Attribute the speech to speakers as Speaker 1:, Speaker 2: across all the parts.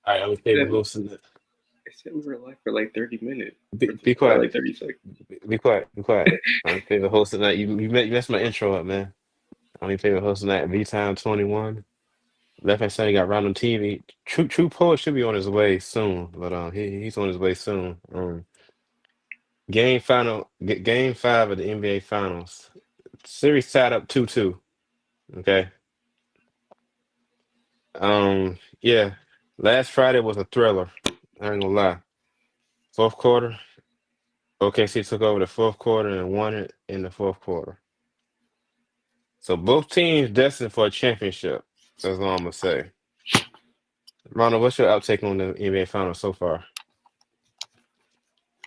Speaker 1: All right, I'm
Speaker 2: It said,
Speaker 1: favorite hosting it.
Speaker 2: it said we were live for like 30 minutes.
Speaker 1: Be
Speaker 2: For
Speaker 1: quiet.
Speaker 2: like 30 seconds.
Speaker 1: Be quiet. Be quiet. I'm favorite host tonight. You messed my intro up, man. Only favorite host tonight. V Time 21. Left hand side got Rondo TV. True Poet should be on his way soon, but he's on his way soon. Game 5 of the NBA Finals. Series tied up 2-2. Okay. Yeah. Last Friday was a thriller. I ain't gonna lie. Fourth quarter, OKC took over the fourth quarter and won it in the fourth quarter. So both teams destined for a championship. That's all I'm gonna say. Ronald, what's your outtake on the NBA Finals so far?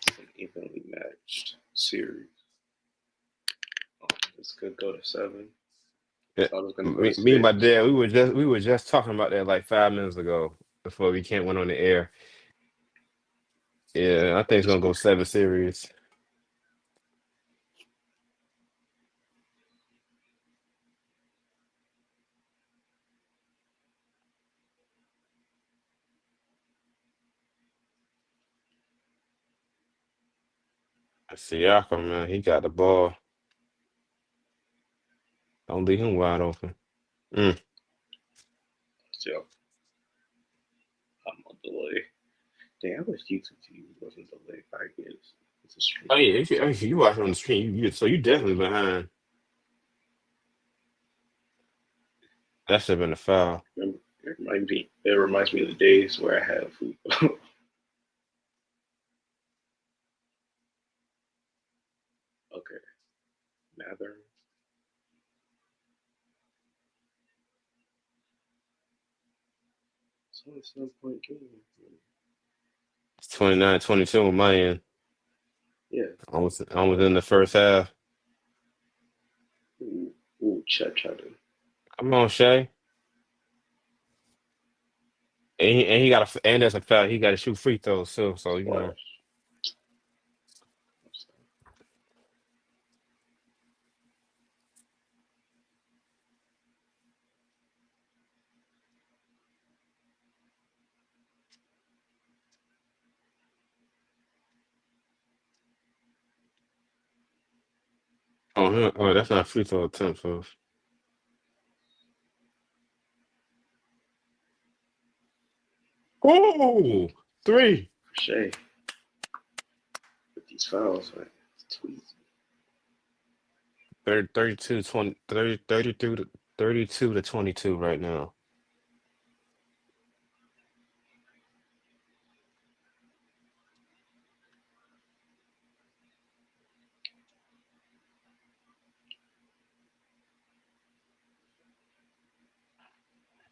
Speaker 2: It's an evenly matched series. This could go to 7.
Speaker 1: Yeah,
Speaker 2: Thought it was going to go to
Speaker 1: me and my
Speaker 2: 6.
Speaker 1: dad, we were just talking about that like 5 minutes ago before we can't went on the air. Yeah, I think it's
Speaker 2: Just
Speaker 1: gonna go 7 series. Siakam, man, he got the ball. Don't leave him wide open. Mm.
Speaker 2: so I'm on delay. Damn, I wish YouTube TV wasn't delayed by gigs. It's a
Speaker 1: Oh
Speaker 2: stream.
Speaker 1: yeah, if you watch it on the screen, you definitely behind. That should have been a foul.
Speaker 2: Remember, it reminds me of the days where I had food. Okay, Mather. It's only 7 point game.
Speaker 1: It's 29-22 on my end.
Speaker 2: Yeah.
Speaker 1: Almost in the first half.
Speaker 2: Ooh, ooh, Chet.
Speaker 1: Come on, Shay. And he got and that's a foul. He got to shoot free throws too. So you know.
Speaker 2: Flash.
Speaker 1: That's not free throw attempt. So oh, three.
Speaker 2: For Shea. With these fouls, man. It's too easy.
Speaker 1: 30, 32, 20, 30, 32 to 22 right now.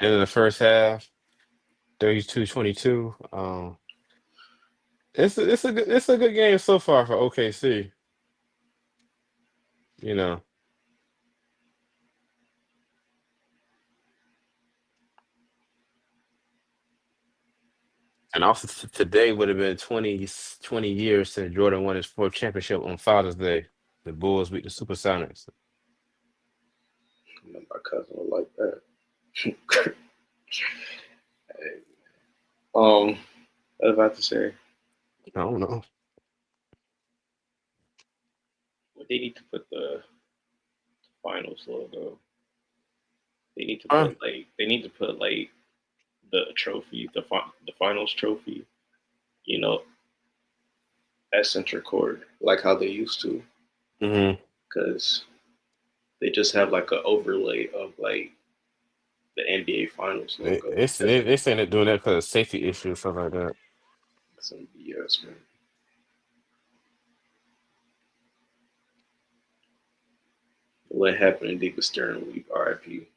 Speaker 1: And in the first half, 32-22. It's a good game so far for OKC. You know. And also today would have been 20 years since Jordan won his fourth championship on Father's Day. The Bulls beat the Supersonics.
Speaker 2: You know, my cousin would like that. I was about to say,
Speaker 1: I don't know.
Speaker 2: they need to put the finals logo. They need to
Speaker 1: Huh?
Speaker 2: put like the trophy, the finals trophy. You know, at center court, like how they used to,
Speaker 1: Hmm.
Speaker 2: because they just have like an overlay of like the NBA Finals
Speaker 1: They,
Speaker 2: logo.
Speaker 1: they,
Speaker 2: That's
Speaker 1: they, they saying they're doing that because of safety issues, stuff like that.
Speaker 2: some BS, man. What happened in Diva Stern Week? RIP.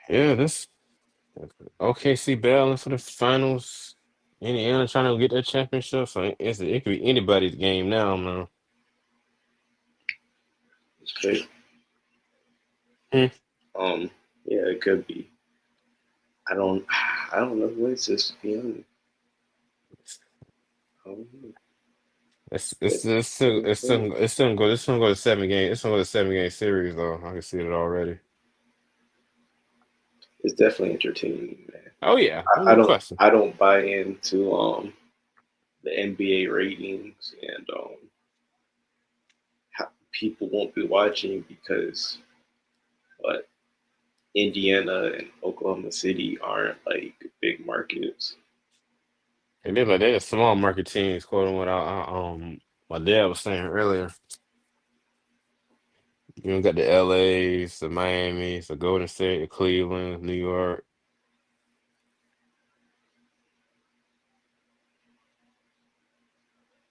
Speaker 1: Yeah, this OKC battling for the finals. Indiana trying to get that championship, so it could be anybody's game now, man.
Speaker 2: Okay.
Speaker 1: Hmm.
Speaker 2: Um, yeah, it could be. I don't, I don't know who it's just to be honest. I don't know.
Speaker 1: It's
Speaker 2: But
Speaker 1: it's
Speaker 2: it'll
Speaker 1: still
Speaker 2: be
Speaker 1: it's
Speaker 2: fun.
Speaker 1: still it's still go it's still go to 7 game it's gonna go to 7 game series though. I can see it already.
Speaker 2: It's definitely entertaining, man.
Speaker 1: Oh yeah,
Speaker 2: I,
Speaker 1: no
Speaker 2: I don't,
Speaker 1: question.
Speaker 2: I don't buy into the NBA ratings and how people won't be watching because what Indiana and Oklahoma City aren't like big markets.
Speaker 1: And they're small market teams, quote unquote. My dad was saying earlier. You know, got the LA's, the Miami's, the Golden State, the Cleveland, New York.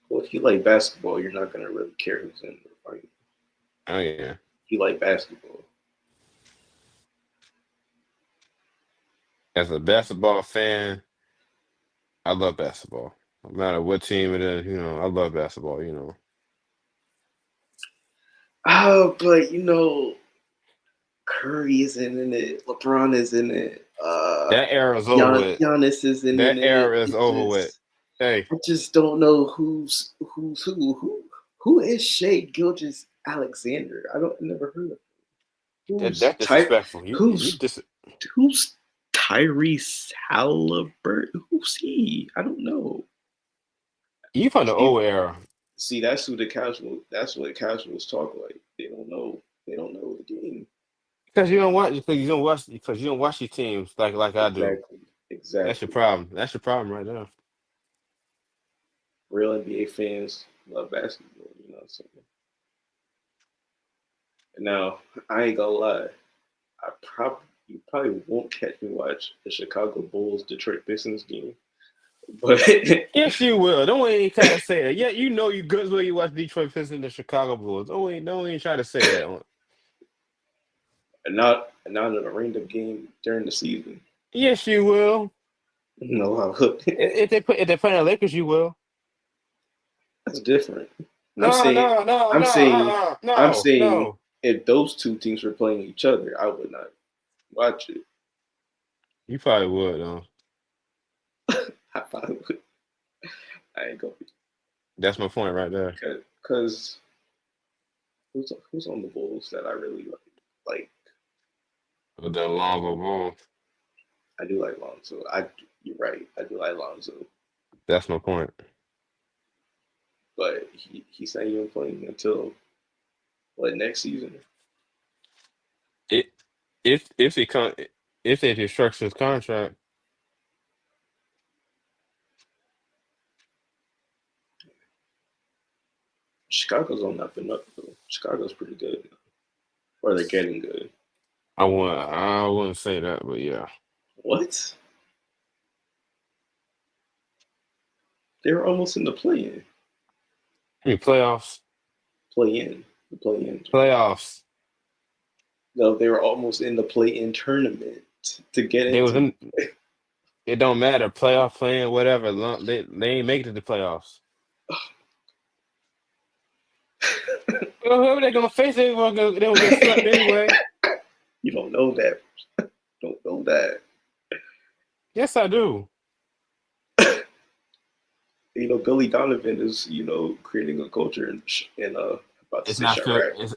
Speaker 2: Well, if you like basketball, you're not gonna really care who's in the final.
Speaker 1: Oh yeah.
Speaker 2: If you like basketball,
Speaker 1: As a basketball fan, I love basketball. No matter what team it is, I love basketball.
Speaker 2: oh, but Curry is in it, LeBron is in it,
Speaker 1: That era is over with.
Speaker 2: Giannis is in
Speaker 1: That
Speaker 2: it.
Speaker 1: era is over with. Hey,
Speaker 2: I just don't know who's who. Who is Shea Gilgis Alexander? I don't never heard of him. Who's
Speaker 1: that's
Speaker 2: Ty?
Speaker 1: disrespectful. You
Speaker 2: Who's
Speaker 1: just
Speaker 2: who's Tyrese Halliburton? Who's he? I don't know.
Speaker 1: you from the
Speaker 2: See,
Speaker 1: old era.
Speaker 2: see, that's who the casual. That's what casuals talk like. They don't know. They don't know the game.
Speaker 1: Because you don't watch your teams like I do.
Speaker 2: Exactly.
Speaker 1: That's your
Speaker 2: Exactly.
Speaker 1: problem. That's your problem right there.
Speaker 2: Real NBA fans love basketball. You know what I'm saying? Now, I ain't gonna lie. You probably won't catch me watch the Chicago Bulls Detroit Pistons game, but
Speaker 1: Yes, you will. Don't even try to say that. Yeah, you know you good as well. You watch Detroit Pistons and the Chicago Bulls. Don't even try to say that.
Speaker 2: not in a random game during the season.
Speaker 1: Yes, you will.
Speaker 2: No, I would.
Speaker 1: If they play the Lakers, you will.
Speaker 2: That's different. I'm
Speaker 1: No,
Speaker 2: saying,
Speaker 1: no, no,
Speaker 2: I'm
Speaker 1: no,
Speaker 2: saying, I'm
Speaker 1: no,
Speaker 2: saying,
Speaker 1: no.
Speaker 2: if those two teams were playing each other, I would not watch it.
Speaker 1: You probably would though.
Speaker 2: I probably would. I ain't gonna be
Speaker 1: That's my point right there.
Speaker 2: because who's on the Bulls that I really like? Like
Speaker 1: With that longer ball.
Speaker 2: I do like Lonzo. You're right. I do like Lonzo,
Speaker 1: That's my point.
Speaker 2: but he's not even playing until what next season?
Speaker 1: It if he con if they restructure his contract,
Speaker 2: Chicago's on up and up though. Chicago's pretty good, or they're getting good.
Speaker 1: I wouldn't say that, but yeah.
Speaker 2: What? They were almost in the play-in.
Speaker 1: I mean playoffs.
Speaker 2: Play-in. The play-in.
Speaker 1: Playoffs.
Speaker 2: No, they were almost in the play-in tournament to get
Speaker 1: They was
Speaker 2: into.
Speaker 1: in it don't matter. Playoff playing, whatever. They ain't make it to the playoffs. Well, whoever they gonna face, they gonna get swept anyway.
Speaker 2: You don't know that. Don't know that.
Speaker 1: Yes, I do.
Speaker 2: Billy Donovan is creating a culture and about to
Speaker 1: It's
Speaker 2: say
Speaker 1: not fair.
Speaker 2: Chirac,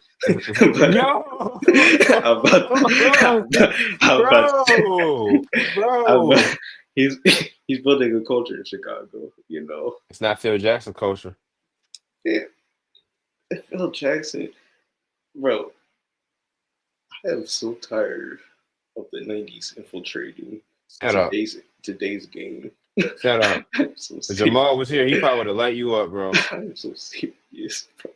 Speaker 2: but
Speaker 1: Yo,
Speaker 2: I'm about, I'm about to,
Speaker 1: bro,
Speaker 2: I'm about,
Speaker 1: bro.
Speaker 2: he's he's building a culture in Chicago.
Speaker 1: It's not Phil Jackson culture.
Speaker 2: Yeah, Phil Jackson, bro. I am so tired of the '90s infiltrating
Speaker 1: Shut up.
Speaker 2: today's game.
Speaker 1: Shut up.
Speaker 2: I'm so
Speaker 1: If
Speaker 2: serious.
Speaker 1: Jamal was here, he probably would have light you up, bro.
Speaker 2: I'm so serious, bro.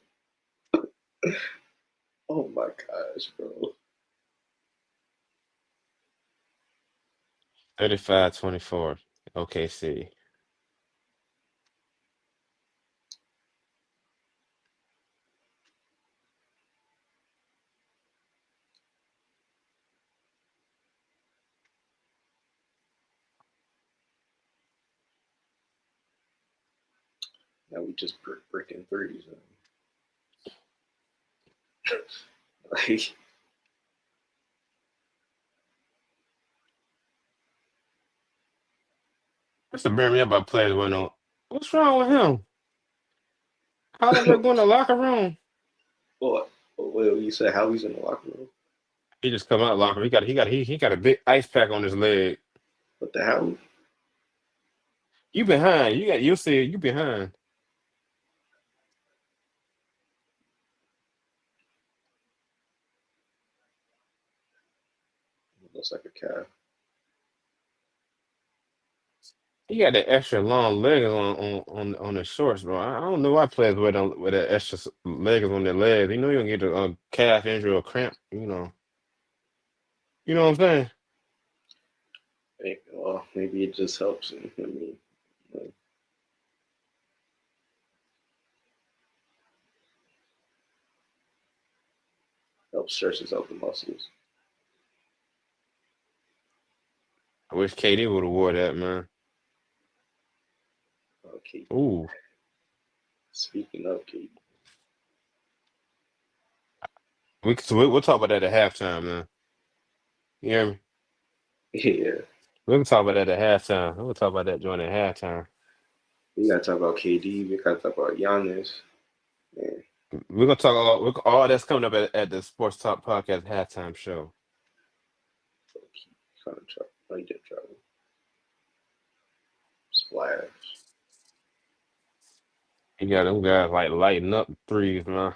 Speaker 2: Oh my gosh, bro.
Speaker 1: 35-24. OKC.
Speaker 2: Now we just breaking threes. Like,
Speaker 1: That's to burn me up by players went on. What's wrong with him? Halliburton going to the locker room.
Speaker 2: what? Well, you said how he's in the locker room.
Speaker 1: He just come out of the locker room. He got a big ice pack on his leg.
Speaker 2: What the hell?
Speaker 1: You behind. You'll see it. You behind.
Speaker 2: Looks like a calf.
Speaker 1: He got that extra long legs on the shorts, bro. I don't know why players with that extra legs on their legs. You know you're gonna get a calf injury or cramp. You know what I'm saying?
Speaker 2: Well, maybe it just helps him. Helps stretches out the muscles.
Speaker 1: I wish KD would have wore that, man.
Speaker 2: Okay.
Speaker 1: Ooh,
Speaker 2: Speaking of Katie,
Speaker 1: we'll talk about that at halftime, man. You hear me?
Speaker 2: yeah,
Speaker 1: We can talk about that at halftime. We'll talk about that during the halftime.
Speaker 2: we gotta talk about KD. We gotta talk about Giannis. Man,
Speaker 1: We're gonna talk all that's coming up at the Sports Talk Podcast halftime show.
Speaker 2: he kind of trouble. No, he did trouble. Splash.
Speaker 1: You got them guys like lighting up threes, man.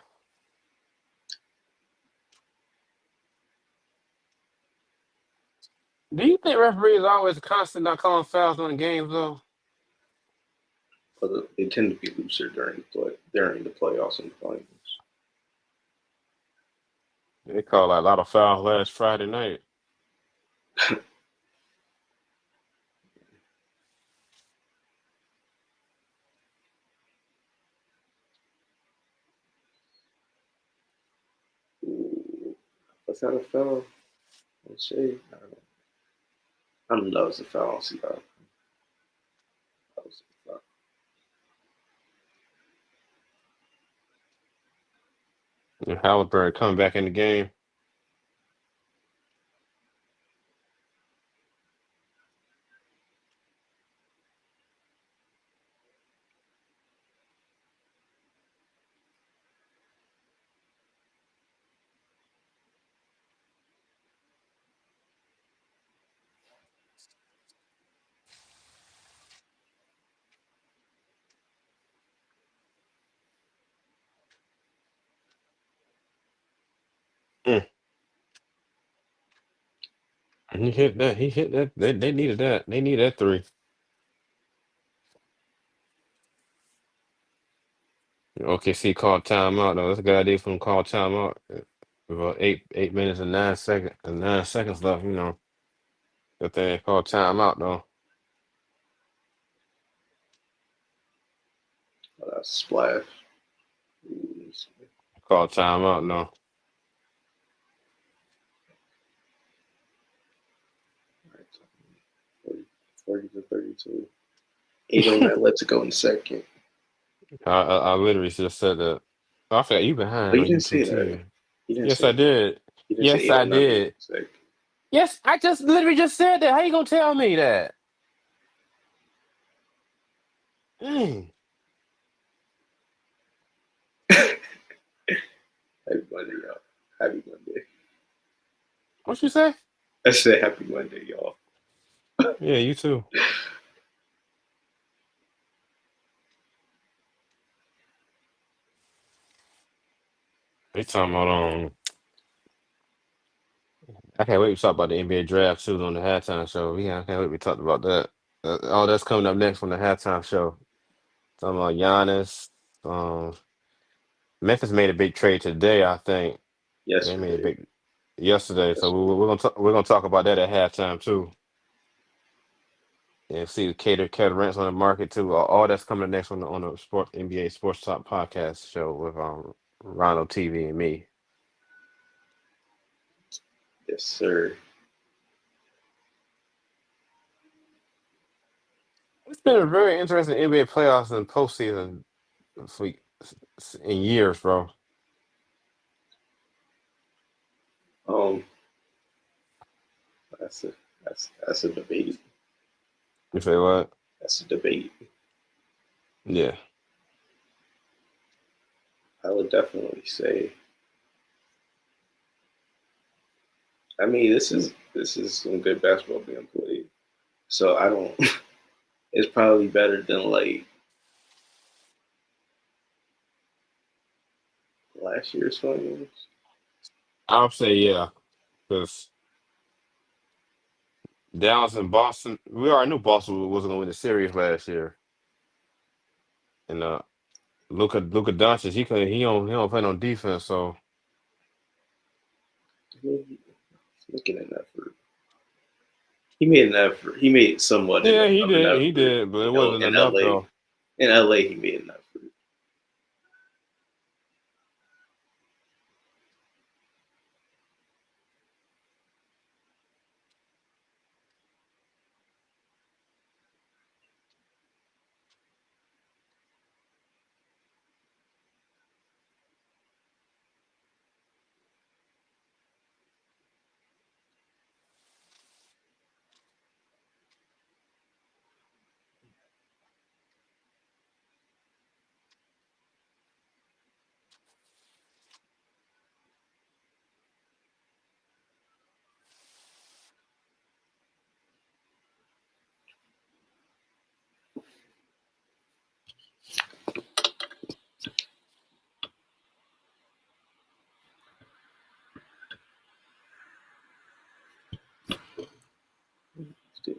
Speaker 1: Do you think referees always constant not calling fouls on the games though?
Speaker 2: But they tend to be looser during the playoffs and the finals.
Speaker 1: They called like, a lot of fouls last Friday night.
Speaker 2: Ooh, was that a foul? Let's see. I don't know. That was a foul. See that? That was a foul.
Speaker 1: And Halliburton coming back in the game. Mm. And he hit that. He hit that. They needed that. They needed that three. OKC called timeout though. That's a good idea for them to call timeout. About 8 minutes and 9 seconds left. That they called timeout though.
Speaker 2: Oh, that's a splash. Ooh,
Speaker 1: Called timeout though.
Speaker 2: 40 to 32. 8:09 left to go in the second.
Speaker 1: I literally just said that. Oh, I forgot you
Speaker 2: But
Speaker 1: behind
Speaker 2: you
Speaker 1: on
Speaker 2: didn't
Speaker 1: YouTube
Speaker 2: say that.
Speaker 1: TV.
Speaker 2: You didn't
Speaker 1: Yes,
Speaker 2: say
Speaker 1: I
Speaker 2: that.
Speaker 1: did.
Speaker 2: You didn't say
Speaker 1: Yes, I
Speaker 2: 8:09 in
Speaker 1: did.
Speaker 2: the second.
Speaker 1: Yes, I just literally just said that. How you gonna tell me that? Dang.
Speaker 2: Happy Monday, y'all. Happy Monday.
Speaker 1: What you say?
Speaker 2: I said happy Monday, y'all.
Speaker 1: Yeah, you too. They talking about I can't wait to talk about the NBA draft too on the halftime show. Yeah, I can't wait we talked about that. All that's coming up next on the halftime show. Talking about Giannis. Um, Memphis made a big trade today. I think they made a
Speaker 2: Yesterday.
Speaker 1: big yesterday. So
Speaker 2: Yesterday.
Speaker 1: we're gonna talk about that at halftime too. And see the cater rents on the market too. All that's coming next on the sport NBA Sports Talk podcast show with Rondo TV and me.
Speaker 2: Yes, sir.
Speaker 1: It's been a very interesting NBA playoffs and postseason. for in years, bro.
Speaker 2: Um, that's a that's a debate.
Speaker 1: You say what?
Speaker 2: That's a debate.
Speaker 1: Yeah.
Speaker 2: I would definitely say. I mean, this is some good basketball being played. So I don't. It's probably better than like last year's finals.
Speaker 1: I'll say yeah, because Dallas and Boston, we already knew Boston wasn't gonna win the series last year. And Luka Doncic, he don't play no defense, so
Speaker 2: He's making an effort. He made an effort. He made somewhat
Speaker 1: yeah,
Speaker 2: of an
Speaker 1: he
Speaker 2: effort.
Speaker 1: did, but it wasn't
Speaker 2: In
Speaker 1: enough
Speaker 2: LA.
Speaker 1: though.
Speaker 2: In LA, he made an effort.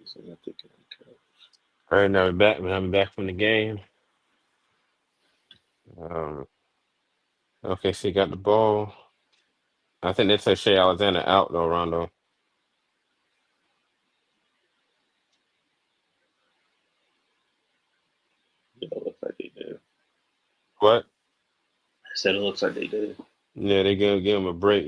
Speaker 2: So I'm thinking, okay.
Speaker 1: All right, now I'm back from the game. Um, okay, so you got the ball. I think they say Shea Alexander out though, Rondo.
Speaker 2: It looks like they did.
Speaker 1: What?
Speaker 2: I said it looks like they did.
Speaker 1: Yeah, they gonna give him a break,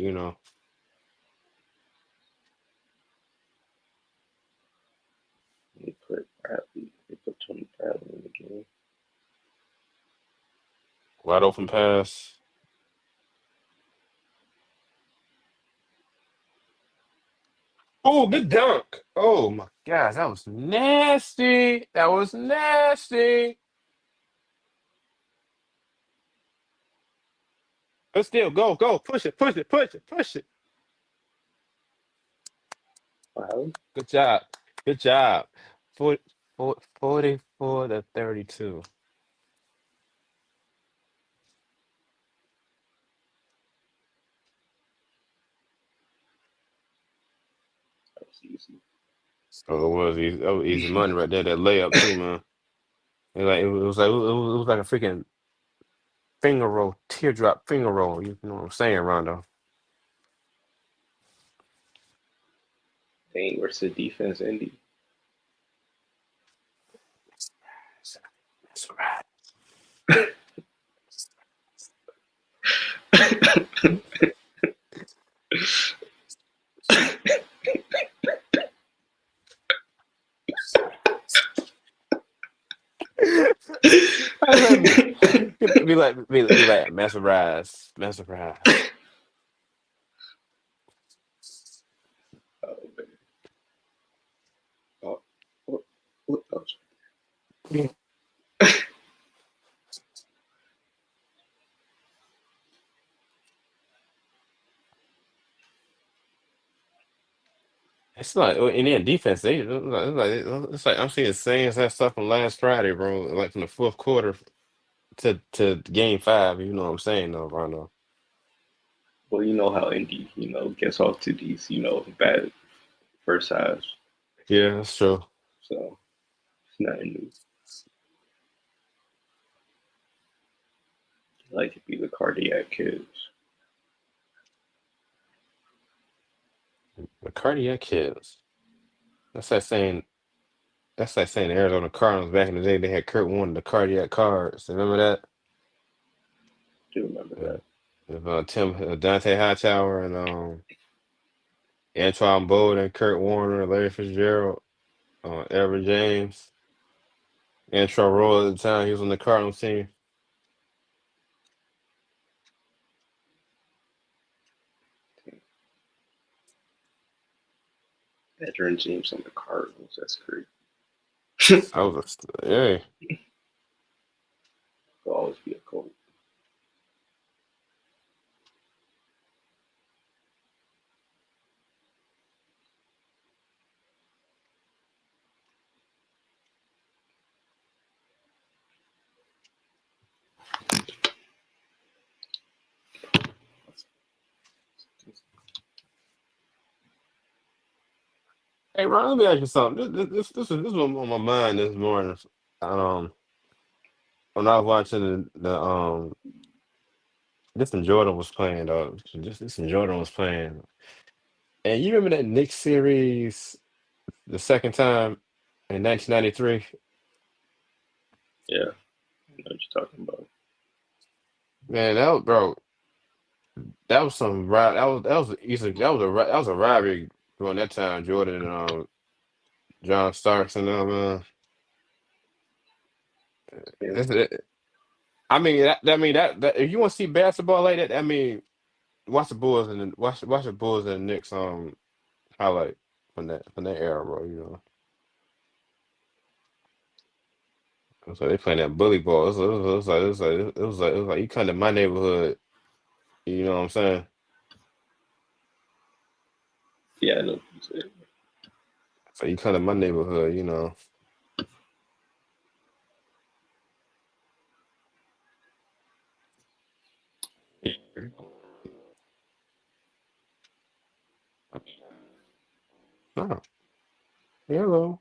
Speaker 2: They put Tony Bradley in the game.
Speaker 1: Wide open pass. Oh, good dunk. Oh my gosh, that was nasty. That was nasty. But still, go, push it.
Speaker 2: Wow,
Speaker 1: Good job. Good job. 44 to 32.
Speaker 2: that was easy.
Speaker 1: Oh, that was easy money right there. That layup too, man. It was like a freaking finger roll, teardrop finger roll. You know what I'm saying, Rondo?
Speaker 2: Dang, where's the defense, Indy?
Speaker 1: That's right. I was like, be like mesmerized.
Speaker 2: Oh man. Oh, what else?
Speaker 1: It's like in their defense, it's like I'm seeing the same exact stuff from last Friday, bro. Like from the fourth quarter to game five. You know what I'm saying, though, Rondo?
Speaker 2: Well, you know how Indy, gets off to these, bad first halves.
Speaker 1: Yeah, that's true.
Speaker 2: So it's nothing new. They like to be the cardiac kids.
Speaker 1: The cardiac kills. That's like saying that's like saying the Arizona Cardinals back in the day they had Kurt Warner the cardiac cards. Remember that?
Speaker 2: Do remember
Speaker 1: Yeah.
Speaker 2: that.
Speaker 1: With Dante Hightower and Antoine Bowden, Kurt Warner, Larry Fitzgerald, Edwin James, Antrell Roll at the time he was on the Cardinals team.
Speaker 2: Veteran James on the Cardinals. That's great.
Speaker 1: I was yeah.
Speaker 2: He'll always be a Colt.
Speaker 1: Hey, Ron, let me ask you something. This was on my mind this morning. Um, when I was watching this and Jordan was playing, just this and Jordan was playing, and you remember that Knicks series the second time in 1993?
Speaker 2: Yeah, I know what you're talking about.
Speaker 1: Man, that was, bro, that was some right. That was a rivalry during that time. Jordan and John Starks and
Speaker 2: Yeah,
Speaker 1: this, I mean that if you want to see basketball like that, I mean watch the Bulls and watch the Bulls and the Knicks highlight from that era, bro. You know, so they playing that bully ball. It was like you come to my neighborhood. You know what I'm saying?
Speaker 2: yeah, I know what you said.
Speaker 1: So you come to my neighborhood. You know. Oh, hello.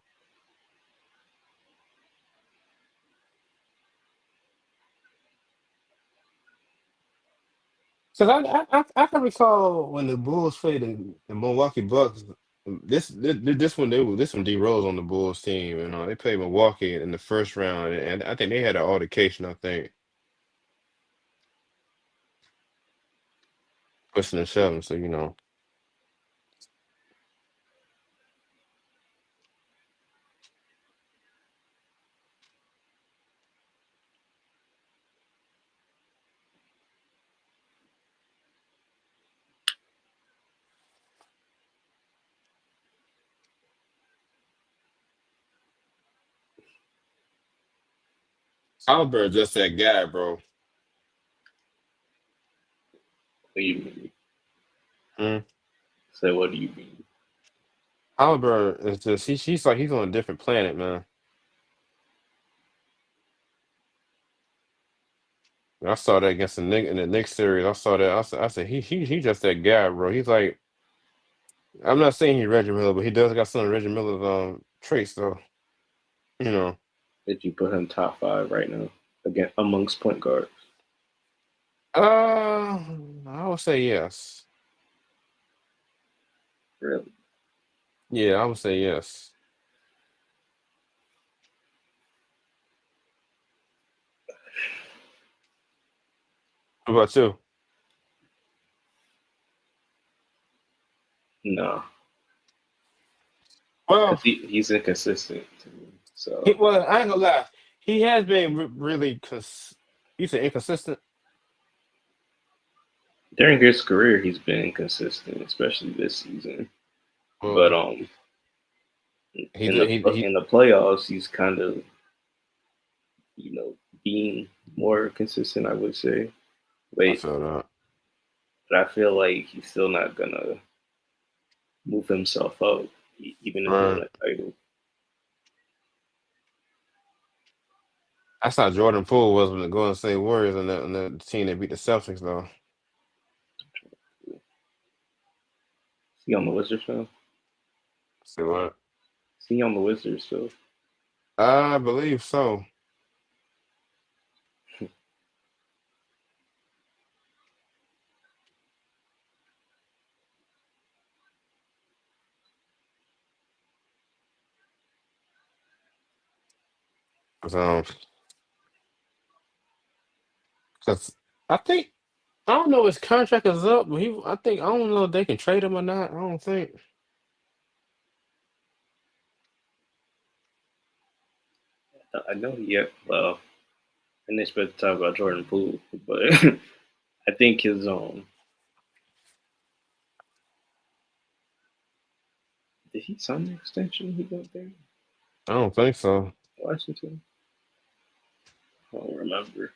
Speaker 1: Cause I can recall when the Bulls played the Milwaukee Bucks. This one D Rose on the Bulls team, and they played Milwaukee in the first round, and I think they had an altercation. I think pushing and shoving. So Albert just that guy, bro.
Speaker 2: What do you mean?
Speaker 1: Mm.
Speaker 2: So what do you mean?
Speaker 1: Albert is just he's like he's on a different planet, man. I saw that against the Nick in the Knicks series. I saw that. I said he just that guy, bro. He's like I'm not saying he's Reggie Miller, but he does got some of Reggie Miller's traits though. You know.
Speaker 2: Did you put him top five right now again amongst point guards?
Speaker 1: I would say yes.
Speaker 2: Really?
Speaker 1: Yeah, I would say yes. What about you?
Speaker 2: No,
Speaker 1: Well,
Speaker 2: because he's inconsistent to me. So
Speaker 1: I ain't gonna lie. He has been really you said inconsistent.
Speaker 2: during his career, he's been inconsistent, especially this season. But
Speaker 1: Well, he
Speaker 2: in
Speaker 1: did
Speaker 2: in the playoffs, he's kind of you know being more consistent, I would say.
Speaker 1: I
Speaker 2: Wait,
Speaker 1: feel that.
Speaker 2: but I feel like he's still not gonna move himself up, even if they win
Speaker 1: Right.
Speaker 2: a title.
Speaker 1: That's how Jordan Poole was when the Golden State Warriors and the team that beat the Celtics though.
Speaker 2: Is he on the Wizards now?
Speaker 1: See what?
Speaker 2: Is he on the Wizards still?
Speaker 1: I believe so. Um, cause I think I don't know his contract is up, but I don't know if they can trade him or not. I don't think.
Speaker 2: I know he. Yeah, well, and they supposed to talk about Jordan Poole, but I think his Did he sign the extension? He went there,
Speaker 1: I don't think so.
Speaker 2: Washington. I don't remember.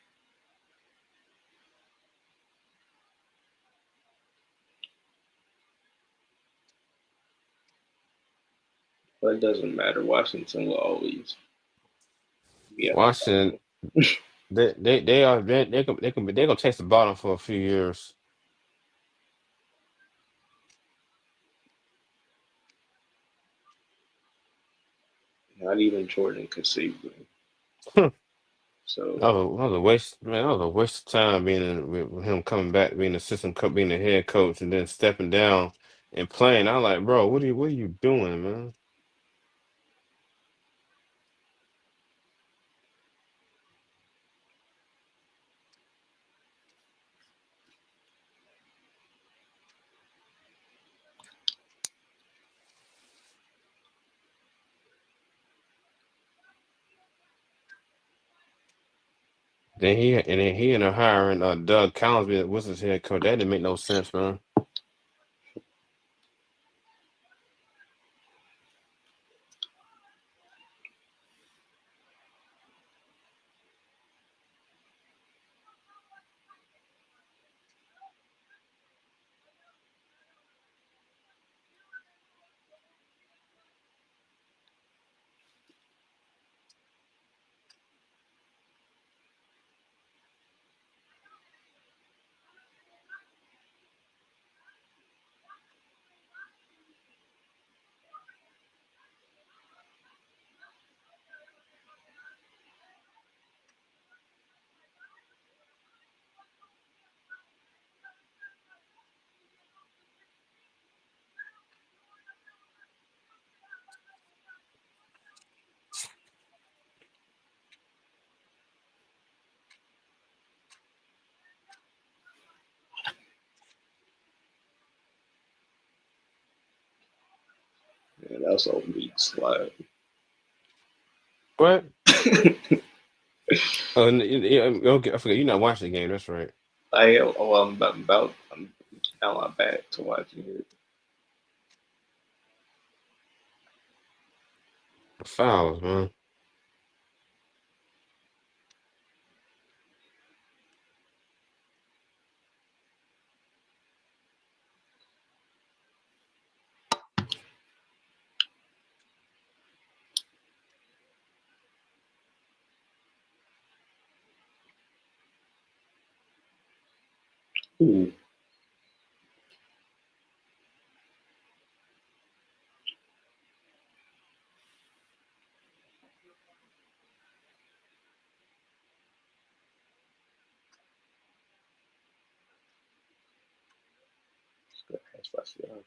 Speaker 2: But it doesn't matter. Washington will always be at the
Speaker 1: Washington,
Speaker 2: bottom.
Speaker 1: they are they're gonna taste the bottom for a few years.
Speaker 2: Not even Jordan could save them.
Speaker 1: that
Speaker 2: So
Speaker 1: was a waste, man. That was a waste of time being with him coming back, being assistant coach, being the head coach, and then stepping down and playing. I'm like, bro, what are you doing, man? Then he ended up hiring Doug Collinsby was his head coach. That didn't make no sense, man.
Speaker 2: yeah, that's a weak slide.
Speaker 1: What? Oh, okay, I forgot. You're not watching the game. That's right.
Speaker 2: I'm now I'm back to watching it.
Speaker 1: Fouls, man.
Speaker 2: Ooh, good pass by Siakam.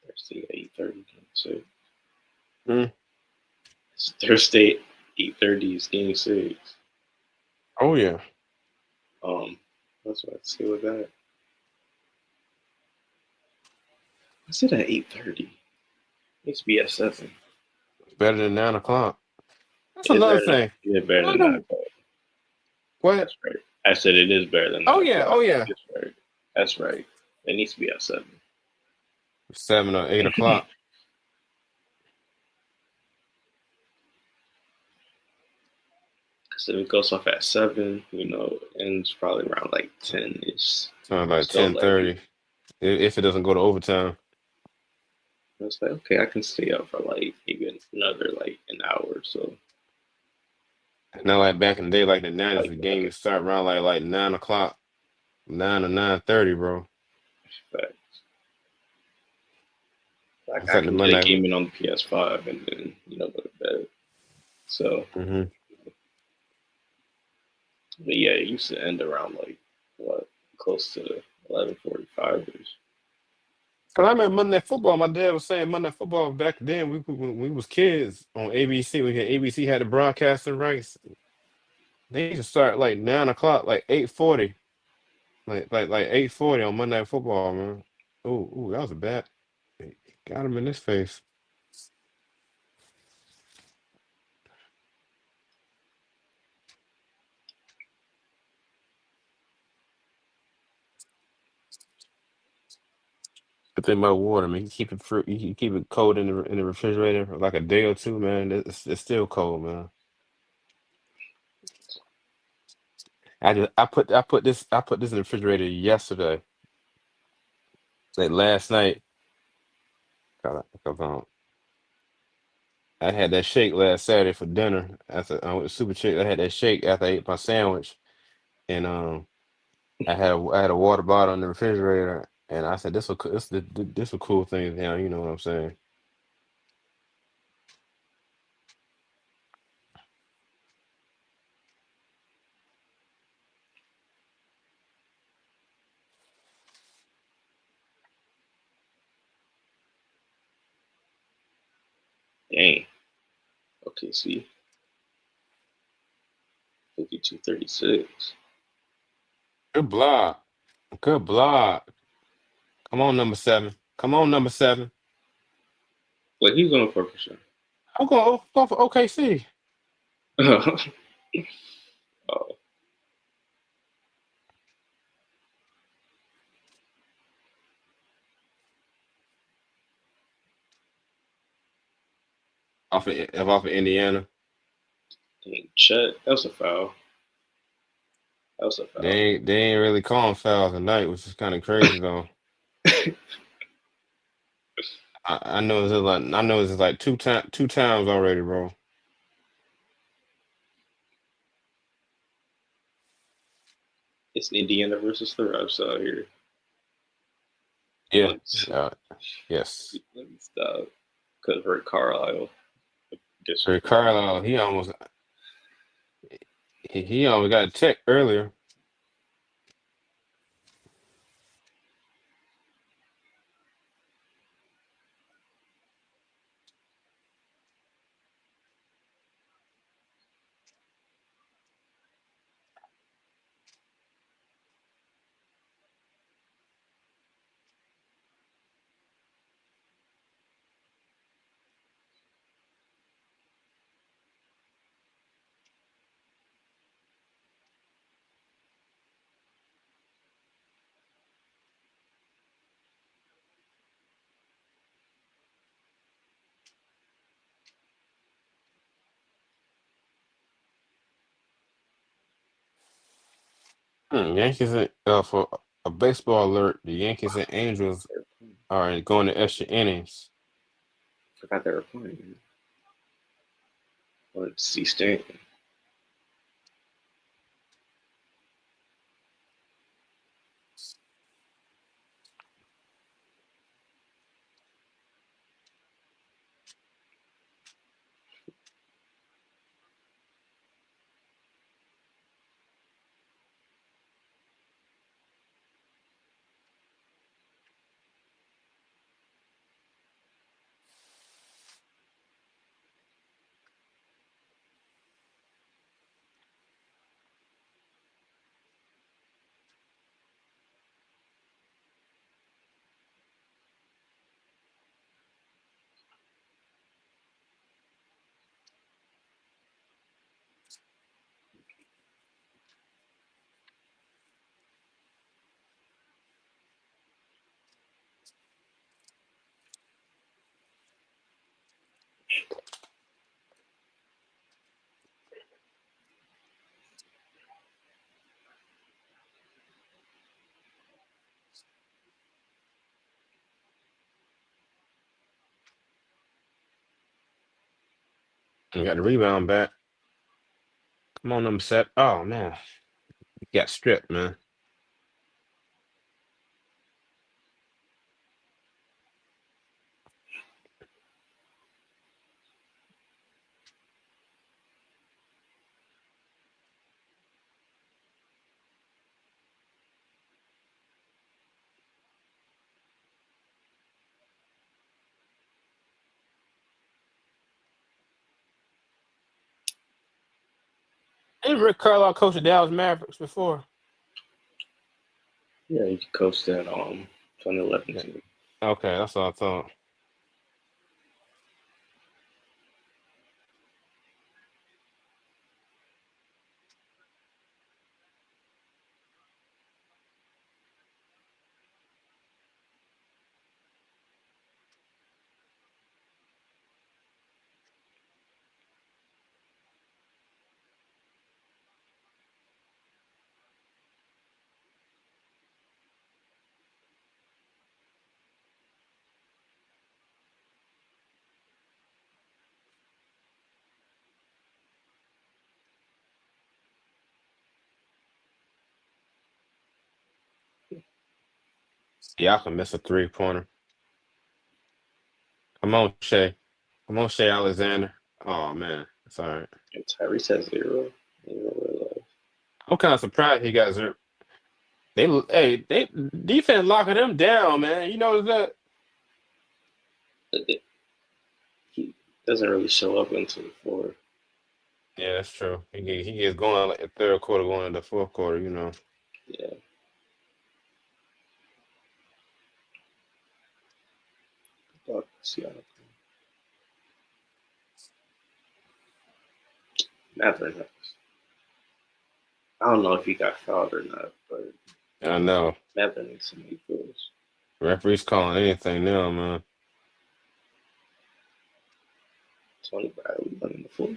Speaker 2: Thursday 8:30 game six.
Speaker 1: Mm.
Speaker 2: It's Thursday 8:30 is game six.
Speaker 1: Oh yeah,
Speaker 2: That's what I say with that. I said at 8:30. It needs to be at 7.
Speaker 1: better than 9 o'clock. That's
Speaker 2: It is
Speaker 1: another
Speaker 2: better than
Speaker 1: thing.
Speaker 2: it is better
Speaker 1: I
Speaker 2: than 9
Speaker 1: don't
Speaker 2: o'clock.
Speaker 1: what.
Speaker 2: That's right. I said it is better than
Speaker 1: Oh
Speaker 2: 9
Speaker 1: yeah,
Speaker 2: o'clock.
Speaker 1: oh yeah.
Speaker 2: That's right. That's right. It needs to be at 7.
Speaker 1: 7 or 8 o'clock.
Speaker 2: So if it goes off at 7, ends probably around like 10 ish.
Speaker 1: Sounds like
Speaker 2: So
Speaker 1: ten
Speaker 2: like
Speaker 1: thirty. If it doesn't go to overtime.
Speaker 2: it's like okay, I can stay up for like maybe another like an hour or so.
Speaker 1: Not like back in the day, like the '90s,
Speaker 2: Like
Speaker 1: the
Speaker 2: like
Speaker 1: game would start around like 9 o'clock, 9 to 9:30, bro.
Speaker 2: but like
Speaker 1: It's
Speaker 2: I
Speaker 1: like the
Speaker 2: can get a
Speaker 1: Monday.
Speaker 2: game in on the PS5 and then go to bed. So
Speaker 1: Mm-hmm.
Speaker 2: but yeah, it used to end around like what? close to 11:45 ish.
Speaker 1: Cause I remember Monday Night Football. My dad was saying Monday Night Football back then. When we was kids on ABC. We had ABC had the broadcasting rights. They used to start like 9 o'clock, like 8:40, like 8:40 on Monday Night Football, man. Ooh, that was a bad. Got him in this face. The thing about water, man, you keep it fruit, you keep it cold in the refrigerator for like a day or two, man. It's still cold, man. I put this in the refrigerator yesterday, like last night. 'Cause I had that shake last Saturday for dinner. After I went to Super Chick, I had that shake after I ate my sandwich, and I had a water bottle in the refrigerator, and I said this will cool things down. You know what I'm saying?
Speaker 2: Dang. Okay, see, 52-36.
Speaker 1: Good block, good block. Come on, number seven. Come on, number seven.
Speaker 2: Like he's going for percent.
Speaker 1: I'm going go for OKC.
Speaker 2: Oh,
Speaker 1: Off of Indiana.
Speaker 2: dang, Chet. That was a foul. That was a
Speaker 1: They
Speaker 2: foul.
Speaker 1: ain't they ain't really calling fouls tonight, which is kind of crazy though. I know it's like two times already, bro.
Speaker 2: It's Indiana versus the refs out here.
Speaker 1: Yeah.
Speaker 2: Let me,
Speaker 1: Uh, yes.
Speaker 2: let me stop. Because Rick Carlisle,
Speaker 1: Rick
Speaker 2: disrespect.
Speaker 1: Carlisle, he almost got a tech earlier. Yankees for a baseball alert. The Yankees and Angels are going to extra innings.
Speaker 2: Forgot they were playing. Let's see Stanton.
Speaker 1: We got the rebound back. Come on, number seven. Oh man, he got stripped, man. Ain't Rick Carlisle coached the Dallas Mavericks before?
Speaker 2: Yeah, he coached that 2011
Speaker 1: Yeah.
Speaker 2: team.
Speaker 1: Okay, that's all I thought. Y'all can miss a 3-pointer. Come on, Shay. Come on, Shay Alexander. Oh man, it's all right.
Speaker 2: And Tyrese has zero. Zero
Speaker 1: I'm kind of surprised he got zero. They defense locking them down, man. You know that?
Speaker 2: he doesn't really show up into the floor.
Speaker 1: Yeah, that's true. He gets going like the third quarter, going into the fourth quarter.
Speaker 2: Yeah, but Seattle. Mathurin. I don't know if he got fouled or not, but
Speaker 1: I know.
Speaker 2: Mathurin needs to make those.
Speaker 1: Referees calling anything now, man.
Speaker 2: Tony Bradley running the floor.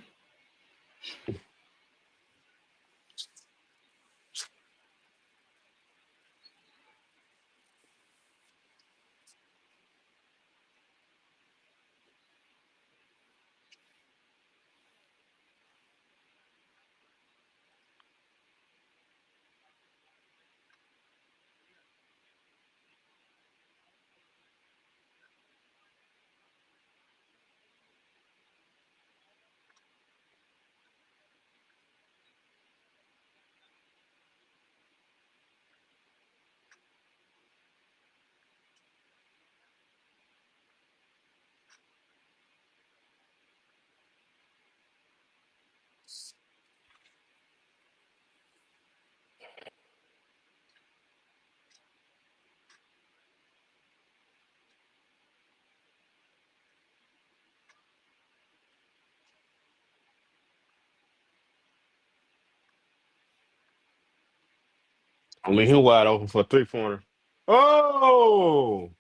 Speaker 1: I mean, he wide open for a 3-pointer. Oh,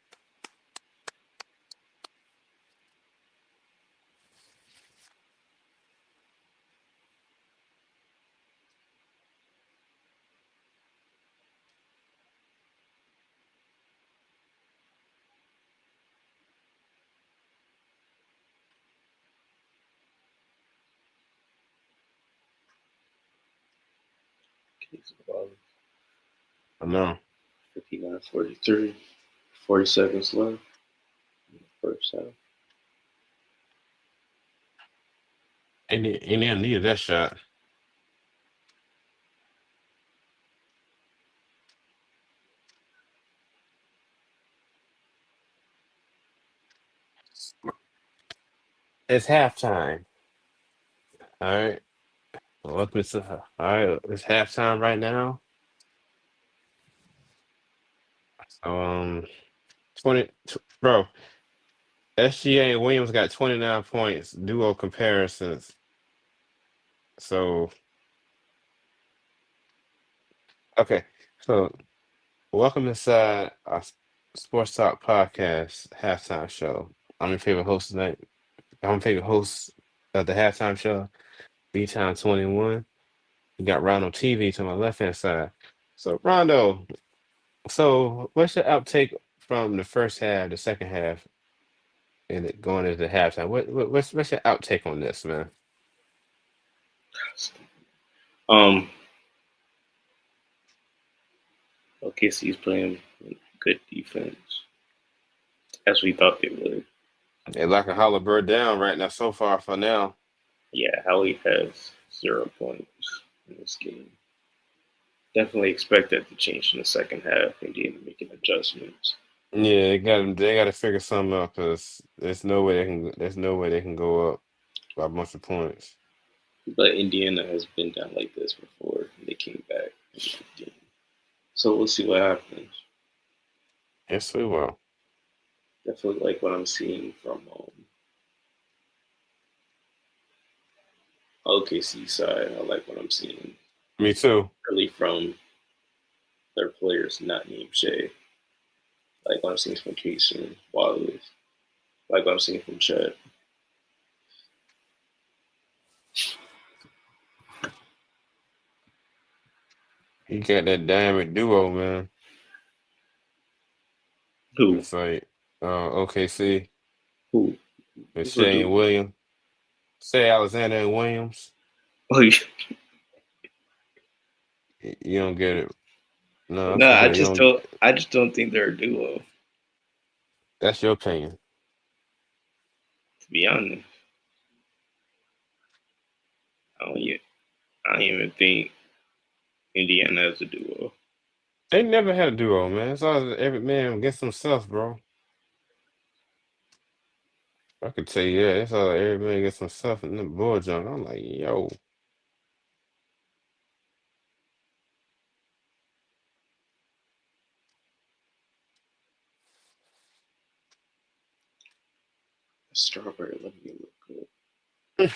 Speaker 2: Case of
Speaker 1: I know.
Speaker 2: 59-43. 40 seconds left in the first half.
Speaker 1: Indiana needed that shot. It's halftime. All right. Welcome to all right. It's halftime right now. So 20, bro. SGA and Williams got 29 points. Duo comparisons. So okay. So welcome inside our Sports Talk podcast halftime show. I'm your favorite host tonight. I'm your favorite host of the halftime show. B Time 21. We got Rondo TV to my left hand side. So Rondo, so what's your outtake from the first half, the second half, and it going into the halftime? What's your outtake on this, man?
Speaker 2: Um, OKC's playing good defense, as we thought they would.
Speaker 1: They like a holler bird down right now so far for now.
Speaker 2: Yeah, Howie has 0 points in this game. Definitely expect that to change in the second half and game making adjustments.
Speaker 1: Yeah, they got to figure something out because there's no way they can go up by a bunch of points.
Speaker 2: But Indiana has been down like this before. They came back in 15. So we'll see what happens.
Speaker 1: Yes, we will.
Speaker 2: Definitely like what I'm seeing from OKC side. I like what I'm seeing
Speaker 1: Me too.
Speaker 2: really from their players not named Shea. Like what I'm seeing from Casey Wallace. Like what I'm seeing from Chet.
Speaker 1: You got that dynamic duo, man.
Speaker 2: Who?
Speaker 1: It's like OKC
Speaker 2: Who?
Speaker 1: with
Speaker 2: Who
Speaker 1: Shea and
Speaker 2: do?
Speaker 1: Williams. Shea Alexander and Williams.
Speaker 2: Oh, yeah.
Speaker 1: You don't get it. No,
Speaker 2: No,
Speaker 1: that's okay. You don't.
Speaker 2: I just don't think they're a duo.
Speaker 1: That's your opinion.
Speaker 2: To be honest, I don't even, I don't even think Indiana has a duo.
Speaker 1: They never had a duo, man. It's always every man against himself, bro. I could tell you that. It's all every man against himself and the bull junk. I'm like, yo,
Speaker 2: Strawberry, let me look good.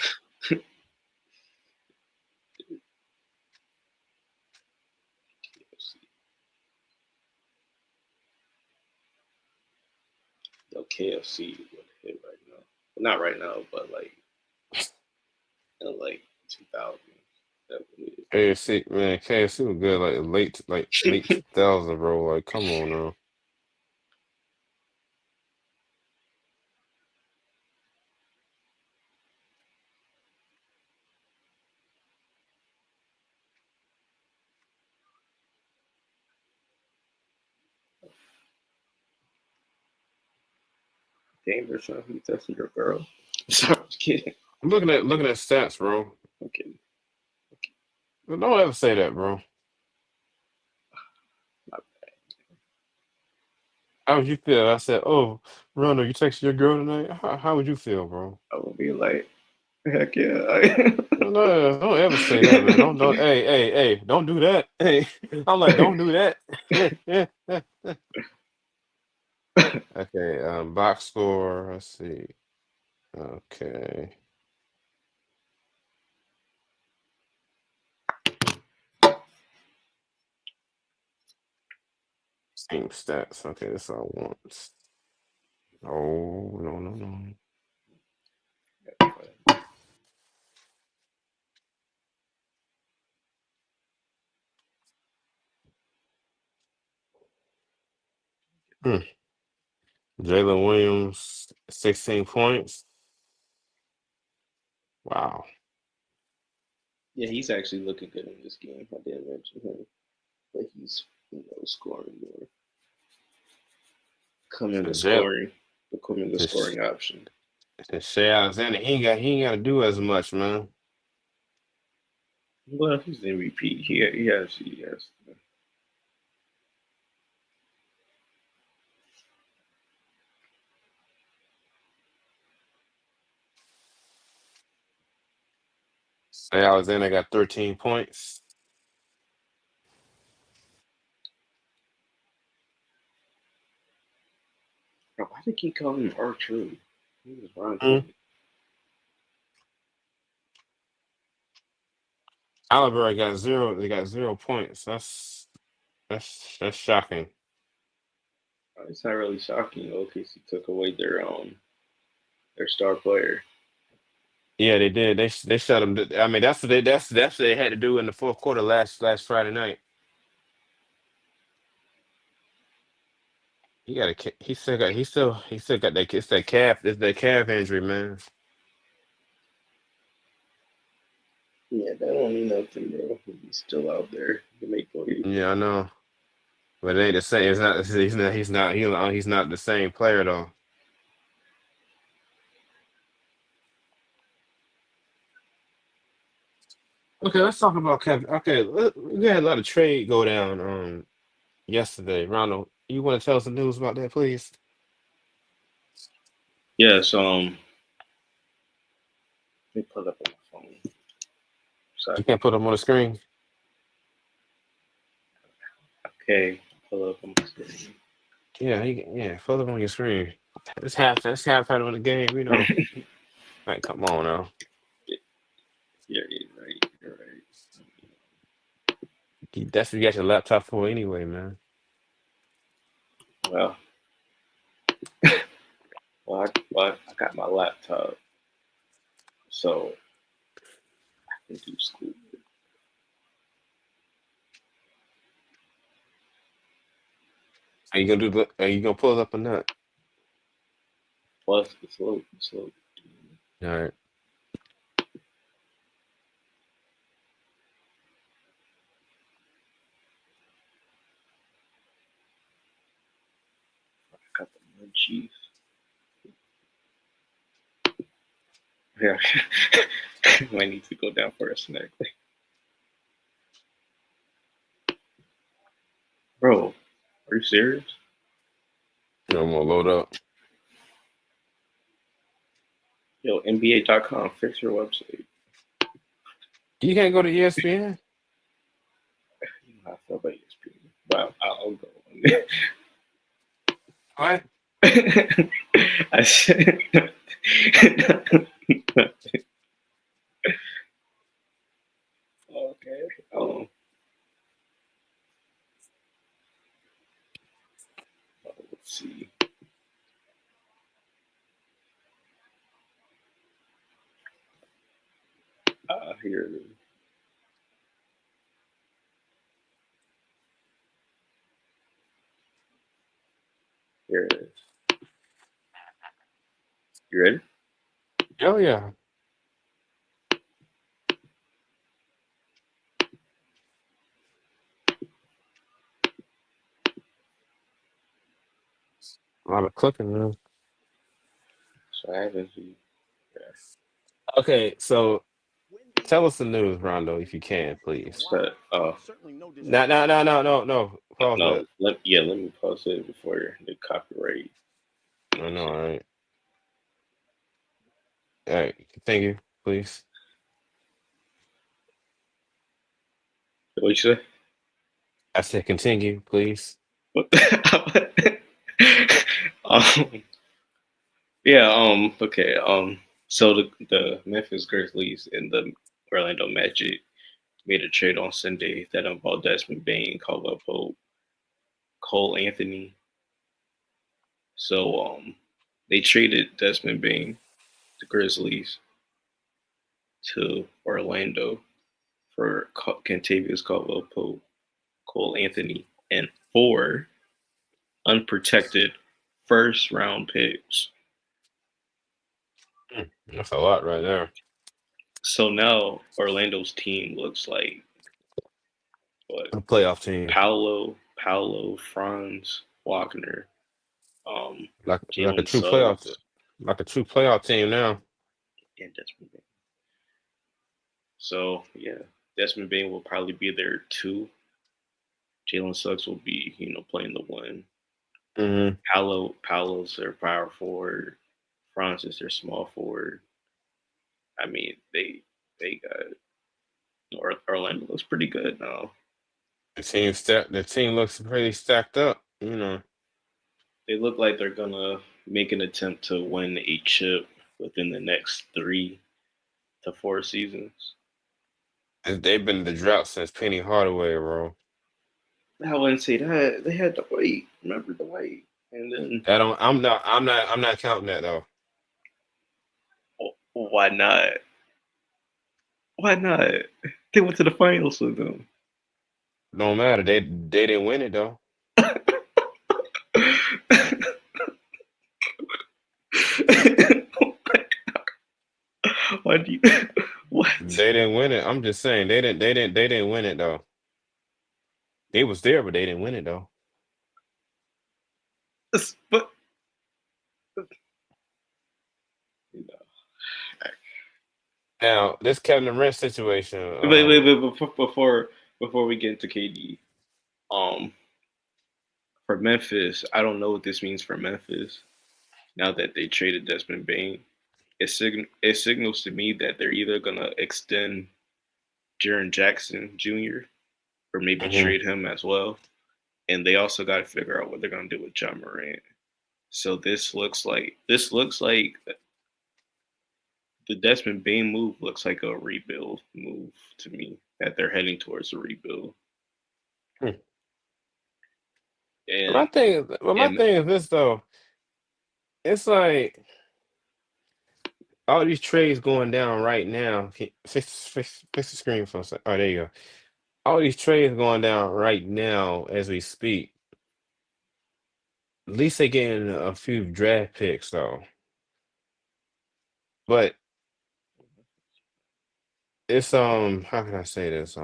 Speaker 2: Yo, KFC would hit right now. Well, not right now, but like in like 2000. That would hit.
Speaker 1: KFC, man, KFC was good like late 2000, bro. Like, come on now.
Speaker 2: Dangerous, son. You testing your girl? Sorry, I'm kidding.
Speaker 1: I'm looking at stats, bro.
Speaker 2: I'm kidding.
Speaker 1: Don't ever say that, bro.
Speaker 2: My
Speaker 1: How would you feel? I said, oh, Rondo, you texting your girl tonight? How would you feel, bro?
Speaker 2: I will be like, heck yeah.
Speaker 1: No, no, don't ever say that, man. Don't. Hey, don't do that. Hey, I'm like, don't do that. Okay, box score. Let's see. Okay, team stats. Okay, that's all I want. Oh, no, no, no. Hmm. Jalen Williams, 16 points. Wow.
Speaker 2: Yeah, he's actually looking good in this game. I didn't mention him, but he's scoring more, coming
Speaker 1: So
Speaker 2: to
Speaker 1: Jalen,
Speaker 2: scoring, becoming the scoring option.
Speaker 1: Shea Alexander, he ain't got to do as much, man.
Speaker 2: Well, he's MVP. He has.
Speaker 1: Shea Alexander got 13 points.
Speaker 2: Bro, why did he call him R-Truth? He was Ron
Speaker 1: Hmm.
Speaker 2: Truth.
Speaker 1: Halliburton got zero. They got 0 points. That's shocking.
Speaker 2: It's not really shocking though, because he took away their star player.
Speaker 1: Yeah, they did. They shut him. I mean, that's what they had to do in the fourth quarter last Friday night. He got a he still got that it's that calf injury, man.
Speaker 2: Yeah, that don't mean nothing, bro. He's still out there. He can make what he.
Speaker 1: Yeah, I know, but it ain't the same. It's not. He's not the same player though. Okay, let's talk about Kevin. Okay, we had a lot of trade go down yesterday. Ronald, you want to tell us the news about that, please?
Speaker 2: Yes. Let me pull up on my phone.
Speaker 1: You
Speaker 2: Sorry.
Speaker 1: can't put them on the screen.
Speaker 2: Okay, pull up on my screen.
Speaker 1: Yeah, yeah, put them on your screen. It's half. That's halftime of the game. You know. Like, come on now.
Speaker 2: You're right. You're right.
Speaker 1: That's what you got your laptop for anyway, man.
Speaker 2: Well, I got my laptop, so I can do school.
Speaker 1: Are you gonna do? Are you gonna pull it up or not?
Speaker 2: Plus, it's low. It's low.
Speaker 1: All right.
Speaker 2: I got the munchies. Yeah, might need to go down for a snack. Bro, are you serious?
Speaker 1: I'm gonna load up.
Speaker 2: Yo, NBA.com, fix your website.
Speaker 1: You can't go to ESPN.
Speaker 2: You know how I feel about ESPN, but I'll go.
Speaker 1: What?
Speaker 2: I said, okay. Let's see. Here it is. Here it is. You ready?
Speaker 1: Oh yeah. A lot of clicking, man.
Speaker 2: So I haven't seen. Yeah.
Speaker 1: Okay, so tell us the news, Rondo, if you can, please.
Speaker 2: But
Speaker 1: No, no, no, no, no, no. Pause
Speaker 2: no.
Speaker 1: that.
Speaker 2: Let me pause it before the copyright.
Speaker 1: I know,
Speaker 2: Kicks in.
Speaker 1: all right. All right, continue, please.
Speaker 2: What you say?
Speaker 1: I said continue, please.
Speaker 2: What the- um, yeah. Okay. So the Memphis Grizzlies and the Orlando Magic made a trade on Sunday that involved Desmond Bain, Caldwell Pope, Cole Anthony. So they traded Desmond Bain, the Grizzlies, to Orlando for Kentavious Caldwell Pope, Cole Anthony, and 4 unprotected first round picks.
Speaker 1: That's a lot right there.
Speaker 2: So now Orlando's team looks like what?
Speaker 1: A playoff team,
Speaker 2: Paolo, Franz, Wagner,
Speaker 1: like a
Speaker 2: Jalen
Speaker 1: true playoff,
Speaker 2: Suggs,
Speaker 1: like a true playoff team now.
Speaker 2: and Desmond Bain. So yeah, Desmond Bain will probably be there 2. Jalen Suggs will be, playing the 1.
Speaker 1: Hmm.
Speaker 2: Paolo's their power forward. Franz is their small forward. I mean, they got Orlando looks pretty good now.
Speaker 1: The team looks pretty stacked up. You know,
Speaker 2: They look like they're gonna make an attempt to win a chip within the next 3 to 4 seasons.
Speaker 1: they've been in the drought since Penny Hardaway, bro.
Speaker 2: I wouldn't say that. They had to wait. Remember the wait. And then
Speaker 1: I don't. I'm not counting that though.
Speaker 2: why not? Why not? They went to the finals with them.
Speaker 1: Don't matter. They didn't win it though.
Speaker 2: Why do you what?
Speaker 1: They didn't win it. I'm just saying they didn't win it though. They was there, but they didn't win it though.
Speaker 2: But you know,
Speaker 1: Now this Kevin Durant situation.
Speaker 2: wait, before we get into KD, um, for Memphis, I don't know what this means for Memphis. Now that they traded Desmond Bain, it signals to me that they're either gonna extend Jaren Jackson Jr. or maybe
Speaker 1: Hmm.
Speaker 2: trade him as well. And they also got to figure out what they're going to do with John Morant. So this looks like the Desmond Bain move looks like a rebuild move to me. That they're heading towards a rebuild.
Speaker 1: My
Speaker 2: And
Speaker 1: thing is, well, my
Speaker 2: and
Speaker 1: thing is this though. It's like all these trades going down right now. Fix the screen for a second. Oh, there you go. All these trades going down right now as we speak. At least they getting a few draft picks though. But it's how can I say this?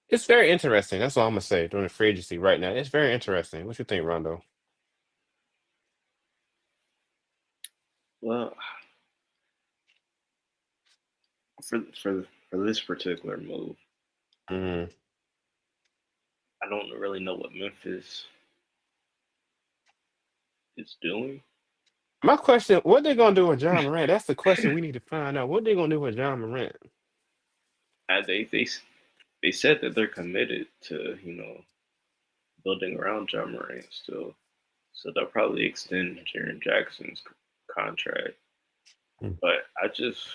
Speaker 1: It's very interesting. That's all I'm gonna say during the free agency right now. It's very interesting. What you think, Rondo?
Speaker 2: well, for this particular move,
Speaker 1: Mm.
Speaker 2: I don't really know what Memphis is doing.
Speaker 1: My question: what they gonna do with John Morant? That's the question we need to find out. What they gonna do with John Morant?
Speaker 2: They said that they're committed to building around John Morant still, so they'll probably extend Jaren Jackson's contract.
Speaker 1: Mm.
Speaker 2: But I just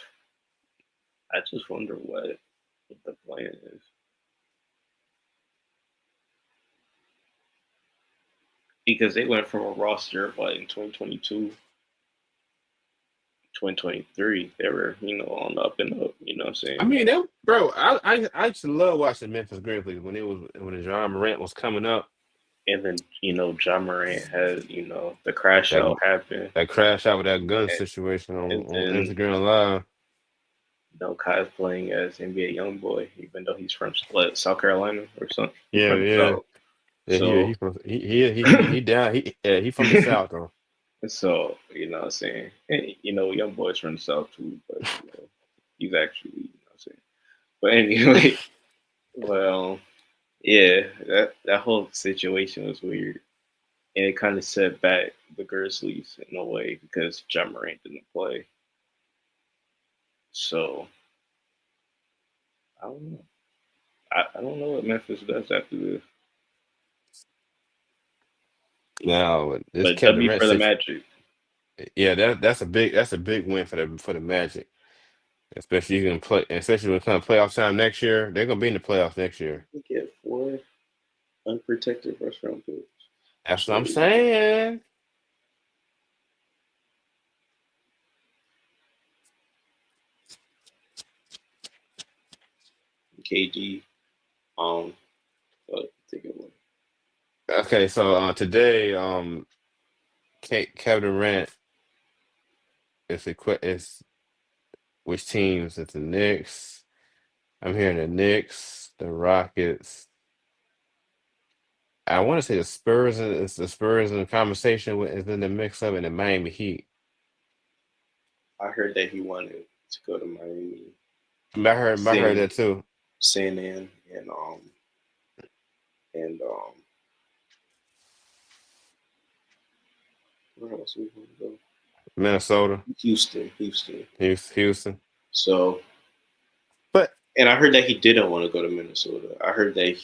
Speaker 2: wonder what the plan is because they went from a roster of like in 2022, 2023, they were on the up and up. You know what I'm
Speaker 1: I
Speaker 2: saying?
Speaker 1: mean, bro, I used to love watching Memphis Grizzlies when John Morant was coming up.
Speaker 2: And then John Morant had the crash
Speaker 1: That
Speaker 2: out happen,
Speaker 1: that crash out with that gun
Speaker 2: and,
Speaker 1: situation
Speaker 2: and
Speaker 1: on
Speaker 2: then
Speaker 1: Instagram Live.
Speaker 2: Kai's playing as NBA YoungBoy, even though he's from South Carolina or something. He's
Speaker 1: Yeah,
Speaker 2: from the
Speaker 1: yeah,
Speaker 2: South.
Speaker 1: yeah. He
Speaker 2: So,
Speaker 1: from he down. He from the South though.
Speaker 2: you know what I'm saying? And, young boy's from the South too, but he's actually, what I'm saying. But anyway, well, yeah, that whole situation was weird. And it kind of set back the Grizzlies in a way because John Morant didn't play. So I don't know. I don't know what Memphis does after this.
Speaker 1: Now this
Speaker 2: But
Speaker 1: Kevin
Speaker 2: W
Speaker 1: Durant
Speaker 2: for the
Speaker 1: situation.
Speaker 2: Magic.
Speaker 1: Yeah, that's a big win for the Magic. Especially you can play, especially when it comes playoff time next year. They're gonna be in the playoffs next year.
Speaker 2: We get 4 unprotected first round picks.
Speaker 1: That's what I'm
Speaker 2: So
Speaker 1: saying.
Speaker 2: KD, but take it away.
Speaker 1: Okay, so today, Kevin Durant is which teams? It's the Knicks. I'm hearing the Knicks, the Rockets. I want to say the Spurs. It's the Spurs in the conversation with is in the mix up in the Miami Heat.
Speaker 2: I heard that he wanted to go to Miami,
Speaker 1: I heard
Speaker 2: San
Speaker 1: that too.
Speaker 2: San An, and where else we want to go?
Speaker 1: Minnesota,
Speaker 2: Houston.
Speaker 1: Houston.
Speaker 2: So,
Speaker 1: But
Speaker 2: and I heard that he didn't want to go to Minnesota. I heard that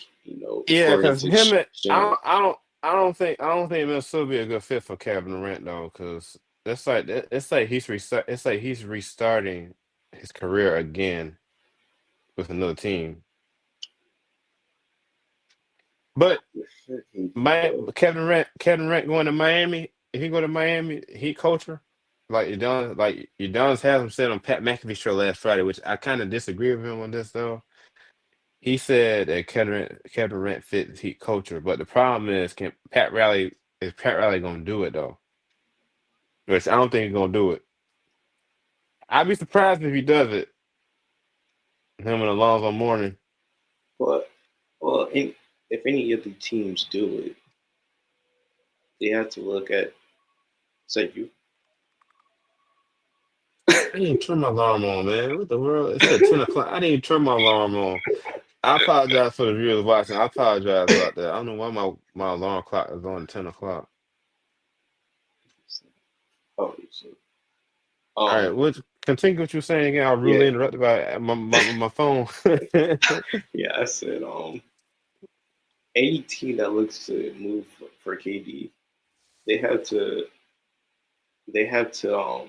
Speaker 1: yeah,
Speaker 2: according
Speaker 1: because
Speaker 2: to
Speaker 1: him and
Speaker 2: Shannon,
Speaker 1: I don't think Minnesota be a good fit for Kevin Durant though, because it's like he's restarting his career again with another team. But Kevin Durant going to Miami. If he go to Miami, he culture like Udonis has him said on Pat McAfee show last Friday, which I kind of disagree with him on this though. He said that Kevin Durant fits Heat culture, but the problem can Pat Riley gonna do it though? Which I don't think he's gonna do it. I'd be surprised if he does it. Him and Alonzo Mourning.
Speaker 2: but well, if any of the teams do it, they have to look at say you.
Speaker 1: I didn't turn my alarm on, man. What the world? It said 10 o'clock. I didn't turn my alarm on. I apologize for the viewers watching. I apologize about that. I don't know why my alarm clock is on 10 o'clock.
Speaker 2: Oh, so,
Speaker 1: All right,
Speaker 2: um,
Speaker 1: which? Continue what you were saying again. I was
Speaker 2: Yeah,
Speaker 1: rudely interrupted by my phone.
Speaker 2: yeah. I said any team that looks to move for KD, they have to they have to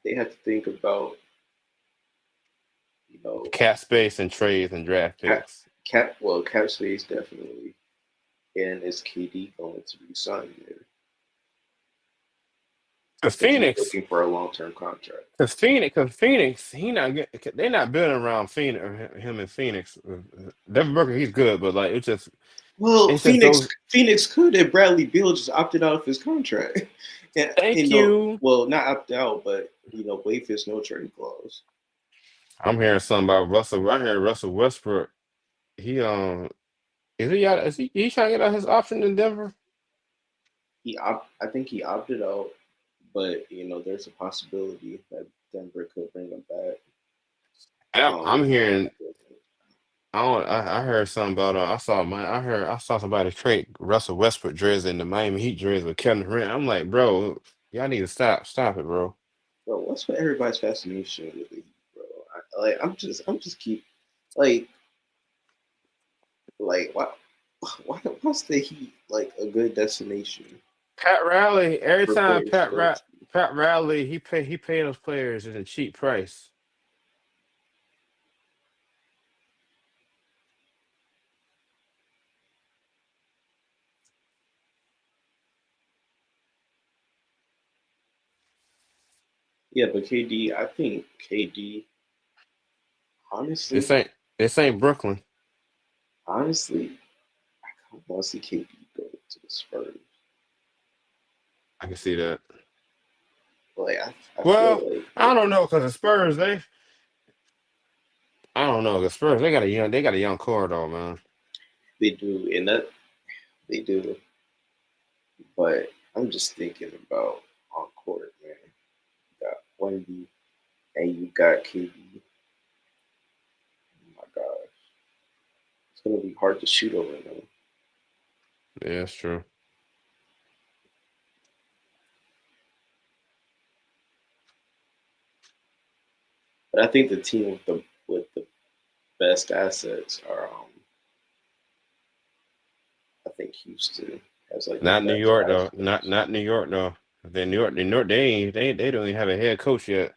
Speaker 2: they have to think about you know
Speaker 1: Cap space and trades and draft
Speaker 2: cap
Speaker 1: picks.
Speaker 2: cap space definitely, and is KD going to resign there
Speaker 1: Cause
Speaker 2: because he's
Speaker 1: Phoenix,
Speaker 2: looking for a long term contract.
Speaker 1: cause Phoenix, he not get, they not building around Phoenix or him in Phoenix. Devin Booker, he's good, but like
Speaker 2: Well,
Speaker 1: it's just those.
Speaker 2: Phoenix could if Bradley Beal just opted out of his contract, and
Speaker 1: Thank you.
Speaker 2: well, not opt out, but waive his no trade clause.
Speaker 1: I'm hearing something about Russell. I heard Russell Westbrook. He is he out? Is he trying to get out his option in Denver?
Speaker 2: I think he opted out, but there's a possibility that Denver could bring him back.
Speaker 1: I'm hearing.
Speaker 2: After
Speaker 1: I heard something about I saw somebody trade Russell Westbrook jersey in the Miami Heat jersey with Kevin Durant. I'm like, bro, y'all need to stop it, bro.
Speaker 2: bro, what's with everybody's fascination with the Heat, bro? I'm just keep like why why's the Heat like a good destination
Speaker 1: Pat Riley, every
Speaker 2: for
Speaker 1: time
Speaker 2: players to go to?
Speaker 1: Pat Riley, he paid those players at a cheap price.
Speaker 2: Yeah, but KD, I think KD,
Speaker 1: This
Speaker 2: honestly,
Speaker 1: ain't this ain't Brooklyn.
Speaker 2: honestly, I kind of want to see KD go to the Spurs.
Speaker 1: I can see that.
Speaker 2: Like I
Speaker 1: Well,
Speaker 2: feel like
Speaker 1: I don't know because the Spurs I don't know the Spurs they got a young core though, man.
Speaker 2: they do, and that they do. But I'm just thinking about on court, man. You got Wendy and you got KD. Oh my gosh, it's gonna be hard to shoot over them.
Speaker 1: Yeah, that's true.
Speaker 2: But I think the team with the best assets are I think Houston has like the
Speaker 1: Not New
Speaker 2: best
Speaker 1: York though.
Speaker 2: assets.
Speaker 1: Not New York though. New York, they don't even have a head coach yet.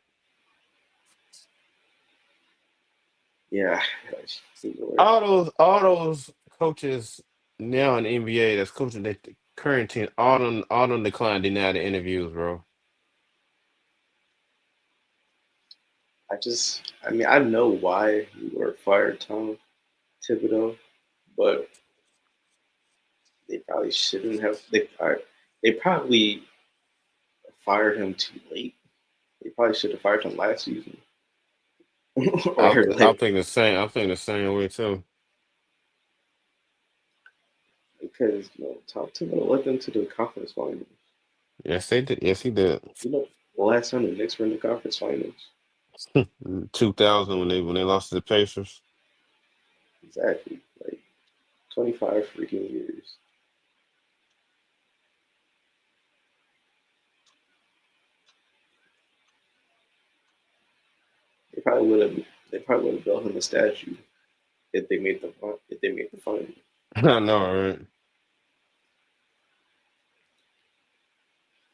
Speaker 2: Yeah, New York.
Speaker 1: All those coaches now in the NBA that's coaching the current team, all them declined denied the interviews, bro.
Speaker 2: I mean, I know why New York fired Tom Thibodeau, but they probably shouldn't have. They probably fired him too late. They probably should have fired him last season, or
Speaker 1: I'll
Speaker 2: like
Speaker 1: think the same. I'm thinking the same way too.
Speaker 2: because Tom Thibodeau led them to the conference finals.
Speaker 1: Yes, they did. Yes, he did.
Speaker 2: The last time the Knicks were in the conference finals,
Speaker 1: 2000 when they lost to the Pacers.
Speaker 2: exactly, like 25 freaking years. They probably would have. They probably would have built him a statue if they made the finals.
Speaker 1: I know, right?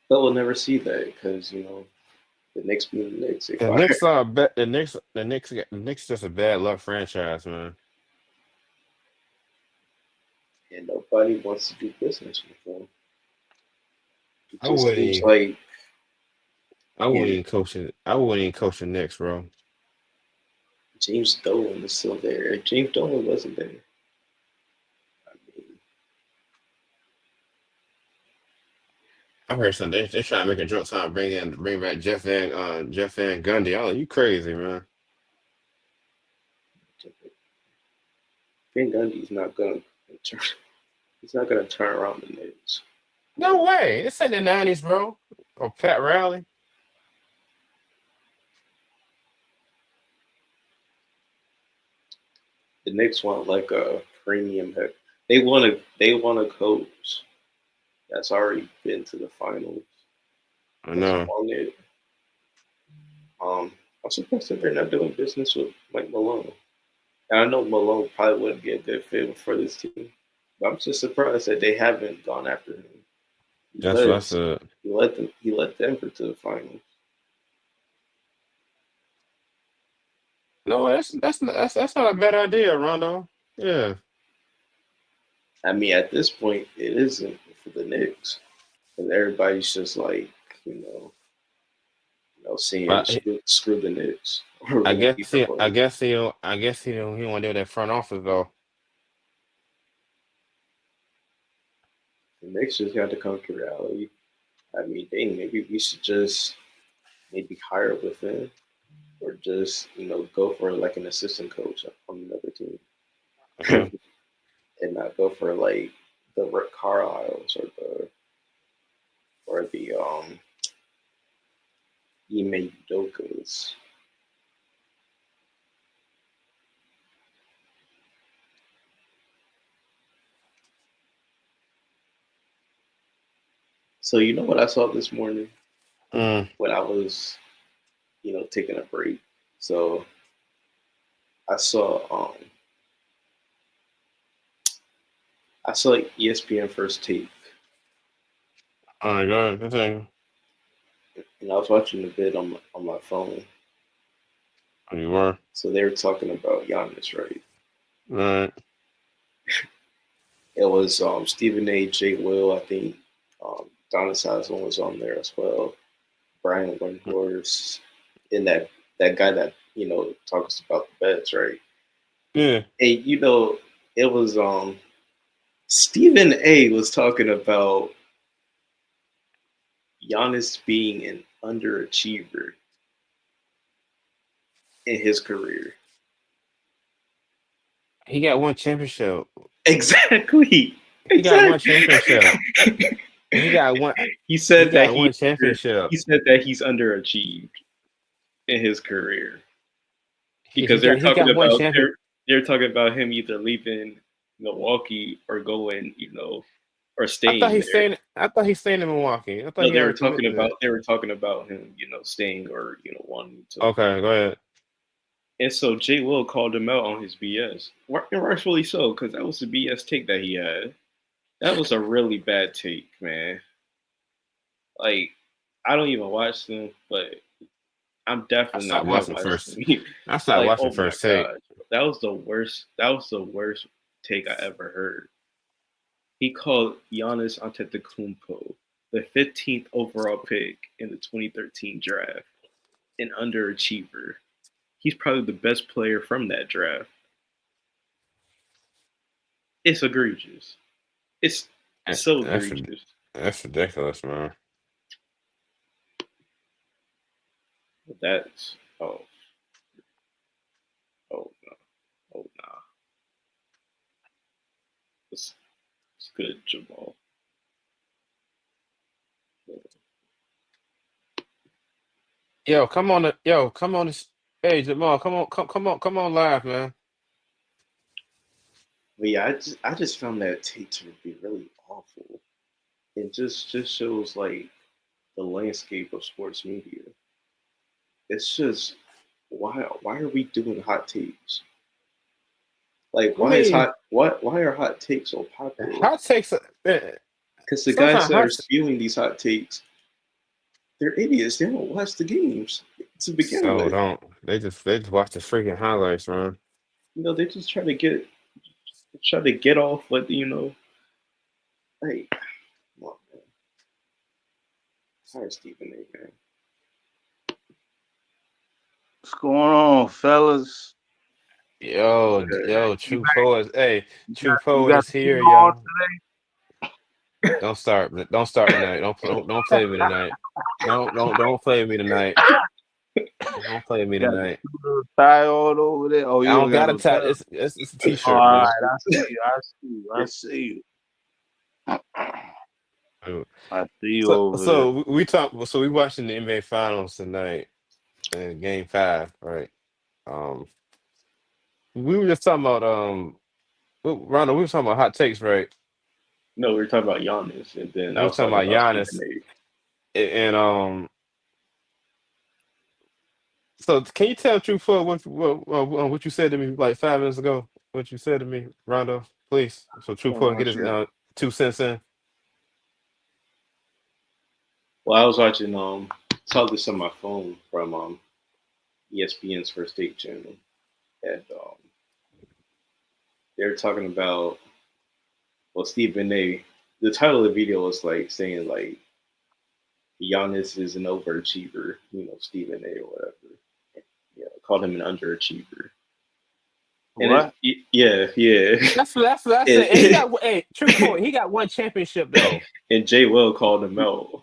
Speaker 2: But we'll never see that because the Knicks being the Knicks, they
Speaker 1: The
Speaker 2: fired,
Speaker 1: Knicks are the Knicks just a bad luck franchise, man.
Speaker 2: and nobody wants to do business with them. It
Speaker 1: I
Speaker 2: just
Speaker 1: wouldn't
Speaker 2: seems
Speaker 1: even,
Speaker 2: like and
Speaker 1: I wouldn't even coach the Knicks, bro.
Speaker 2: James Dolan is still there. If James Dolan wasn't there, I mean,
Speaker 1: I heard something. They trying to make a joke time, bring back Jeff Van Gundy. Oh, you crazy, man?
Speaker 2: Van Gundy's not gonna turn. He's not gonna turn around the Knicks.
Speaker 1: No way. It's in the '90s, bro. Or Pat Riley.
Speaker 2: The Knicks want like a premium head. They want a coach that's already been to the finals
Speaker 1: I
Speaker 2: that's
Speaker 1: know.
Speaker 2: won it. I'm surprised that they're not doing business with Mike Malone. And I know Malone probably wouldn't be a good fit for this team, but I'm just surprised that they haven't gone after him. He
Speaker 1: That's what I
Speaker 2: led
Speaker 1: said.
Speaker 2: he led Denver to the finals.
Speaker 1: No, that's not a bad idea, Rondo. Yeah,
Speaker 2: I mean, at this point, it isn't for the Knicks, and everybody's just like, you know, saying
Speaker 1: but
Speaker 2: screw the Knicks, or we're gonna keep our players.
Speaker 1: he want to do that front office though.
Speaker 2: The Knicks just got to come to reality. I mean, dang, maybe we should just maybe hire within, or just go for like an assistant coach on another team,
Speaker 1: Okay.
Speaker 2: and not go for like the Rick Carlisles or the Ime Udokas. So you know what I saw this morning
Speaker 1: Mm,
Speaker 2: when I was taking a break. So I saw like ESPN first take,
Speaker 1: all right, go ahead. Continue.
Speaker 2: and I was watching the vid on my phone.
Speaker 1: Oh, you were.
Speaker 2: So they were talking about Giannis, right?
Speaker 1: All right.
Speaker 2: It was Stephen A. J. Will, I think. Donis Haslam was on there as well. Brian Windhorst, and that guy that talks about the bets, right?
Speaker 1: Yeah.
Speaker 2: And it was Stephen A. was talking about Giannis being an underachiever in his career.
Speaker 1: He got one championship.
Speaker 2: Exactly.
Speaker 1: He got one
Speaker 2: Exactly.
Speaker 1: championship. He got one.
Speaker 2: he
Speaker 1: He
Speaker 2: said that
Speaker 1: got one championship.
Speaker 2: he said that he's underachieved in his career because
Speaker 1: He got one champion.
Speaker 2: they're talking about him either leaving Milwaukee or going, or
Speaker 1: I thought
Speaker 2: staying
Speaker 1: he's
Speaker 2: there.
Speaker 1: staying. I thought he's staying in Milwaukee. I thought
Speaker 2: No,
Speaker 1: he already committed to that.
Speaker 2: they were talking about him, staying or wanting to.
Speaker 1: Okay, go ahead.
Speaker 2: And so Jay Will called him out on his BS, and rightfully so, because that was the BS take that he had. That was a really bad take, man. Like, I don't even watch them, but I'm
Speaker 1: I
Speaker 2: definitely not
Speaker 1: stopped
Speaker 2: gonna
Speaker 1: watching
Speaker 2: watch
Speaker 1: first.
Speaker 2: them.
Speaker 1: I stopped
Speaker 2: Like,
Speaker 1: watching
Speaker 2: oh my
Speaker 1: first take.
Speaker 2: god, that was the worst. That was the worst take I ever heard. He called Giannis Antetokounmpo the 15th overall pick in the 2013 draft an underachiever. He's probably the best player from that draft. It's egregious. It's so
Speaker 1: That's
Speaker 2: egregious.
Speaker 1: that's ridiculous, man.
Speaker 2: That's oh no, oh nah. It's good, Jamal.
Speaker 1: Come on this. Hey Jamal, come on live, man.
Speaker 2: But yeah, I just found that take to be really awful. It just shows like the landscape of sports media. It's just why are we doing hot takes? Like
Speaker 1: I mean,
Speaker 2: why are hot takes so popular?
Speaker 1: hot takes.
Speaker 2: Because the guys
Speaker 1: Sometimes
Speaker 2: that are
Speaker 1: hot.
Speaker 2: spewing these hot takes, they're idiots. They don't watch the games to begin
Speaker 1: So
Speaker 2: with.
Speaker 1: don't they just watch the freaking highlights, man.
Speaker 2: They just try to get off what Hey, come on, man. Sorry, Stephen A. Man.
Speaker 3: What's going on, fellas?
Speaker 1: Yo,
Speaker 3: You
Speaker 1: True
Speaker 3: back?
Speaker 1: Poet. Hey, True
Speaker 3: You
Speaker 1: Poet
Speaker 3: got
Speaker 1: is
Speaker 3: the team
Speaker 1: here,
Speaker 3: on
Speaker 1: yo. Don't start tonight. Don't play me tonight. Don't play me tonight. Don't play me
Speaker 3: today? Got
Speaker 1: tonight.
Speaker 3: the tie on over there. Oh,
Speaker 1: I
Speaker 3: you
Speaker 1: don't
Speaker 3: don't got
Speaker 1: got a
Speaker 3: no
Speaker 1: tie.
Speaker 3: tie.
Speaker 1: It's a
Speaker 3: All
Speaker 1: t-shirt,
Speaker 3: right,
Speaker 1: man.
Speaker 3: I see you. I see you. I see you.
Speaker 1: Uh,
Speaker 3: I see you
Speaker 1: So
Speaker 3: over there.
Speaker 1: so we talk. So we watching the NBA Finals tonight in Game 5, right? Um, we were just talking about Ronald. We were talking about hot takes, right?
Speaker 2: No, we were talking about Giannis, and then
Speaker 1: We
Speaker 2: I
Speaker 1: were
Speaker 2: was
Speaker 1: talking
Speaker 2: talking
Speaker 1: about
Speaker 2: about Stephen
Speaker 1: Giannis,
Speaker 2: A.
Speaker 1: and So can you tell True for what you said to me like 5 minutes ago? What you said to me, Rondo, please. So True
Speaker 2: I'm
Speaker 1: for get his
Speaker 2: watching.
Speaker 1: 2 cents in.
Speaker 2: Well, I was watching saw this on my phone from ESPN's First Take channel, and they were talking about Stephen A. The title of the video was like saying like Giannis is an overachiever, Stephen A. or whatever. Yeah, called him an underachiever. And
Speaker 3: What?
Speaker 2: yeah.
Speaker 1: That's what I
Speaker 2: and,
Speaker 1: said. And he got True for he got one championship though.
Speaker 2: and Jay Will called him out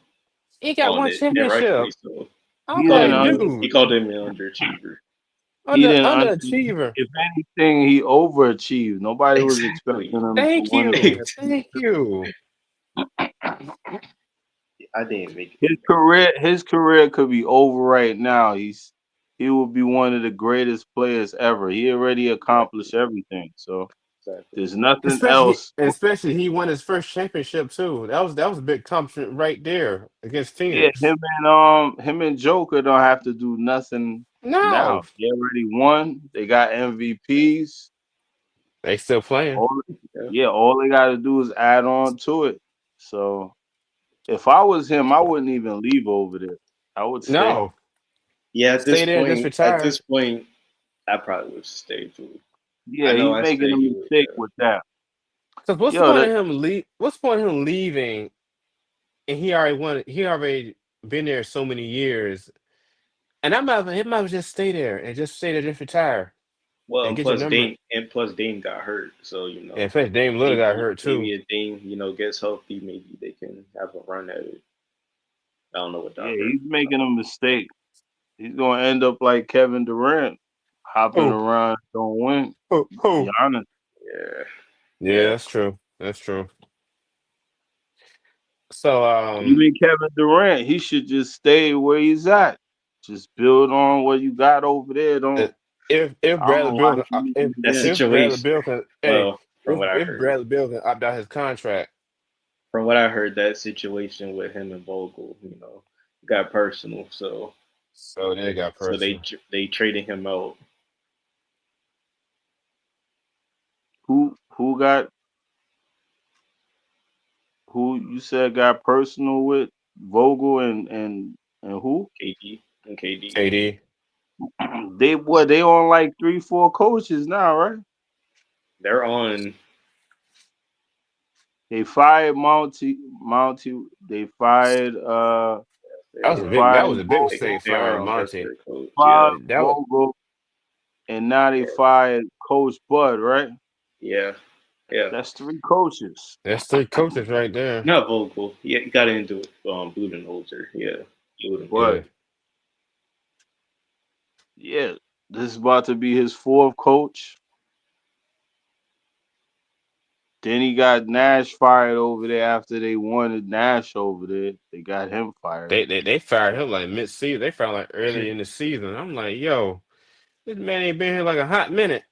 Speaker 1: He got
Speaker 2: on
Speaker 1: one
Speaker 2: it, and rightfully
Speaker 1: championship.
Speaker 2: so.
Speaker 1: I'm
Speaker 3: He didn't
Speaker 1: like,
Speaker 3: under,
Speaker 2: He
Speaker 1: dude,
Speaker 2: called him an underachiever.
Speaker 3: he didn't under,
Speaker 1: underachiever.
Speaker 3: if anything, he overachieved. Nobody was expecting
Speaker 2: Exactly.
Speaker 3: him to
Speaker 1: Thank
Speaker 3: win a
Speaker 1: you. Thank you.
Speaker 3: championship.
Speaker 2: I didn't make it.
Speaker 3: His career could be over right now. He will be one of the greatest players ever. He already accomplished
Speaker 2: Exactly.
Speaker 3: everything. So
Speaker 2: Exactly.
Speaker 3: there's nothing
Speaker 1: Especially
Speaker 3: else.
Speaker 1: especially he won his first championship too. That was a big accomplishment right there against
Speaker 3: Yeah,
Speaker 1: Phoenix.
Speaker 3: him and Joker don't have to do nothing now.
Speaker 1: No,
Speaker 3: They already won. They got MVPs.
Speaker 1: they still playing.
Speaker 3: All
Speaker 2: Yeah.
Speaker 3: yeah, all they got to do is add on to it. So if I was him, I wouldn't even leave over there. I would stay.
Speaker 1: No,
Speaker 2: Yeah.
Speaker 1: stay there and just
Speaker 2: At
Speaker 1: retire.
Speaker 2: this point, I probably would stay too. I
Speaker 3: Yeah,
Speaker 2: know
Speaker 3: he's
Speaker 2: I
Speaker 3: making
Speaker 2: said
Speaker 3: a
Speaker 2: he would.
Speaker 3: mistake with that.
Speaker 1: Because what's the
Speaker 3: Yo,
Speaker 1: point
Speaker 3: that
Speaker 1: of him leave? What's the point of him leaving? And he already won. He already been there so many years. And he might as well just stay there and just stay there, just retire
Speaker 2: Well,
Speaker 1: and get your number.
Speaker 2: And plus Dame got hurt, so
Speaker 1: And in fact, Dame Lillard got hurt too.
Speaker 2: maybe if Dame gets healthy, maybe they can have a run at it. I don't know what
Speaker 3: yeah,
Speaker 2: Doc.
Speaker 3: he's making a mistake. He's gonna end up like Kevin Durant, hopping
Speaker 1: Oh,
Speaker 3: around, don't win. Be
Speaker 1: oh.
Speaker 3: honest.
Speaker 2: Yeah,
Speaker 1: Yeah,
Speaker 2: yeah.
Speaker 1: that's true. That's true. So,
Speaker 3: Even Kevin Durant, he should just stay where he's at. Just build on what you got over there.
Speaker 1: uh,
Speaker 3: Don't
Speaker 1: if
Speaker 3: I don't
Speaker 1: Bradley
Speaker 3: know why
Speaker 1: Bill
Speaker 3: he even
Speaker 2: That
Speaker 3: there.
Speaker 1: if Bradley
Speaker 2: situation.
Speaker 1: Bill can, hey,
Speaker 2: Well, from what I
Speaker 1: if
Speaker 2: heard,
Speaker 1: Bradley Bill can opt out his contract,
Speaker 2: that situation with him and Vogel, got personal.
Speaker 1: so they got
Speaker 2: So
Speaker 1: personal.
Speaker 2: they traded him out.
Speaker 3: Who got who you said got personal with Vogel and who?
Speaker 2: KD and KD.
Speaker 1: KD,
Speaker 3: They on like 3, 4 coaches now, right?
Speaker 2: They're on.
Speaker 3: They fired Monty. They fired
Speaker 2: They are on.
Speaker 1: that was a big
Speaker 3: Vogel,
Speaker 1: mistake
Speaker 2: They are
Speaker 1: firing
Speaker 2: on
Speaker 1: Monty.
Speaker 2: veteran coach. Yeah,
Speaker 3: fired
Speaker 1: That was
Speaker 3: Vogel, and now they fired Coach Bud, right?
Speaker 2: yeah, yeah.
Speaker 3: That's 3 coaches.
Speaker 1: that's three coaches right there.
Speaker 2: Not Vogel. Yeah, he got into Budenholzer. Yeah,
Speaker 3: But
Speaker 1: Yeah,
Speaker 2: Budenholzer.
Speaker 3: yeah, this is about to be his 4th coach. Then he got Nash fired over there after they wanted Nash over there. They got him fired.
Speaker 1: they fired him like mid season. They fired him like early in the season. I'm like, yo, this man ain't been here like a hot minute.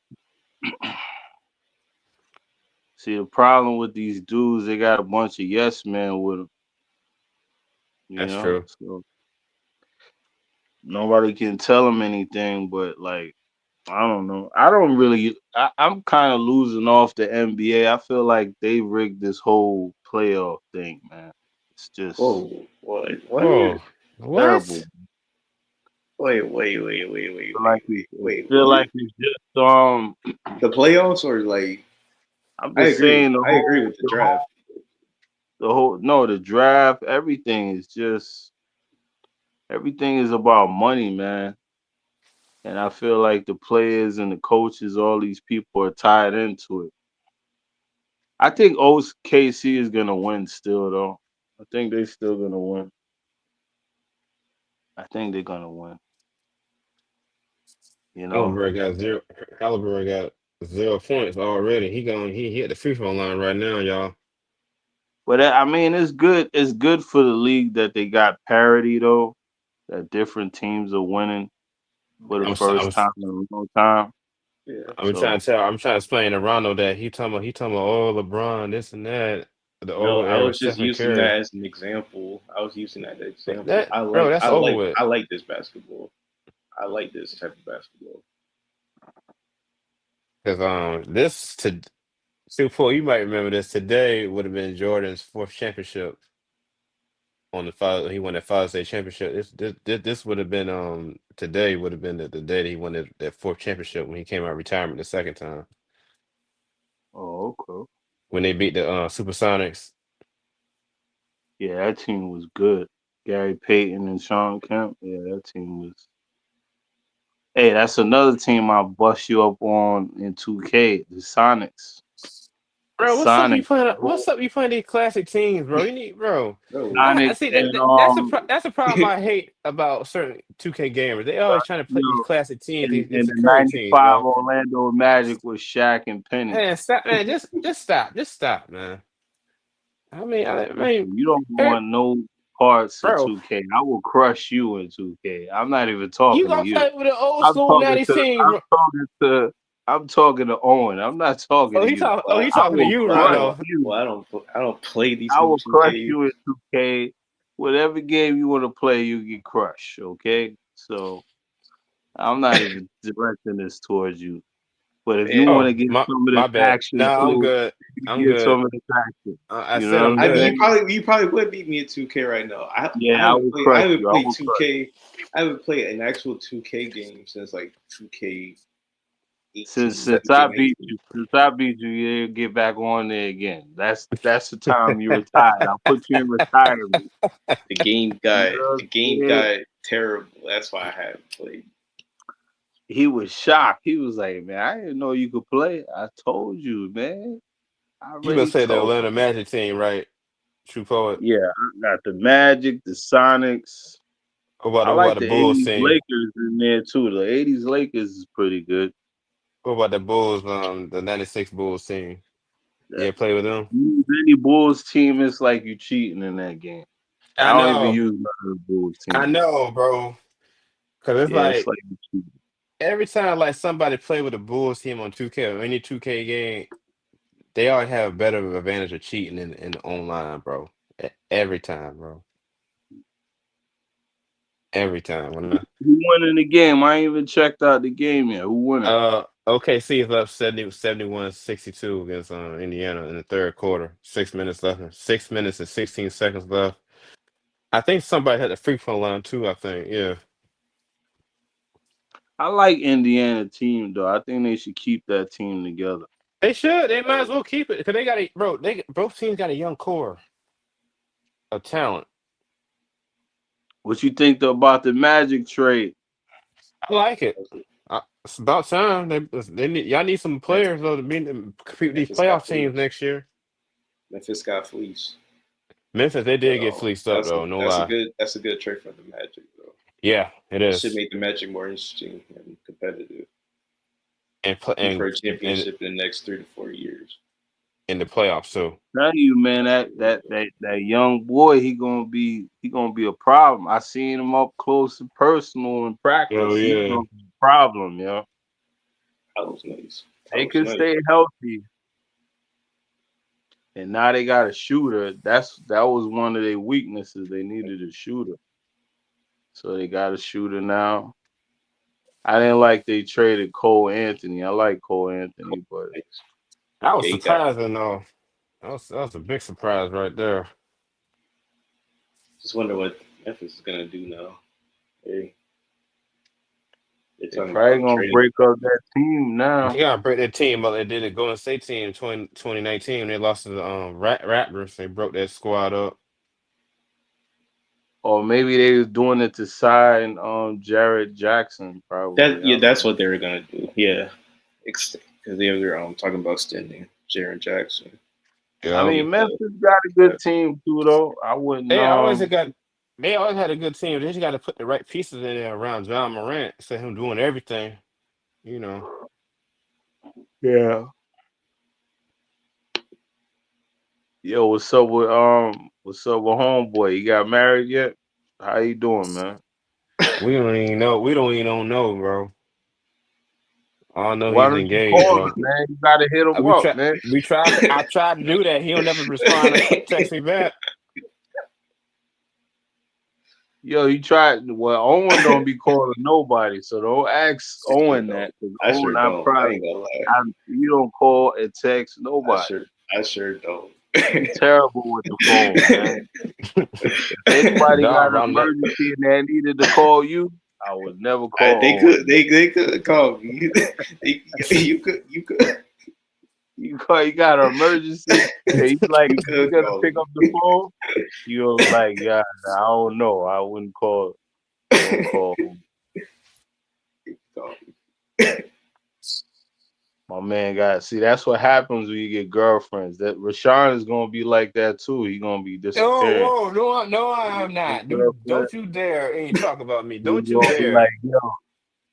Speaker 3: See, the problem with these dudes, they got a bunch of yes men with them,
Speaker 1: That's true.
Speaker 3: So nobody can tell them anything. But like, I don't know. I don't really. I'm kind of losing off the NBA. I feel like they rigged this whole playoff thing, man. It's just
Speaker 2: Whoa, what? What?
Speaker 1: Whoa,
Speaker 3: terrible.
Speaker 1: what?
Speaker 3: Feel like feel
Speaker 2: What?
Speaker 3: like it's just
Speaker 2: The playoffs or like?
Speaker 3: I'm
Speaker 2: I
Speaker 3: just
Speaker 2: agree.
Speaker 3: saying
Speaker 2: I agree with the draft.
Speaker 3: the draft, everything is just everything is about money, man. And I feel like the players and the coaches, all these people are tied into it. I think OKC is gonna win still though. I think they still gonna win. I think they're gonna win. You know.
Speaker 1: Halliburton got zero. Halliburton got 0 points already. He hit the free throw line right now, y'all.
Speaker 3: But I mean, it's good. It's good for the league that they got parity though. That different teams are winning for the
Speaker 1: I'm s- I'm
Speaker 3: first
Speaker 1: s-
Speaker 3: time in a long time.
Speaker 2: Yeah.
Speaker 3: So
Speaker 1: I'm trying to explain to Rondo that he talking about oh LeBron this and that the
Speaker 2: No,
Speaker 1: old
Speaker 2: I
Speaker 1: era
Speaker 2: was just
Speaker 1: Stephen
Speaker 2: using that
Speaker 1: Curry.
Speaker 2: as an example. I was using that example.
Speaker 1: That bro, that's over with.
Speaker 2: I like this basketball. I like this type of basketball.
Speaker 1: Because this to Super Bowl, you might remember this. Today would have been Jordan's fourth championship on the father. He won that Father's Day championship. This would have been today would have been the day that he won that fourth championship when he came out of retirement the second time
Speaker 3: Oh, okay.
Speaker 1: when they beat the Supersonics.
Speaker 3: Yeah, that team was good. Gary Payton and Sean Kemp. Yeah, that team was. Hey, that's another team I bust you up on in 2K. The Sonics. The
Speaker 1: Bro, what's up? You
Speaker 3: Sonics.
Speaker 1: playing?
Speaker 3: Bro.
Speaker 1: What's up? You playing these classic teams, bro? You need, bro.
Speaker 2: No,
Speaker 1: I
Speaker 3: Sonics
Speaker 1: see
Speaker 3: and
Speaker 1: that's a problem I hate about certain 2K gamers. They always trying to play these
Speaker 3: you
Speaker 1: classic teams,
Speaker 3: and
Speaker 1: these
Speaker 3: the
Speaker 1: current teams,
Speaker 3: '95
Speaker 1: bro.
Speaker 3: Orlando Magic with Shaq and Penny.
Speaker 1: Man, stop, man. Just stop, man. I mean,
Speaker 3: You don't
Speaker 1: er,
Speaker 3: want no parts of
Speaker 1: bro,
Speaker 3: 2K. I will crush you in 2K. I'm not even
Speaker 1: you
Speaker 3: talking to
Speaker 1: gonna
Speaker 3: you.
Speaker 1: play with an old
Speaker 3: I'm
Speaker 1: school
Speaker 3: talking
Speaker 1: '90s
Speaker 3: to
Speaker 1: team,
Speaker 3: I'm
Speaker 1: bro?
Speaker 3: talking to I'm talking to Owen. I'm not talking to you.
Speaker 1: Oh, he
Speaker 2: well,
Speaker 3: I
Speaker 1: talking to
Speaker 3: will
Speaker 1: you,
Speaker 3: crush
Speaker 1: Rondo.
Speaker 3: you.
Speaker 2: I don't play these
Speaker 3: I
Speaker 2: new
Speaker 3: will
Speaker 2: two
Speaker 3: crush
Speaker 2: games.
Speaker 3: you in 2K. Whatever game you want to play, you get crushed. Okay, so I'm not even directing this towards you. But if you
Speaker 2: Yeah,
Speaker 3: want
Speaker 1: Oh,
Speaker 3: to get some of this
Speaker 1: my bad.
Speaker 3: action
Speaker 1: No, I'm
Speaker 3: too,
Speaker 1: good.
Speaker 3: you
Speaker 1: I'm
Speaker 3: get
Speaker 1: good.
Speaker 3: some of this action.
Speaker 1: I
Speaker 3: You
Speaker 1: said
Speaker 3: know what
Speaker 1: I'm
Speaker 3: I'm
Speaker 2: I mean,
Speaker 1: good.
Speaker 3: saying?
Speaker 2: you probably would beat me at 2K right now.
Speaker 3: Yeah, I will
Speaker 2: I
Speaker 3: crush
Speaker 2: haven't
Speaker 3: you. I
Speaker 2: played
Speaker 3: will crush.
Speaker 2: 2K. I haven't played an actual 2K game since like 2K
Speaker 3: Since
Speaker 2: 18,
Speaker 3: since I
Speaker 2: 2K
Speaker 3: beat
Speaker 2: 19.
Speaker 3: you, you get back on there again. That's the time you retired. I'll put you in retirement. You know
Speaker 2: The
Speaker 3: what I'm
Speaker 2: game
Speaker 3: saying?
Speaker 2: got terrible. That's why I haven't played.
Speaker 3: He was shocked. He was like, "Man, I didn't know you could play." I told you, man. I
Speaker 1: You must
Speaker 3: already
Speaker 1: say the
Speaker 3: told.
Speaker 1: Atlanta Magic team, right? True poet.
Speaker 3: Yeah, I got the Magic, the Sonics. I
Speaker 1: What
Speaker 3: like
Speaker 1: about the
Speaker 3: the
Speaker 1: Bulls
Speaker 3: '80s
Speaker 1: team?
Speaker 3: Lakers in there too. The '80s Lakers is pretty good.
Speaker 1: What about the Bulls? The '96 Bulls team.
Speaker 3: That,
Speaker 1: Yeah, play with them.
Speaker 3: use any Bulls team, it's like you cheating in that game.
Speaker 1: I
Speaker 3: I don't even
Speaker 1: know,
Speaker 3: use none of the Bulls
Speaker 1: I
Speaker 3: team.
Speaker 1: know, bro. Because it's
Speaker 3: Yeah, it's
Speaker 1: like
Speaker 3: like you cheating.
Speaker 1: every time like somebody play with the Bulls team on 2K or any 2K game, they always have a better advantage of cheating in the online, bro. Every time, bro. Every time.
Speaker 3: Who won in the game? I ain't even checked out the game yet. Who won it?
Speaker 1: OKC is up 71-62 against Indiana in the third quarter. 6 minutes left. 6 minutes and 16 seconds left. I think somebody had the free throw line too, I think. Yeah.
Speaker 3: I like Indiana team though. I think they should keep that team together.
Speaker 1: They should. They might as well keep it. Because they got a bro, they both teams got a young core of talent.
Speaker 3: What you think though about the Magic trade?
Speaker 1: I like it. It's about time. They need y'all need some
Speaker 2: Memphis,
Speaker 1: players though to compete with these
Speaker 2: Memphis got
Speaker 1: playoff teams
Speaker 2: fleeced.
Speaker 1: next year.
Speaker 2: Memphis got fleeced.
Speaker 1: Memphis, they
Speaker 2: But
Speaker 1: did get fleeced up though, no lie.
Speaker 2: that's a good trade for the Magic though.
Speaker 1: Yeah, it
Speaker 2: It should
Speaker 1: is.
Speaker 2: make the Magic more interesting and competitive.
Speaker 1: And pl-
Speaker 2: Be for
Speaker 1: and
Speaker 2: a championship in the next 3 to 4 years.
Speaker 1: in the playoffs too.
Speaker 3: Tell you, man, that young boy, he gonna be a problem. I seen him up close and personal in
Speaker 1: Oh
Speaker 3: practice. He's
Speaker 1: yeah.
Speaker 3: gonna be a problem, yo.
Speaker 2: That was nice. That
Speaker 3: They
Speaker 2: was
Speaker 3: could
Speaker 2: nice.
Speaker 3: stay healthy. And now they got a shooter. That was one of their weaknesses. They needed a shooter. So they got a shooter now. I didn't like they traded Cole Anthony. I like Cole Anthony, but
Speaker 2: Nice.
Speaker 1: That was
Speaker 2: Yeah, he got.
Speaker 1: surprising though. That was a big surprise right there.
Speaker 2: Just wonder what Memphis is gonna do now. They they're
Speaker 3: they
Speaker 2: talking
Speaker 3: probably
Speaker 2: about
Speaker 3: gonna
Speaker 2: trading.
Speaker 3: break up that team
Speaker 1: They
Speaker 3: now.
Speaker 1: gotta break their team up. They did it Golden State team 2019. They lost to the Raptors. They broke that squad up.
Speaker 3: Or maybe they was doing it to sign Jared Jackson, probably. I don't
Speaker 2: That's what they were gonna do. Yeah, because they were talking about extending Jaren Jackson.
Speaker 3: I
Speaker 1: Yeah.
Speaker 3: mean,
Speaker 2: Need the
Speaker 3: Memphis got a good team too, though. I wouldn't.
Speaker 1: They always had got they always had a good team. They just got to put the right pieces in there around John Morant, so him doing everything. You know.
Speaker 3: Yeah. Yo, what's up with homeboy? You got married yet? How you doing, man?
Speaker 1: We don't even know. We don't even know, bro. I know
Speaker 3: Why
Speaker 1: he's
Speaker 3: don't you
Speaker 1: engaged,
Speaker 3: call him,
Speaker 1: bro.
Speaker 3: man? You gotta hit him
Speaker 1: We
Speaker 3: up,
Speaker 1: try.
Speaker 3: man.
Speaker 1: We tried. I tried to do that. He'll never respond or text me back.
Speaker 3: Yo, you tried. Well, Owen don't be calling nobody, so don't ask
Speaker 2: I sure
Speaker 3: Owen
Speaker 2: don't.
Speaker 3: that. Because
Speaker 2: I
Speaker 3: Owen,
Speaker 2: sure don't. I ain't gonna lie.
Speaker 3: you don't call and text
Speaker 2: I
Speaker 3: nobody.
Speaker 2: sure I sure don't.
Speaker 3: You terrible with the phone, man. If anybody got
Speaker 1: Dog,
Speaker 3: an
Speaker 1: I'm not.
Speaker 3: emergency and they needed to call you, I would never
Speaker 2: They
Speaker 3: call
Speaker 2: could
Speaker 3: Owen.
Speaker 2: they could call me. You could
Speaker 3: You got an emergency, and you like
Speaker 2: you
Speaker 3: you
Speaker 2: could
Speaker 3: gotta
Speaker 2: call
Speaker 3: pick
Speaker 2: me.
Speaker 3: up the phone. You're like, yeah, I don't know. I wouldn't call. I wouldn't call him.
Speaker 2: Call
Speaker 3: My man got see. That's what happens when you get girlfriends. That Rashawn is gonna be like that too. He gonna be
Speaker 1: Oh,
Speaker 3: disappearing.
Speaker 1: whoa, no, no, I am
Speaker 3: His
Speaker 1: not.
Speaker 3: girlfriend,
Speaker 1: Don't you dare ain't talk about me.
Speaker 3: he
Speaker 1: Don't you
Speaker 3: gonna be like,
Speaker 1: dare.
Speaker 3: yo,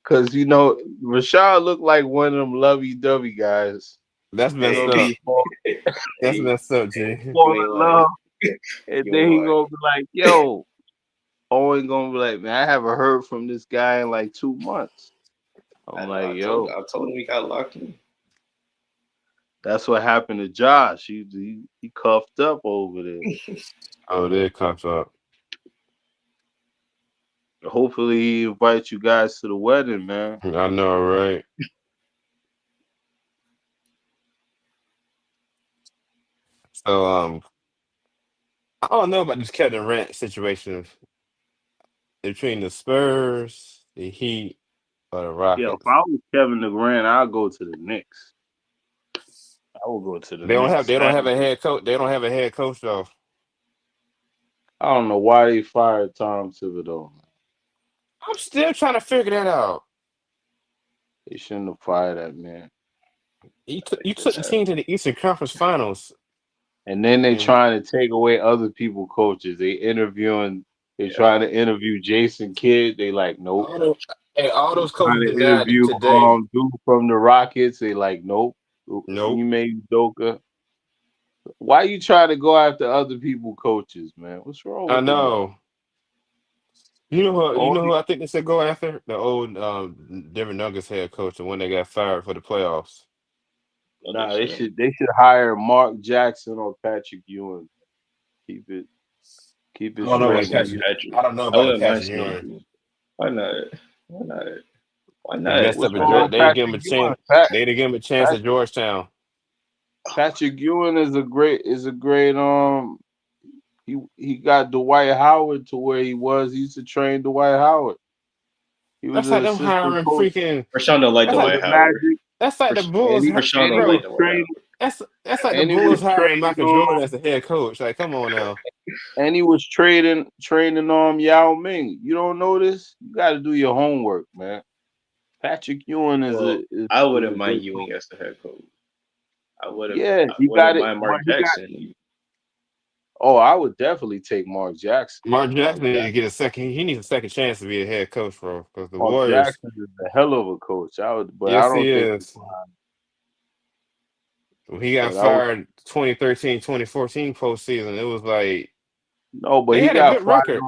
Speaker 3: because Rashawn look like one of them lovey-dovey guys.
Speaker 1: That's
Speaker 3: You
Speaker 1: messed
Speaker 3: know,
Speaker 1: up. That's
Speaker 2: Hey,
Speaker 1: messed up,
Speaker 3: he
Speaker 1: G.
Speaker 3: fall
Speaker 2: you ain't
Speaker 3: in
Speaker 2: lying.
Speaker 3: love, and
Speaker 2: You
Speaker 3: then
Speaker 2: ain't
Speaker 3: he
Speaker 2: lying.
Speaker 3: gonna be like, yo, Owen gonna be like, man, I haven't heard from this guy in like 2 months. I'm
Speaker 2: I know.
Speaker 3: like, yo,
Speaker 2: I told him he got locked in.
Speaker 3: that's what happened to Josh. He cuffed up over there.
Speaker 1: Oh, there it comes up.
Speaker 3: Hopefully, he invites you guys to the wedding, man.
Speaker 1: I know, right? So, I don't know about this Kevin Durant situation between the Spurs, the Heat, or the
Speaker 3: Yeah, if
Speaker 1: Rockets.
Speaker 3: I was Kevin Durant, I'll go to the Knicks. I will go to the
Speaker 1: They don't have.
Speaker 3: Knicks.
Speaker 1: They don't have a head coach. They don't have a head coach though.
Speaker 3: I don't know why they fired Tom Thibodeau.
Speaker 1: I'm still trying to figure that out.
Speaker 3: They shouldn't have fired that man.
Speaker 1: You
Speaker 2: Just
Speaker 1: took the
Speaker 2: had
Speaker 1: team to the Eastern Conference Finals,
Speaker 3: And then they
Speaker 1: and
Speaker 3: trying to take away other people coaches. They
Speaker 2: yeah.
Speaker 3: trying to interview Jason Kidd. They like, nope.
Speaker 1: all those, and all
Speaker 3: They
Speaker 1: those
Speaker 3: trying
Speaker 1: coaches
Speaker 3: to
Speaker 1: denied
Speaker 3: interview
Speaker 1: today.
Speaker 3: dude from the Rockets. They like, nope.
Speaker 1: Nope.
Speaker 3: Ime Udoka. Why you trying to go after other people coaches, man? What's wrong
Speaker 1: I
Speaker 3: with the guy?
Speaker 1: know. You know who? You know
Speaker 3: Only
Speaker 1: who I think they should go after? The old Denver Nuggets head coach, the one that got fired for the playoffs.
Speaker 2: No, they
Speaker 3: nah, they
Speaker 2: shouldn't.
Speaker 3: should hire Mark Jackson or Patrick Ewing. Keep it keep
Speaker 1: I
Speaker 3: it
Speaker 1: don't
Speaker 2: I
Speaker 1: know
Speaker 3: straight
Speaker 1: about
Speaker 2: wouldn't
Speaker 3: from
Speaker 2: mind
Speaker 3: you.
Speaker 1: Patrick.
Speaker 2: Patrick.
Speaker 1: I don't know
Speaker 2: I
Speaker 1: about the
Speaker 2: wouldn't mind
Speaker 1: Patrick
Speaker 2: seeing
Speaker 1: Ewing.
Speaker 2: him. Why not? Why not? Why
Speaker 1: He
Speaker 2: not?
Speaker 1: messed up
Speaker 3: What's
Speaker 1: at
Speaker 2: Why
Speaker 3: wrong
Speaker 2: not?
Speaker 3: with
Speaker 1: They didn't give
Speaker 3: Patrick
Speaker 1: him a
Speaker 3: Ewing?
Speaker 1: chance. They didn't give him a chance
Speaker 3: Pat,
Speaker 1: at Georgetown.
Speaker 3: Patrick Ewing is a great he got Dwight Howard to where he was. He used to train Dwight Howard. He was
Speaker 1: That's
Speaker 3: an
Speaker 1: like them
Speaker 3: assistant
Speaker 1: hiring
Speaker 3: coach
Speaker 1: freaking.
Speaker 2: Rashawn don't like
Speaker 1: That's
Speaker 3: for
Speaker 1: like
Speaker 2: Dwight
Speaker 3: the
Speaker 2: Howard.
Speaker 3: Magic,
Speaker 1: that's like the Bulls,
Speaker 2: Rashawn
Speaker 3: and
Speaker 2: don't
Speaker 3: he
Speaker 2: like
Speaker 3: was
Speaker 2: Dwight
Speaker 3: training
Speaker 2: Howard.
Speaker 1: that's like the
Speaker 3: and he
Speaker 1: Bulls
Speaker 3: was
Speaker 1: hiring
Speaker 3: training
Speaker 1: Michael Jordan as the head coach. Like, come on now.
Speaker 3: training Yao Ming. You don't know this? You got to do your homework, man. Patrick Ewing
Speaker 2: Well, I
Speaker 3: is a
Speaker 2: wouldn't mind
Speaker 3: good coach.
Speaker 2: Ewing as the head coach.
Speaker 3: Yeah,
Speaker 2: I
Speaker 3: he got
Speaker 2: wouldn't
Speaker 3: it,
Speaker 2: mind
Speaker 3: but
Speaker 2: Mark
Speaker 3: he got.
Speaker 2: Jackson.
Speaker 3: Oh, I would definitely take Mark Jackson.
Speaker 1: Mark
Speaker 3: Mark
Speaker 1: Jackson needs to
Speaker 3: Jackson.
Speaker 1: get a second. He needs a second chance to be a head coach, bro. Because the
Speaker 3: Mark
Speaker 1: Warriors,
Speaker 3: Jackson is a hell of a coach. But I
Speaker 1: yes, he
Speaker 3: don't think.
Speaker 1: is. When he got
Speaker 3: But I would
Speaker 1: fired 2013, 2014 postseason, it was like
Speaker 3: no. But
Speaker 1: they
Speaker 3: he
Speaker 1: had a
Speaker 3: got
Speaker 1: good
Speaker 3: fired
Speaker 1: record.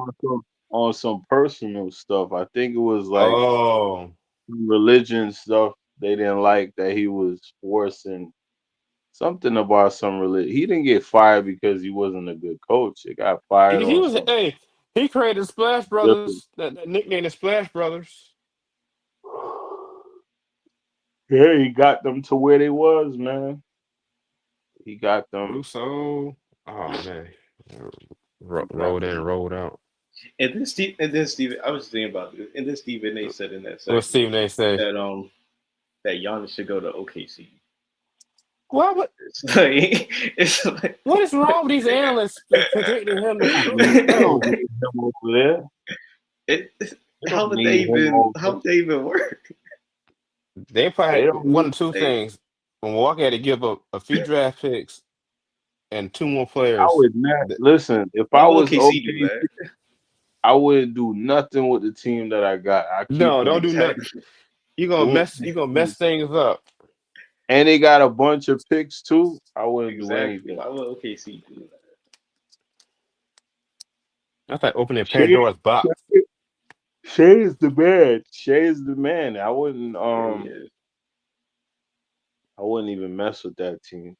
Speaker 3: on some personal stuff. I think it was like
Speaker 1: Oh,
Speaker 3: some religion stuff they didn't like that he was forcing something about some religion. He didn't get fired because he wasn't a good coach. He got fired
Speaker 1: he
Speaker 3: on
Speaker 1: was.
Speaker 3: some
Speaker 1: Hey, he created Splash
Speaker 3: different.
Speaker 1: Brothers. That nickname, the Splash Brothers.
Speaker 3: Yeah, he got them to where they was, man. He got them.
Speaker 1: Russo. Oh man,
Speaker 3: He got
Speaker 1: rolled in,
Speaker 3: them.
Speaker 1: rolled out.
Speaker 2: And then Stephen, I was thinking about this. And then Stephen A. said in that
Speaker 1: What
Speaker 2: segment
Speaker 1: Stephen A. say?
Speaker 2: that that Giannis should go to OKC.
Speaker 1: Well, what
Speaker 2: It's like
Speaker 1: what is wrong with these analysts projecting him to
Speaker 3: They don't
Speaker 1: go?
Speaker 3: need him over there.
Speaker 2: it,
Speaker 3: They don't need him over
Speaker 2: how
Speaker 3: there.
Speaker 2: would they even work?
Speaker 1: They probably
Speaker 3: They
Speaker 1: had
Speaker 3: don't
Speaker 1: one
Speaker 3: need.
Speaker 1: of two
Speaker 2: Like,
Speaker 1: things. Milwaukee had to give up a few draft picks and two more
Speaker 3: I
Speaker 1: players.
Speaker 3: would not
Speaker 1: Th-
Speaker 3: listen. If
Speaker 2: why
Speaker 3: I
Speaker 2: would
Speaker 3: was
Speaker 2: OKC do
Speaker 3: okay,
Speaker 2: that?
Speaker 3: I wouldn't do nothing with the team that I got. I keep
Speaker 1: No, don't
Speaker 3: them.
Speaker 1: do nothing.
Speaker 2: Exactly.
Speaker 1: You gonna mess things up.
Speaker 3: And they got a bunch of picks too. I wouldn't do
Speaker 2: Exactly.
Speaker 3: anything.
Speaker 2: Why would OKC do that?
Speaker 1: That's like opening
Speaker 3: Shea,
Speaker 1: Pandora's box.
Speaker 3: Shea is the man. Shea is the man.
Speaker 2: It really is.
Speaker 3: I wouldn't even mess with that team.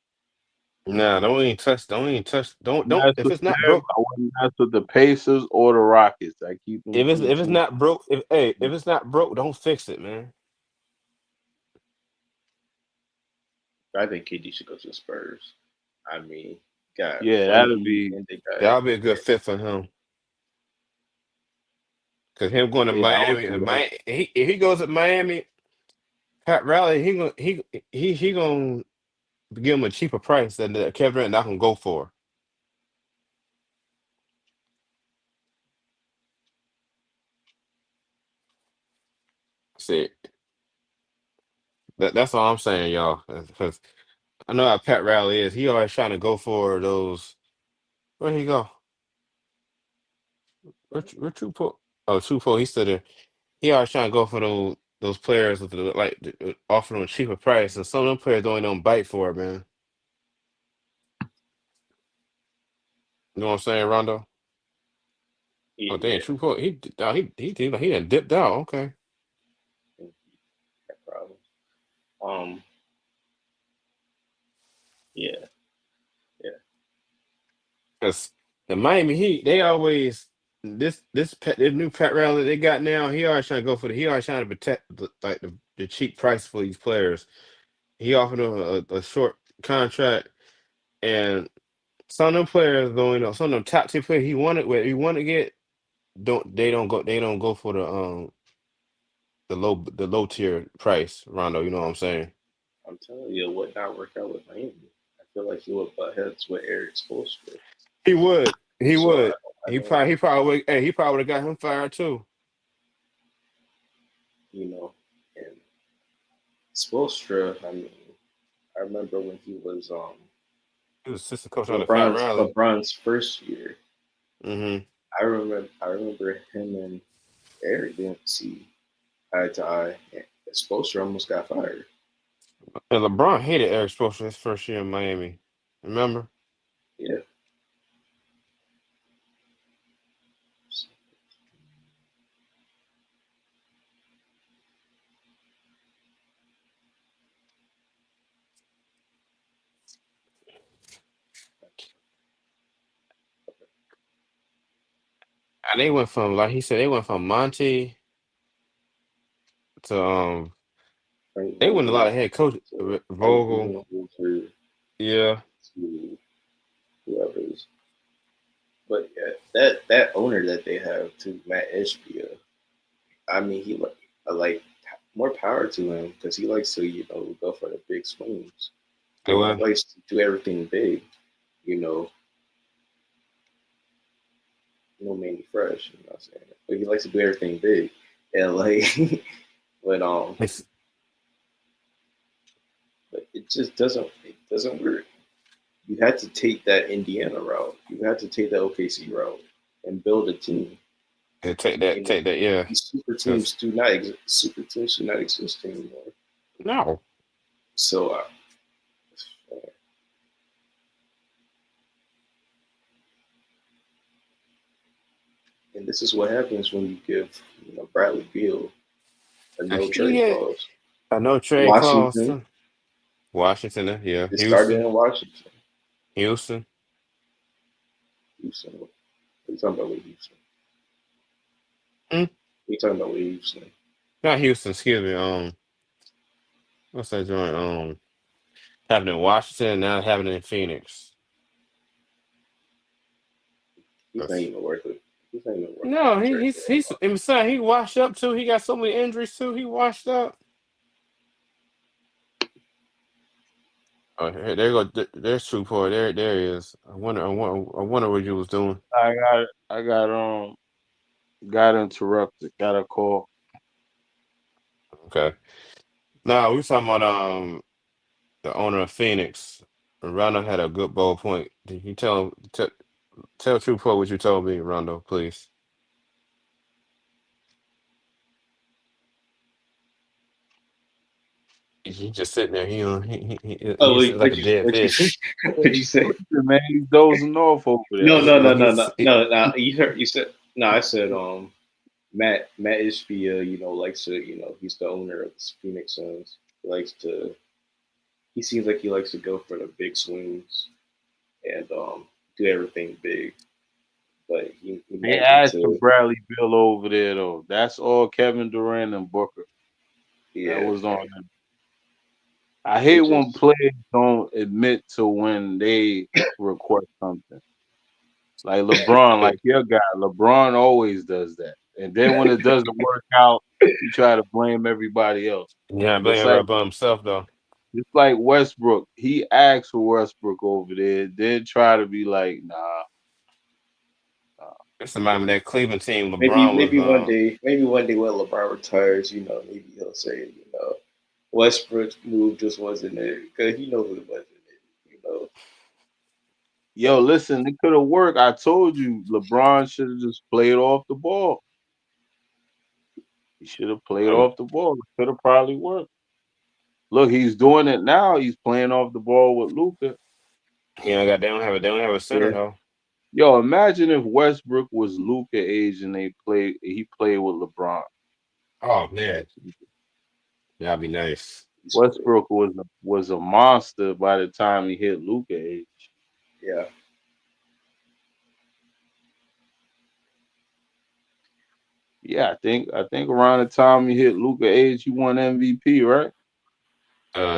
Speaker 1: Nah, don't even touch. Don't even touch. Don't.
Speaker 3: Mess
Speaker 1: If
Speaker 3: with
Speaker 1: it's not
Speaker 3: them.
Speaker 1: broke,
Speaker 3: I wouldn't mess with the Pacers or the Rockets. I keep them
Speaker 1: if
Speaker 3: them
Speaker 1: it's
Speaker 3: two.
Speaker 1: not broke, if it's not broke, don't fix it, man.
Speaker 2: I think KD should go to the Spurs. I mean, got
Speaker 3: Yeah, that'll
Speaker 2: money
Speaker 3: be.
Speaker 2: and they got
Speaker 1: That'll be a good fit for him. Cause him going to
Speaker 3: Yeah, I would
Speaker 1: Miami,
Speaker 3: do that.
Speaker 1: Miami, if he goes to Miami, Pat Riley, he gonna give him a cheaper price than the Kevin Durant not gonna go for. See, that's all I'm saying, y'all. Because I know how Pat Riley is. He always trying to go for those. Where he go? Where Chupo? Oh, Chupo, he's still there. He always trying to go for those players with offering them a cheaper price, and some of them players don't bite for it, man. You know what I'm saying, Rondo? Oh,
Speaker 2: yeah,
Speaker 1: dang, Chupo, he done dipped out. Okay.
Speaker 2: that problem. Um, yeah, yeah.
Speaker 1: Because the Miami Heat, they always this new Pat Riley they got now. He always trying to go for he always trying to protect the cheap price for these players. He offered them a short contract, and some of them players though, some of them top tier players he wanted to get don't go for the low tier price. Rondo, you know what I'm saying?
Speaker 2: I'm telling you, it would not work out with Miami. I feel like he would butt heads with Eric Spoelstra.
Speaker 1: He would, he
Speaker 2: So
Speaker 1: would.
Speaker 2: I don't,
Speaker 1: He probably would have got him fired too.
Speaker 2: you know, and Spoelstra. I mean, I remember when he was
Speaker 1: He was assistant coach under Pat
Speaker 2: LeBron's
Speaker 1: Riley.
Speaker 2: LeBron's first year.
Speaker 1: Mm-hmm.
Speaker 2: I remember him and Eric didn't see eye to eye. And Spoelstra almost got fired.
Speaker 1: And LeBron hated Eric Spoelstra his first year in Miami. Remember?
Speaker 2: Yeah.
Speaker 1: And they went from like he said, they went from Monty to
Speaker 2: Frank
Speaker 1: they went a lot
Speaker 2: Vogel
Speaker 1: of head coach
Speaker 2: to Mike
Speaker 1: Vogel.
Speaker 2: Budenholzer
Speaker 1: Yeah.
Speaker 2: to whoever's. But yeah, that owner that they have to Matt Ishbia, I mean, he like more power to him because he likes to go for the big swings.
Speaker 1: They
Speaker 2: He
Speaker 1: were.
Speaker 2: likes to do everything big. You know, no Manny Fresh. You know what I'm saying? But he likes to do everything big, and like, but
Speaker 1: It's,
Speaker 2: but it doesn't work. You had to take that Indiana route. You had to take that OKC route and build a team.
Speaker 1: it
Speaker 2: You know,
Speaker 1: take that, yeah.
Speaker 2: these super teams
Speaker 1: Because
Speaker 2: do not exist. Super teams do not exist anymore.
Speaker 1: no.
Speaker 2: So, and this is what happens when you give Bradley Beal a no trade
Speaker 1: Yeah.
Speaker 2: clause.
Speaker 1: I know Trey Claus.
Speaker 2: Washington,
Speaker 1: Washington, yeah.
Speaker 2: it started
Speaker 1: Houston.
Speaker 2: in Washington.
Speaker 1: Houston.
Speaker 2: Houston. What are you talking about with Houston?
Speaker 1: Hmm?
Speaker 2: What are you talking about with Houston?
Speaker 1: Not Houston, excuse me. What's that joint? Happening in Washington, now happening in Phoenix.
Speaker 2: He's not even worth it. He's not even worth
Speaker 1: No,
Speaker 2: a trade for
Speaker 1: he's
Speaker 2: him.
Speaker 1: inside. He washed up too. He got so many injuries too. He washed up. Oh, there you go. There's True Boy. There he is. I wonder what you was doing.
Speaker 3: I got interrupted. Got a call.
Speaker 1: Okay. No, we talking about the owner of Phoenix. Rondo had a good bold point. Did you tell True Boy what you told me, Rondo, please? He just sitting there.
Speaker 2: Oh
Speaker 1: He's
Speaker 2: wait,
Speaker 1: like a dead
Speaker 2: what you say?
Speaker 1: fish.
Speaker 2: What you
Speaker 3: He's
Speaker 2: say?
Speaker 3: sleeping, man. He's dozing off over there.
Speaker 2: No, no, no, no, no,
Speaker 1: He,
Speaker 2: no, no. You heard? You said no. I said Matt Ishbia, likes to, he's the owner of the Phoenix Suns. He likes to he seems like he likes to go for the big swings and do everything big, but he
Speaker 3: They
Speaker 2: might need
Speaker 3: asked for
Speaker 2: to,
Speaker 3: Bradley Bill over there though. That's all Kevin Durant and Booker. That
Speaker 2: yeah,
Speaker 3: was on them. I
Speaker 2: they
Speaker 3: hate when
Speaker 2: just
Speaker 3: players don't admit to when they request something. Like LeBron, like your guy. LeBron always does that. And then when it doesn't work out, he try to blame everybody else.
Speaker 1: Yeah, I blame
Speaker 3: Just
Speaker 1: everybody
Speaker 3: like
Speaker 1: but himself though.
Speaker 3: just like Westbrook. He asked for Westbrook over there, then try to be like, nah.
Speaker 1: It's reminded me that Cleveland team.
Speaker 2: maybe
Speaker 1: LeBron was
Speaker 2: maybe one day when LeBron retires, maybe he'll say, Westbrook's move just wasn't it because he knows it wasn't it.
Speaker 3: Yo,
Speaker 2: But
Speaker 3: listen, it could have worked. I told you LeBron should have just played off the ball. He should have played
Speaker 1: um,
Speaker 3: off the ball. It could have probably worked. Look, he's doing it now. He's playing off the ball with Luca.
Speaker 1: they don't have a center
Speaker 2: yeah,
Speaker 1: though.
Speaker 3: Yo, imagine if Westbrook was Luca age and he played with LeBron.
Speaker 1: Oh man, that'd be nice.
Speaker 2: he's cool.
Speaker 3: Westbrook was a monster by the time he hit Luca age.
Speaker 2: Yeah,
Speaker 3: Yeah, I think around the time he hit Luca age, he won MVP, right?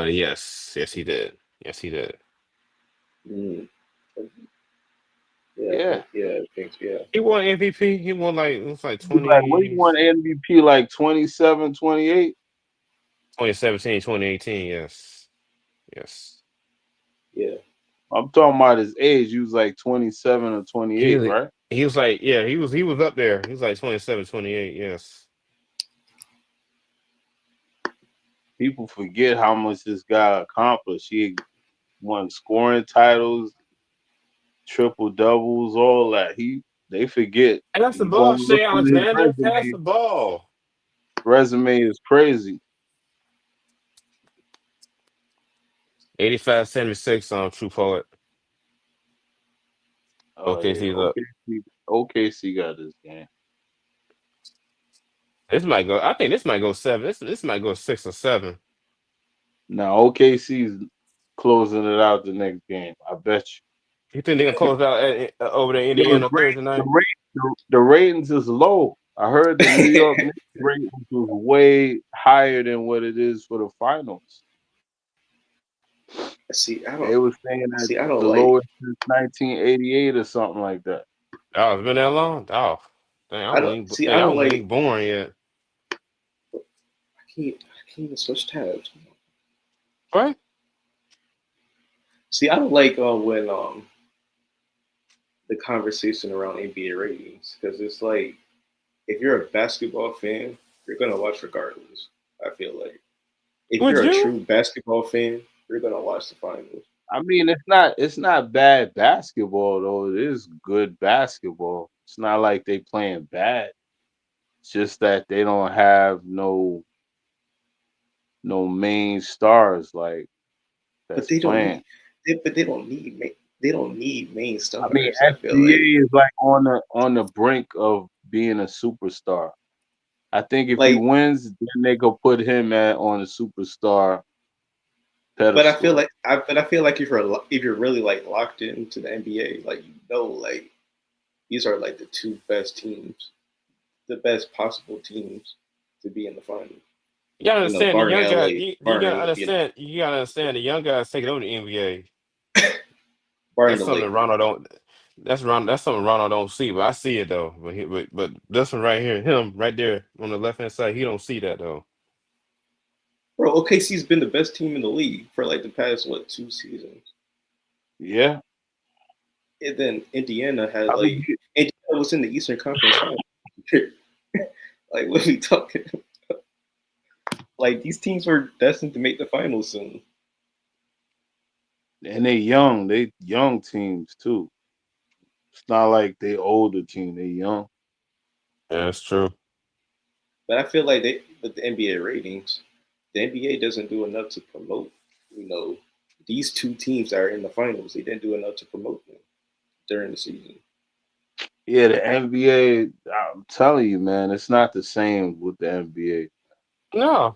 Speaker 1: Yes, he did. Yes, he did.
Speaker 2: mm, yeah, I
Speaker 3: Yeah.
Speaker 2: think yeah, I think yeah.
Speaker 1: He won MVP. He won like it was like
Speaker 3: He was like, what he won MVP like 27, 28?
Speaker 1: 2017, 2018. Yes, yes.
Speaker 2: Yeah.
Speaker 3: I'm talking about his age. He was like 27 or
Speaker 1: He
Speaker 3: 28,
Speaker 1: was
Speaker 3: right?
Speaker 1: he was like yeah he was up there. He was like 27, 28. Yes.
Speaker 3: People forget how much this guy accomplished. He won scoring titles, triple doubles, all that. They forget.
Speaker 1: And that's the
Speaker 3: You go
Speaker 1: ball,
Speaker 3: and look
Speaker 1: Shea
Speaker 3: on his
Speaker 1: Alexander. Pass
Speaker 3: resume.
Speaker 1: the ball.
Speaker 3: Resume is crazy.
Speaker 1: 85-76 on True Poet.
Speaker 3: Oh yeah,
Speaker 1: OKC's up.
Speaker 3: OKC got this game.
Speaker 1: This might go. I think this might go seven. This might go 6 or 7.
Speaker 3: Now OKC's closing it out the next game. I bet you.
Speaker 1: You think they're gonna close out over there in
Speaker 3: Yo,
Speaker 1: Indiana on Thursday night?
Speaker 3: the ratings is low. I heard the New York Knicks ratings was way higher than what it is for the finals.
Speaker 2: See,
Speaker 3: They were saying that
Speaker 2: I don't
Speaker 3: the
Speaker 2: like.
Speaker 3: lowest since 1988 or something like that.
Speaker 1: Oh, it's been that long. Oh, dang,
Speaker 2: I don't see. I
Speaker 1: I
Speaker 2: don't
Speaker 1: wasn't
Speaker 2: like.
Speaker 1: even born yet.
Speaker 2: I can't even switch tabs.
Speaker 1: What?
Speaker 2: See, I don't like when the conversation around NBA ratings because it's like if you're a basketball fan, you're gonna watch regardless. I feel like if
Speaker 1: Would
Speaker 2: you're a
Speaker 1: you?
Speaker 2: true basketball fan, you're gonna watch the finals.
Speaker 3: I mean, it's not bad basketball though. It is good basketball. It's not like they playing bad. It's just that they don't have no main stars like
Speaker 2: But
Speaker 3: that's
Speaker 2: they don't
Speaker 3: playing.
Speaker 2: need. But they don't need main
Speaker 3: I mean,
Speaker 2: stars. I feel like
Speaker 3: SGA is like on the brink of being a superstar. I think if he
Speaker 2: like.
Speaker 3: wins, then they go put him on a superstar
Speaker 2: But I feel
Speaker 3: pedestal.
Speaker 2: like but I feel like if you're really like locked into the NBA, like like these are like the two best teams, the best possible teams to be in the finals.
Speaker 1: You gotta understand the
Speaker 2: Barring
Speaker 1: young guy.
Speaker 2: LA,
Speaker 1: You gotta
Speaker 2: barring
Speaker 1: understand. You gotta understand the young guys taking over the NBA.
Speaker 2: barring
Speaker 1: That's
Speaker 2: the
Speaker 1: something
Speaker 2: Lakers.
Speaker 1: Ronald don't. That's something Ronald don't see, but I see it though. But this one right here, him right there on the left hand side, he don't see that though.
Speaker 2: Bro, OKC's been the best team in the league for like the past 2 seasons.
Speaker 3: Yeah,
Speaker 2: And then Indiana had
Speaker 3: I mean,
Speaker 2: Indiana was in the Eastern Conference Final. Like what are we talking? Like these teams were destined to make the finals soon.
Speaker 3: and they young teams too. It's not like they older team, they young.
Speaker 1: Yeah, that's true.
Speaker 2: But I feel like with the NBA ratings, the NBA doesn't do enough to promote, you know, these two teams that are in the finals. They didn't do enough to promote them during the season.
Speaker 3: Yeah, the NBA. I'm telling you, man, it's not the same with the NBA.
Speaker 1: No,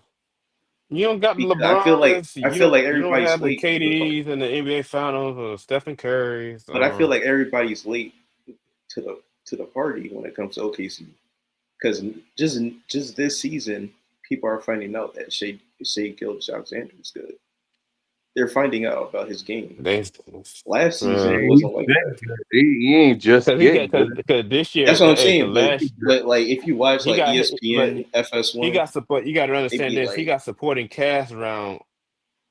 Speaker 1: You don't got the
Speaker 2: because
Speaker 1: LeBrons.
Speaker 2: I feel like
Speaker 1: You don't
Speaker 2: everybody's
Speaker 1: have the
Speaker 2: late to the party.
Speaker 1: KDs in the NBA Finals or Stephen Curry's
Speaker 2: But I feel
Speaker 1: or
Speaker 2: like everybody's late to the party when it comes to OKC because just this season, people are finding out that Shea Gilgeous-Alexander is good. They're finding out about his game.
Speaker 1: they.
Speaker 2: Last season, it
Speaker 1: Man,
Speaker 3: He's
Speaker 2: wasn't like
Speaker 3: been
Speaker 2: that.
Speaker 3: good. He ain't just
Speaker 1: cause he
Speaker 3: get
Speaker 1: got
Speaker 3: good.
Speaker 1: because this year,
Speaker 2: That's what I'm
Speaker 1: hey, cause
Speaker 2: saying.
Speaker 1: last
Speaker 2: But like if you watch
Speaker 1: he
Speaker 2: like
Speaker 1: got but
Speaker 2: ESPN,
Speaker 1: he
Speaker 2: FS1,
Speaker 1: got support. You got to
Speaker 2: they
Speaker 1: understand
Speaker 2: be
Speaker 1: this. He
Speaker 2: like,
Speaker 1: got supporting cast around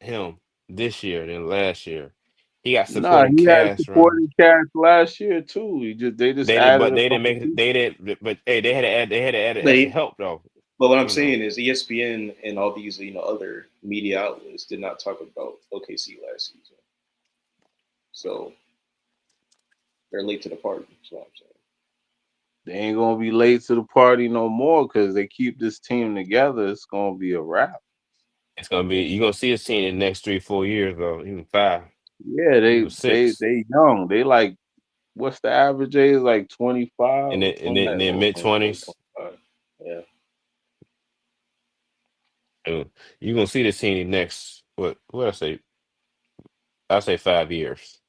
Speaker 1: him this year than last year. He got
Speaker 3: Nah,
Speaker 1: supporting
Speaker 3: he had
Speaker 1: cast around.
Speaker 3: supporting cast last year too. They just
Speaker 1: They did,
Speaker 3: added
Speaker 1: but
Speaker 3: a
Speaker 1: they didn't
Speaker 3: couple
Speaker 1: make it.
Speaker 3: people.
Speaker 1: They did, but hey, they had
Speaker 2: but
Speaker 1: extra help though.
Speaker 2: but what I'm
Speaker 1: You know,
Speaker 2: saying is ESPN and all these other media outlets did not talk about OKC last season, so they're late to the party. That's what I'm saying.
Speaker 3: They ain't gonna be late to the party no more because they keep this team together. It's gonna be a wrap.
Speaker 1: it's gonna be. You're gonna see his team in the next 3, 4 years though, even 5,
Speaker 3: Yeah,
Speaker 1: even six,
Speaker 3: they young. They like what's the average age? Like 25
Speaker 1: and
Speaker 3: or
Speaker 1: then and then,
Speaker 3: 20.
Speaker 1: and then
Speaker 2: Like
Speaker 1: mid
Speaker 2: 24,
Speaker 1: 20s.
Speaker 2: 25. Yeah.
Speaker 1: You're gonna see this team in the next what I say? I say 5 years.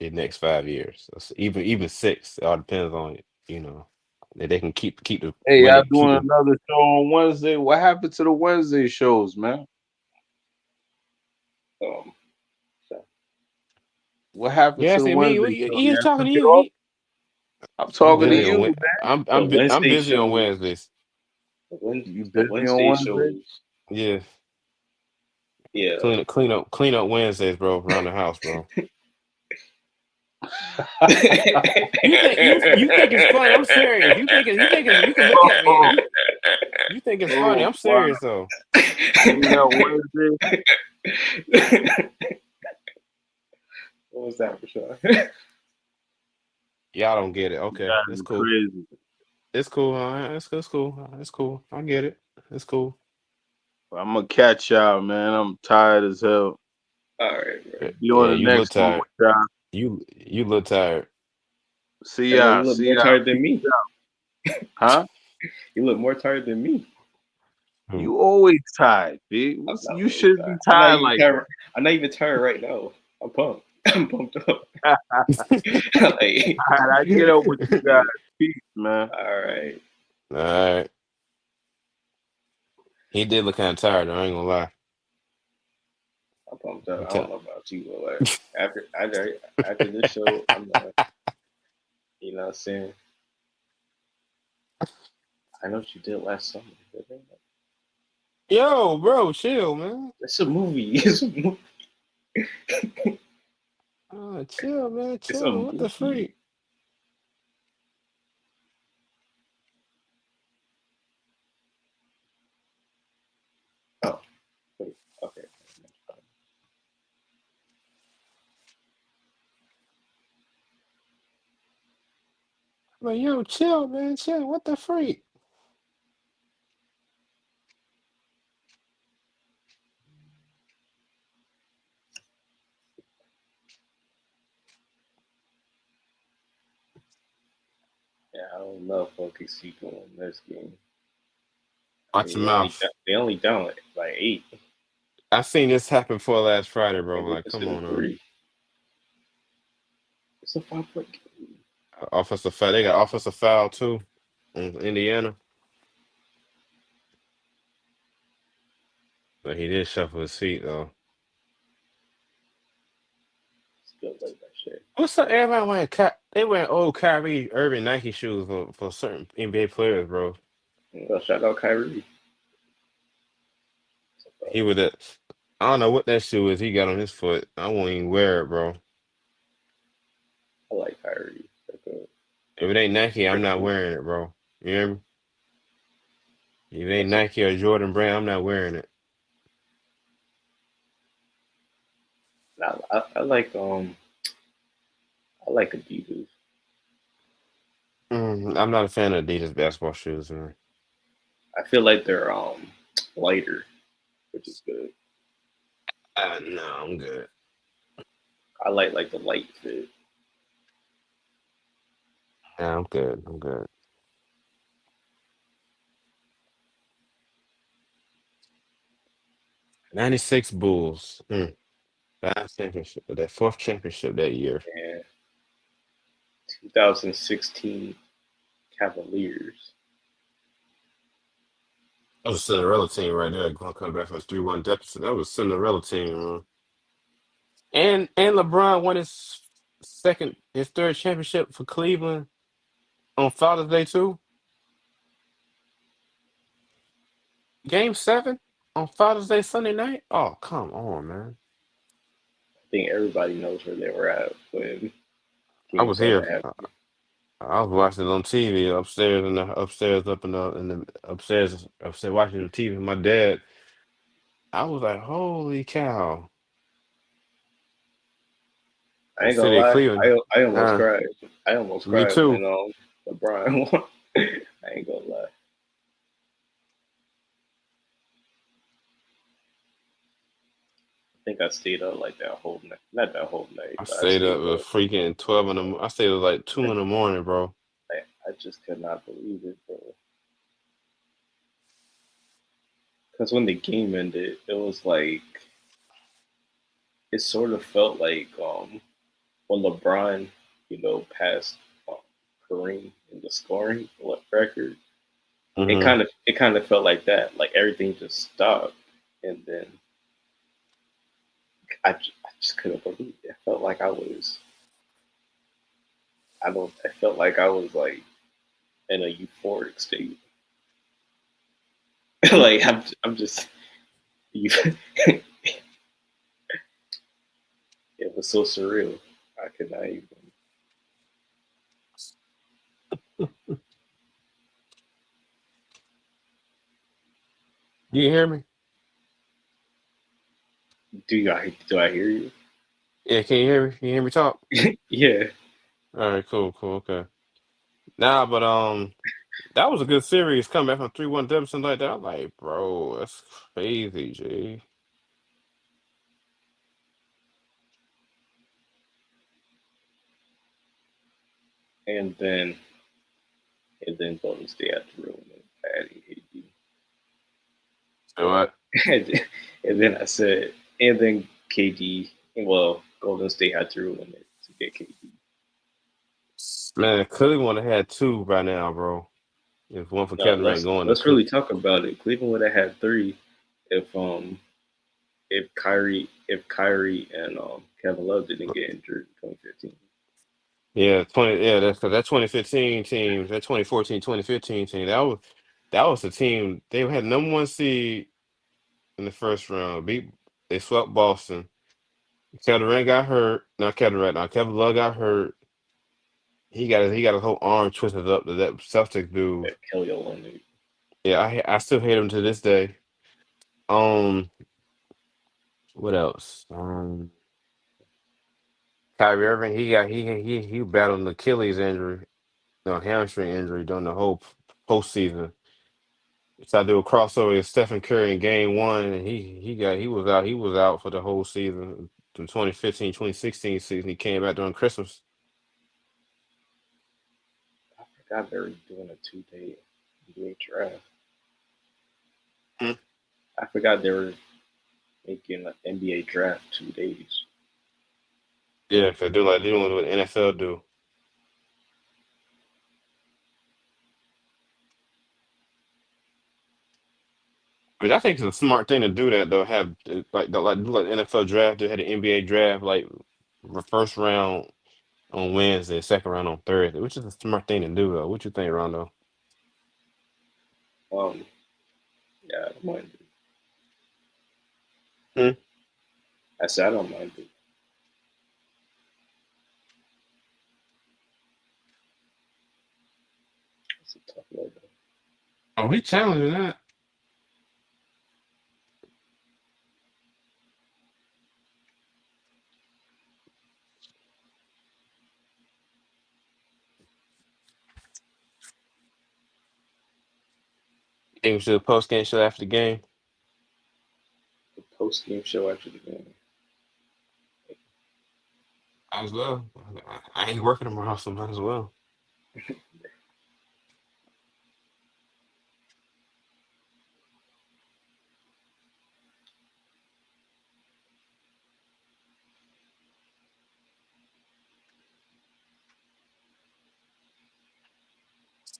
Speaker 1: The next 5 years, even six. It all depends on it. That they can keep the
Speaker 3: Hey, y'all
Speaker 1: winning. Keep
Speaker 3: doing
Speaker 1: the.
Speaker 3: another show on Wednesday? What happened to the Wednesday shows, man?
Speaker 2: Um. So
Speaker 3: What happened
Speaker 1: You
Speaker 3: to the
Speaker 1: asking me?
Speaker 3: Wednesday
Speaker 1: What
Speaker 3: show?
Speaker 1: he was
Speaker 3: Y'all
Speaker 1: talking
Speaker 3: took
Speaker 1: to
Speaker 3: it
Speaker 1: you.
Speaker 3: off?
Speaker 1: He.
Speaker 3: I'm
Speaker 1: I'm
Speaker 3: talking to
Speaker 1: busy on.
Speaker 3: you, man.
Speaker 1: I'm
Speaker 2: the
Speaker 1: I'm
Speaker 2: Wednesday
Speaker 1: busy on
Speaker 2: shows,
Speaker 1: Wednesdays.
Speaker 3: You
Speaker 2: the
Speaker 3: busy on
Speaker 2: Wednesday
Speaker 3: Wednesday?
Speaker 2: shows.
Speaker 1: Yeah,
Speaker 2: Yeah.
Speaker 1: clean up Wednesdays, bro. Around the house, bro. You think it's funny? I'm serious. You can look at me. You think it's funny?
Speaker 3: Oh,
Speaker 1: I'm
Speaker 3: wow.
Speaker 1: serious though.
Speaker 3: Clean up Wednesday.
Speaker 2: What was that, Rashawn?
Speaker 1: Y'all don't get it.
Speaker 3: You
Speaker 1: Okay,
Speaker 3: guys
Speaker 1: it's
Speaker 3: are
Speaker 1: cool.
Speaker 3: crazy.
Speaker 1: It's cool. All right, it's cool. It's cool. I get it. It's cool.
Speaker 3: I'm gonna catch y'all, man. I'm tired as hell.
Speaker 2: All right, bro.
Speaker 3: Be on
Speaker 1: Yeah,
Speaker 3: the
Speaker 1: you look
Speaker 3: next one
Speaker 1: tired.
Speaker 3: with y'all.
Speaker 1: You look tired.
Speaker 3: See
Speaker 2: I know
Speaker 3: y'all.
Speaker 2: you look
Speaker 3: See
Speaker 2: more
Speaker 3: y'all.
Speaker 2: tired than
Speaker 3: Peace
Speaker 2: me.
Speaker 3: out. Huh?
Speaker 2: You look more tired than me.
Speaker 1: Hmm.
Speaker 3: You always tired, B.
Speaker 2: I'm not
Speaker 3: You
Speaker 2: always
Speaker 3: should be
Speaker 2: tired.
Speaker 3: tired like
Speaker 2: I'm not even tired right now. I'm pumped. I'm pumped up.
Speaker 3: that.
Speaker 2: Like,
Speaker 3: All right, I get up with you guys. Peace, man.
Speaker 2: all right.
Speaker 1: All right. He did look kind of tired. Though, I ain't gonna lie.
Speaker 2: I'm pumped up. I
Speaker 1: Okay.
Speaker 2: don't know about you, but like after this show, I'm not. You know what I'm saying? I know what you did last summer.
Speaker 1: Yo, bro, chill, man.
Speaker 2: It's a movie. It's a movie.
Speaker 1: Chill, man.
Speaker 2: It's a
Speaker 1: Chill. What the
Speaker 2: movie.
Speaker 1: freak?
Speaker 2: Oh, wait. Okay.
Speaker 1: Like, yo, chill, man. Chill. What the freak?
Speaker 2: Yeah, I don't know if OKC can win this game. I
Speaker 1: Watch
Speaker 2: mean,
Speaker 1: your mouth.
Speaker 2: they only down like 8.
Speaker 1: I seen this happen before last Friday, bro.
Speaker 2: Maybe
Speaker 1: Like,
Speaker 2: it's
Speaker 1: come
Speaker 2: in
Speaker 1: on,
Speaker 2: 3. It's a 5-point game.
Speaker 1: offensive foul. They got offensive foul too in Indiana, but he did shuffle his feet though.
Speaker 2: Still like that shit.
Speaker 1: What's up? Everybody wearing they wearing old Kyrie Irving Nike shoes for certain NBA players, bro.
Speaker 2: Well, shout out Kyrie.
Speaker 1: He would have. I don't know what that shoe is he got on his foot. I won't even wear it, bro.
Speaker 2: I like Kyrie. They're good.
Speaker 1: If it ain't Nike, I'm
Speaker 2: They're
Speaker 1: not
Speaker 2: cool.
Speaker 1: wearing it, bro. You hear me? If it ain't
Speaker 2: That's a,
Speaker 1: Nike or Jordan Brand, I'm not wearing it.
Speaker 2: I I like Adidas.
Speaker 1: I'm not a fan of Adidas basketball shoes, man.
Speaker 2: I feel like they're lighter, which is good.
Speaker 1: No, I'm good.
Speaker 2: I like the light fit.
Speaker 1: Yeah, I'm good. I'm good. '96 Bulls. Five championship. That fourth championship that year.
Speaker 2: and 2016 Cavaliers.
Speaker 1: That was a Cinderella team right there. Going to come back from a 3-1 deficit. That was a Cinderella team. And LeBron won his third championship for Cleveland on Father's Day too. Game 7 on Father's Day Sunday night. Oh, come on, man.
Speaker 2: I think everybody knows where they were at when
Speaker 1: I
Speaker 2: Game
Speaker 1: was
Speaker 2: Seven
Speaker 1: here.
Speaker 2: happened.
Speaker 1: I was watching it on TV upstairs up in the upstairs watching the TV. My dad. I was like, holy cow!
Speaker 2: I
Speaker 1: The
Speaker 2: ain't gonna
Speaker 1: city of
Speaker 2: lie,
Speaker 1: Cleveland.
Speaker 2: I almost
Speaker 1: Uh,
Speaker 2: cried. I almost
Speaker 1: Me
Speaker 2: cried
Speaker 1: too.
Speaker 2: when LeBron won. I ain't gonna lie. I think I stayed up like that whole night. Not that whole night,
Speaker 1: I
Speaker 2: but I
Speaker 1: stayed up
Speaker 2: stayed
Speaker 1: at
Speaker 2: up.
Speaker 1: freaking 12 in the. I stayed up like 2 in the morning, bro.
Speaker 2: I just could not believe it, bro. Because when the game ended, it was like it sort of felt like when LeBron, passed um, Kareem in the scoring record.
Speaker 1: Hmm.
Speaker 2: It kind of felt like that. Like everything just stopped, and then I just couldn't believe it. It felt like I don't. I felt like I was like in a euphoric state. Like I'm just. You, it was so surreal. I could not even.
Speaker 1: You hear me?
Speaker 2: Do I hear you?
Speaker 1: Yeah, can you hear me? Can you hear me talk?
Speaker 2: Yeah.
Speaker 1: All right, cool, okay. Nah, but that was a good series coming back from 3-1 deficit like that. I'm like, bro, that's crazy, G.
Speaker 2: And then Golden State had to ruin it by adding KD.
Speaker 1: So what?
Speaker 2: And then I said, and then KD. Well, Golden State had to ruin it to get KD.
Speaker 1: Man, Cleveland would have had two by now, bro. If one for
Speaker 2: No,
Speaker 1: Kevin Durant going to
Speaker 2: let's
Speaker 1: Cook.
Speaker 2: really talk about it. Cleveland would have had three if if Kyrie and Kevin Love didn't get injured in 2015.
Speaker 1: Yeah, 20. Yeah, that's because that 2015 team, that 2014, 2015 team, that was the team. They had number 1 seed in the first round. They swept Boston. Kevin Durant got hurt. Not Kevin Durant. Now Kevin Love got hurt. He got his whole arm twisted up to that Celtics dude.
Speaker 2: That Kelly Olynyk.
Speaker 1: Yeah, I still hate him to this day. Um, what else? Kyrie Irving, he battled an Achilles injury, no hamstring injury during the whole postseason. So I do a crossover with Stephen Curry in game 1, and he was out for the whole season, the 2015, 2016 season. He came back during Christmas.
Speaker 2: I forgot they were doing a 2 day NBA draft.
Speaker 1: Hmm.
Speaker 2: I forgot they were making an NBA draft 2 days.
Speaker 1: Yeah, cause they're doing what NFL do. But I think it's a smart thing to do that though. Have do like NFL draft. They had an NBA draft like first round on Wednesday, second round on Thursday, which is a smart thing to do though. What you think, Rondo?
Speaker 2: Um, yeah, I don't mind it.
Speaker 1: Hmm?
Speaker 2: I said I don't mind it. It's a tough logo.
Speaker 1: Oh, we challenging that. Think we should post game show after the game.
Speaker 2: The post game show after the game.
Speaker 1: Might as well. I ain't working tomorrow, so might as well.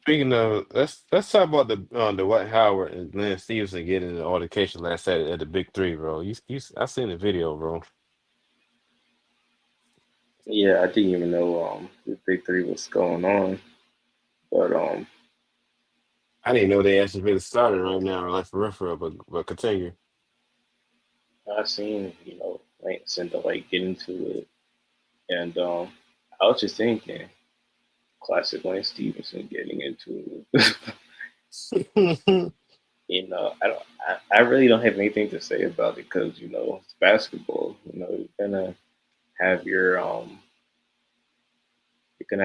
Speaker 1: Speaking of, let's talk about the Dwight Howard and Lance Stevenson getting in the altercation last Saturday at the Big Three, bro. I seen the video, bro.
Speaker 2: Yeah, I didn't even know the big three was going on, but
Speaker 1: I didn't know they actually really started right now, like for real, but continue.
Speaker 2: I seen Lance and to like get into it, and I was just thinking, classic Lance Stevenson getting into it. I don't. I really don't have anything to say about it because it's basketball. You're gonna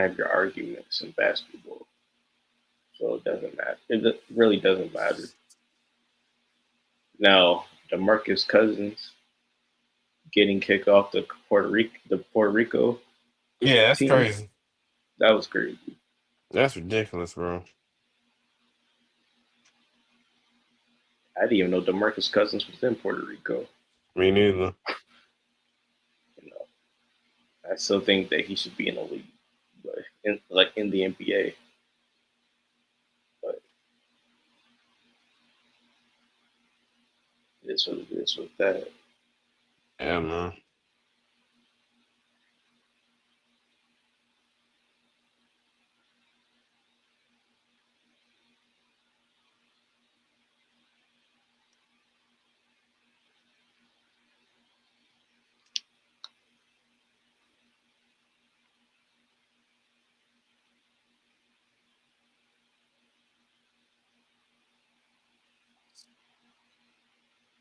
Speaker 2: have your arguments in basketball, so it doesn't matter. Really doesn't matter. Now, DeMarcus Cousins getting kicked off the Puerto Rico
Speaker 1: Yeah, that's
Speaker 2: team,
Speaker 1: crazy.
Speaker 2: that was crazy.
Speaker 1: That's ridiculous, bro.
Speaker 2: I didn't even know DeMarcus Cousins was in Puerto Rico.
Speaker 1: Me neither.
Speaker 2: You know, I still think that he should be in the league, but in the NBA. But it is what it is with that.
Speaker 1: Yeah, man.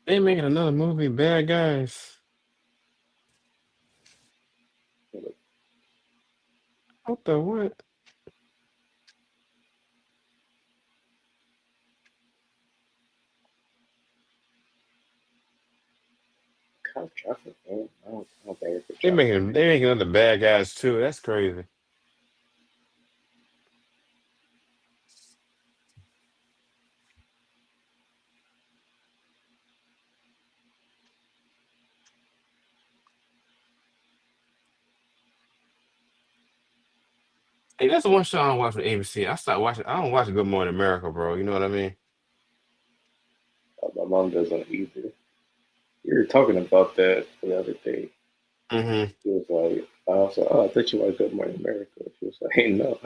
Speaker 1: They making another movie, Bad Guys. What the what?
Speaker 2: Kind of traffic, man. I don't think it's
Speaker 1: They
Speaker 2: traffic.
Speaker 1: making other Bad Guys too. That's crazy. Hey, that's the one show I don't watch on ABC. I stopped watching. I don't watch Good Morning America, bro. You know what I mean?
Speaker 2: My mom doesn't either. We were talking about that the other day.
Speaker 1: Mm-hmm.
Speaker 2: She was like, I was like, oh, I thought you liked Good Morning America. She was like, hey, no.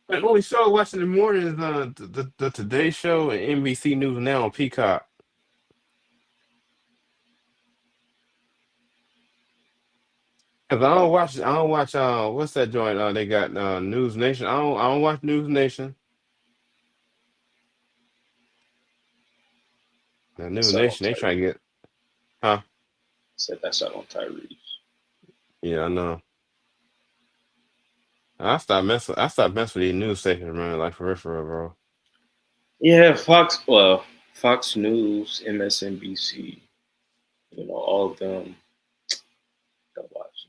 Speaker 1: The only show I watch in the morning is the Today Show and NBC News Now on Peacock. Cause I don't watch what's that joint? They got News Nation. I don't watch News Nation. The News
Speaker 2: That's not on
Speaker 1: Nation, they try to
Speaker 2: Tyrese.
Speaker 1: get, huh?
Speaker 2: Said that's not on Tyrese.
Speaker 1: Yeah, I know. I stopped messing with these news stations, man. Like for real, bro.
Speaker 2: Yeah, Fox News, MSNBC, all of them don't watch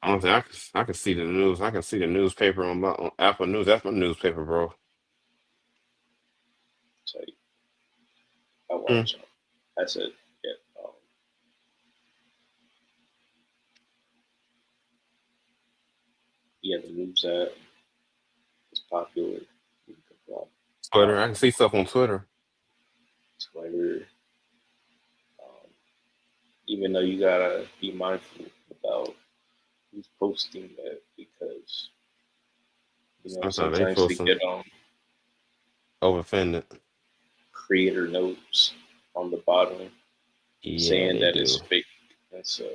Speaker 1: I don't think I can see the news. I can see the newspaper on Apple News. That's my newspaper, bro.
Speaker 2: it. I
Speaker 1: Mm.
Speaker 2: watch them. I said, yeah, yeah, the news app is popular. You can go
Speaker 1: Twitter.
Speaker 2: on
Speaker 1: I can see stuff on Twitter.
Speaker 2: Twitter. Um, Even though you gotta be mindful about who's posting that because
Speaker 1: Sometimes they
Speaker 2: sometimes they
Speaker 1: post some
Speaker 2: get
Speaker 1: overfended.
Speaker 2: creator notes on the bottom
Speaker 1: Yeah,
Speaker 2: saying
Speaker 1: they
Speaker 2: that it's
Speaker 1: do.
Speaker 2: fake. And so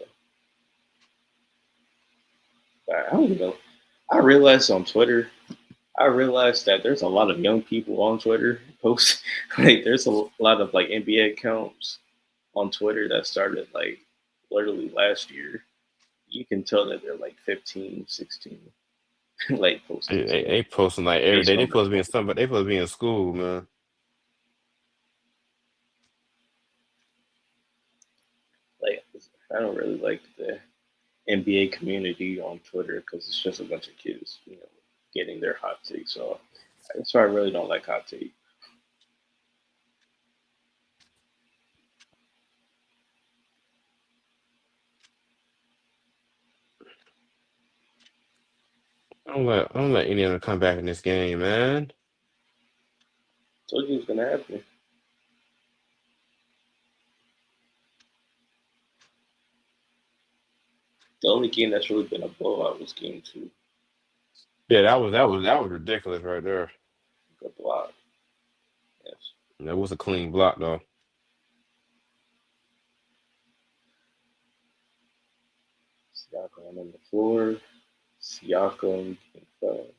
Speaker 2: I don't know. I realized on Twitter, I realized that there's a lot of young people on Twitter post like there's a lot of like NBA accounts on Twitter that started like literally last year. You can tell that they're like 15, 16, like posting stuff
Speaker 1: They posting like every day.
Speaker 2: based
Speaker 1: They
Speaker 2: on their
Speaker 1: supposed to be in
Speaker 2: phone.
Speaker 1: somebody. They supposed to be in school, man.
Speaker 2: Like I don't really like the NBA community on Twitter because it's just a bunch of kids, getting their hot takes off. That's why I really don't like hot takes.
Speaker 1: I don't let Indiana come back in this game, man.
Speaker 2: Told you it was gonna happen. The only game that's really been a blowout was game two.
Speaker 1: Yeah, that was ridiculous right there.
Speaker 2: Got blocked. Yes.
Speaker 1: That was a clean block though.
Speaker 2: Siakam on the floor. Siakam getting fouled.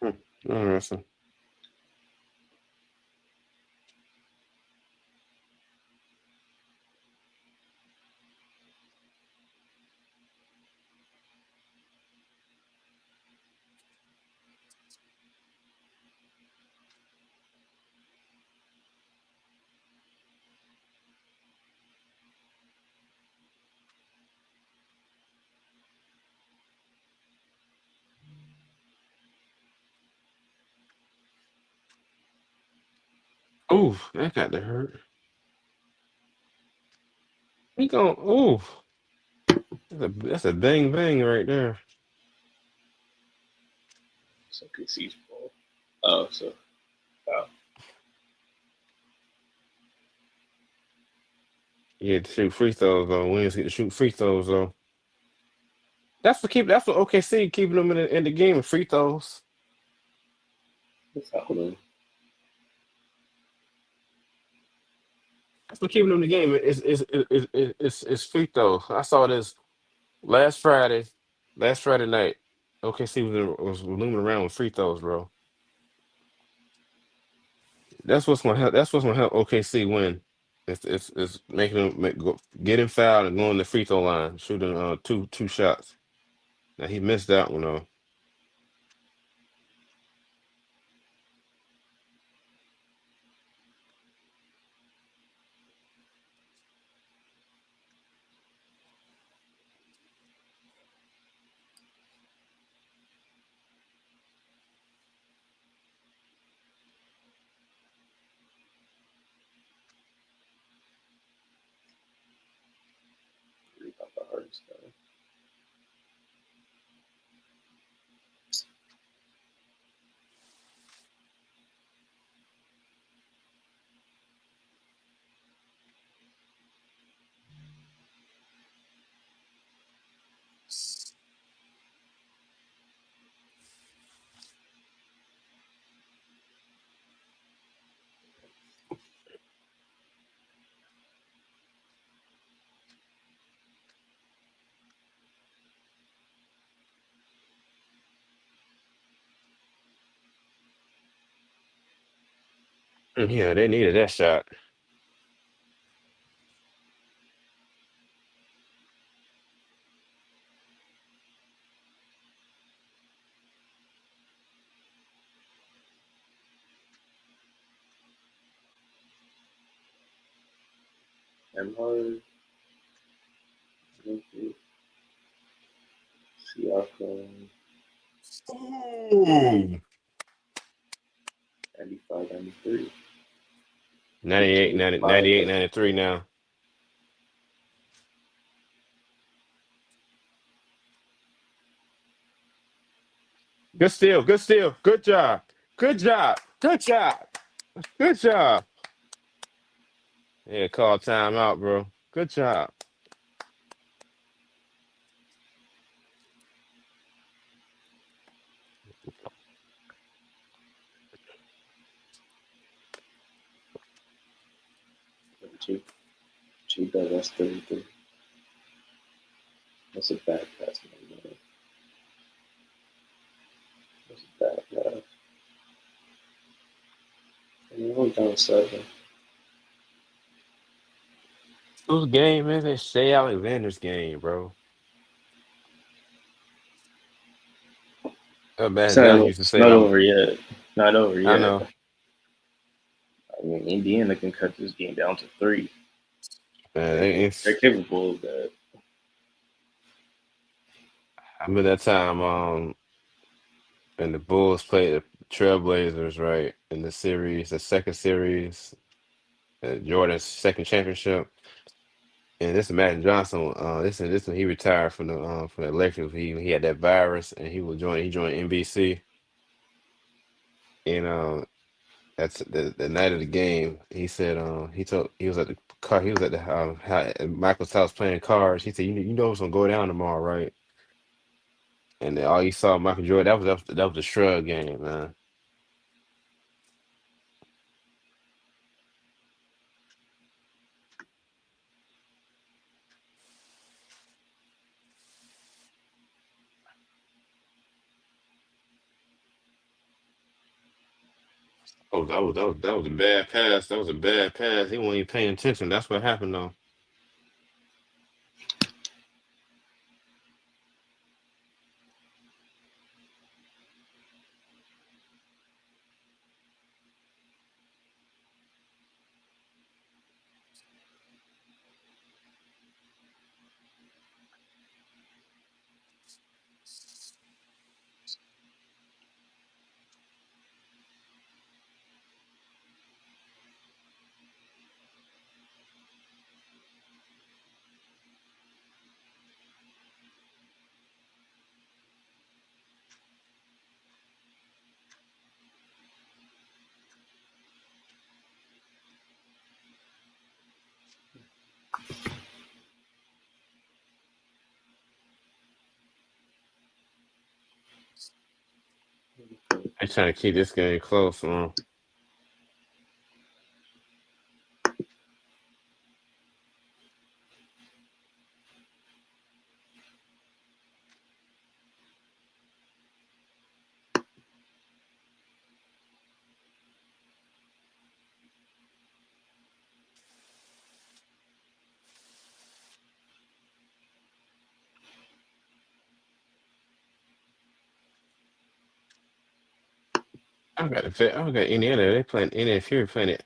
Speaker 1: Hmm. Interesting. Ooh, that got to hurt. He going ooh. That's a bang bang right there.
Speaker 2: So KC's ball. Oh, so foul.
Speaker 1: He had to shoot free throws though. Williams get to shoot free throws though. That's what OKC keeping them in the game with free throws.
Speaker 2: That's happening.
Speaker 1: That's what keeping them in the game. It's free throws. I saw this last Friday, last Friday night. OKC was looming around with free throws, bro. That's what's gonna help OKC win. It's making them get him fouled and going to the free throw line, shooting two shots. Now he missed that one though.
Speaker 2: Really got the hardest guy.
Speaker 1: Yeah, they needed that shot.
Speaker 2: Emhart, Memphis, Siakam,
Speaker 1: Ooh.
Speaker 2: 95, 93.
Speaker 1: 98, 90,
Speaker 2: 225
Speaker 1: 98,
Speaker 2: left.
Speaker 1: 93 now. Good steal, good steal, good job, good job, good job, good job. Yeah, call timeout, bro. Good job.
Speaker 2: Cheap, cheap, that's 33. That's a bad pass, man. That's a bad pass. And we're only down 7.
Speaker 1: Whose game is it? Shea Alexander's game, bro. Magic Johnson used to
Speaker 2: It's
Speaker 1: say
Speaker 2: not
Speaker 1: that.
Speaker 2: over yet. Not over
Speaker 1: I
Speaker 2: yet.
Speaker 1: know.
Speaker 2: I mean, Indiana can cut this game down to three. They're
Speaker 1: It's,
Speaker 2: capable of that.
Speaker 1: I remember that time when the Bulls played the Trailblazers, right, in the series, the second series, Jordan's second championship. And this is Magic Johnson. This one he retired from the Lakers. He had that virus, and he joined NBC. And that's the night of the game. He said he was at the car. He was at the Michael's house playing cards. He said, you know what's gonna go down tomorrow, right? And then all you saw Michael Jordan. That was the shrug game, man. Oh, that was a bad pass. That was a bad pass. He wasn't even paying attention. That's what happened though. They trying to keep this game close, man. I got Indiana. They playing Indiana Fury playing it.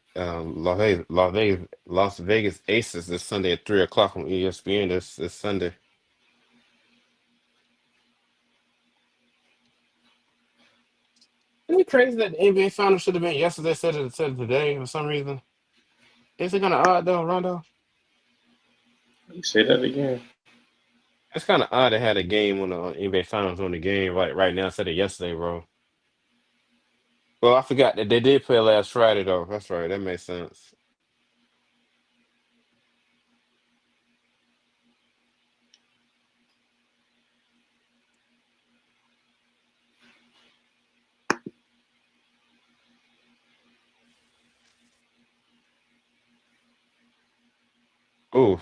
Speaker 1: Las Vegas Aces this Sunday at 3 o'clock on ESPN. This Sunday. Isn't it crazy that the NBA Finals should have been yesterday instead of today for some reason? Is it kind of odd though, Rondo?
Speaker 2: You say that again?
Speaker 1: It's kind of odd they had a game on the NBA Finals on the game right now instead of yesterday, bro. Well, I forgot that they did play last Friday though. That's right. That makes sense. Ooh,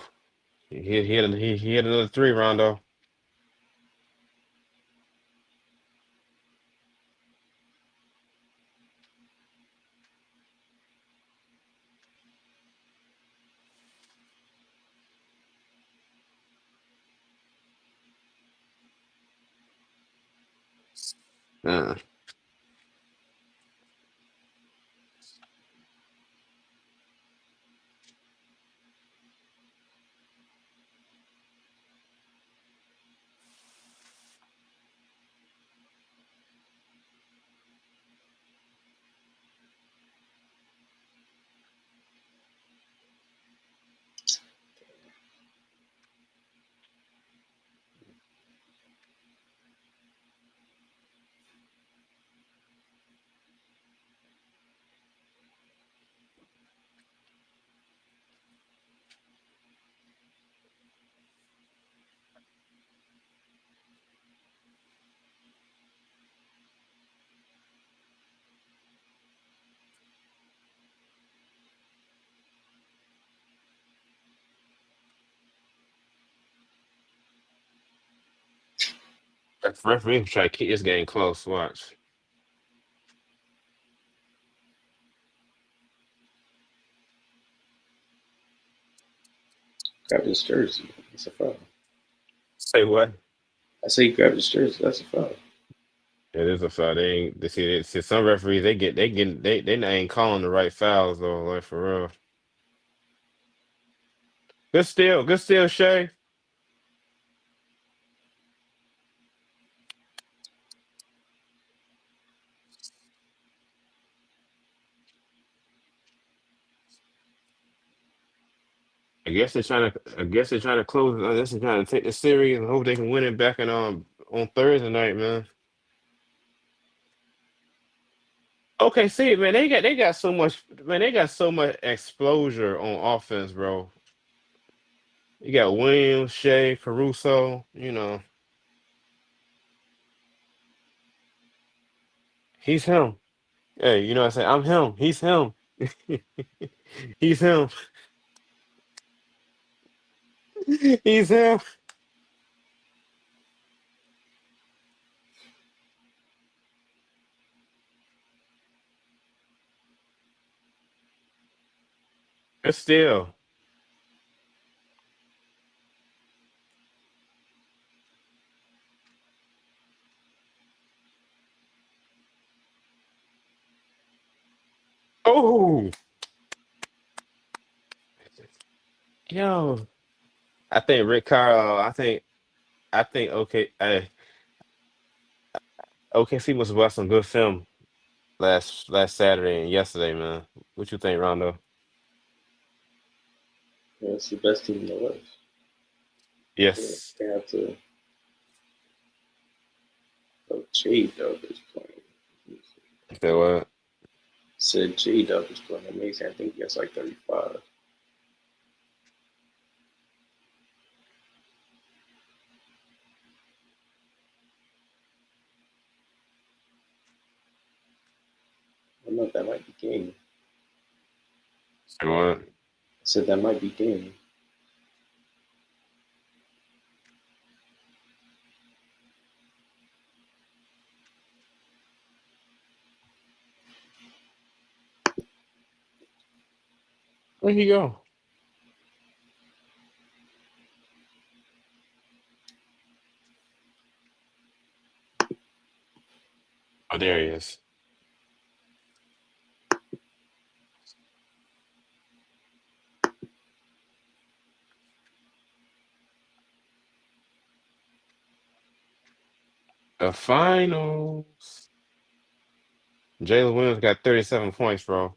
Speaker 1: he hit another three, Rondo. Uh, that referee was trying to keep this game close. Watch.
Speaker 2: Grab his jersey. That's a foul.
Speaker 1: Say what?
Speaker 2: I say he grabbed his jersey. That's a foul.
Speaker 1: It is a foul. They ain't. They see. See some referees. They not ain't calling the right fouls though. Like for real. Good steal. Good steal, Shay. I guess they're trying to. I guess they're trying to close. I guess they're trying to take the series and hope they can win it back in on Thursday night, man. Okay, see, man, they got so much. Man, they got so much exposure on offense, bro. You got Williams, Shea, Caruso. He's him. Hey, you know what I say? I'm him. He's him. He's him. He's him. But still. Oh, yo. I think Rick Carlisle. I think OKC must watch some good film last Saturday and yesterday, man. What you think, Rondo?
Speaker 2: Yeah, it's the best team in the West. Yeah,
Speaker 1: Yes.
Speaker 2: they have to. Oh, J Dub is playing.
Speaker 1: So
Speaker 2: Said J Dub is playing amazing. I think he has like 35. I don't know if that might be game.
Speaker 1: what?
Speaker 2: I said that might be game.
Speaker 1: Where he go? Oh, there he is. The finals. Jalen Williams got 37 points, bro.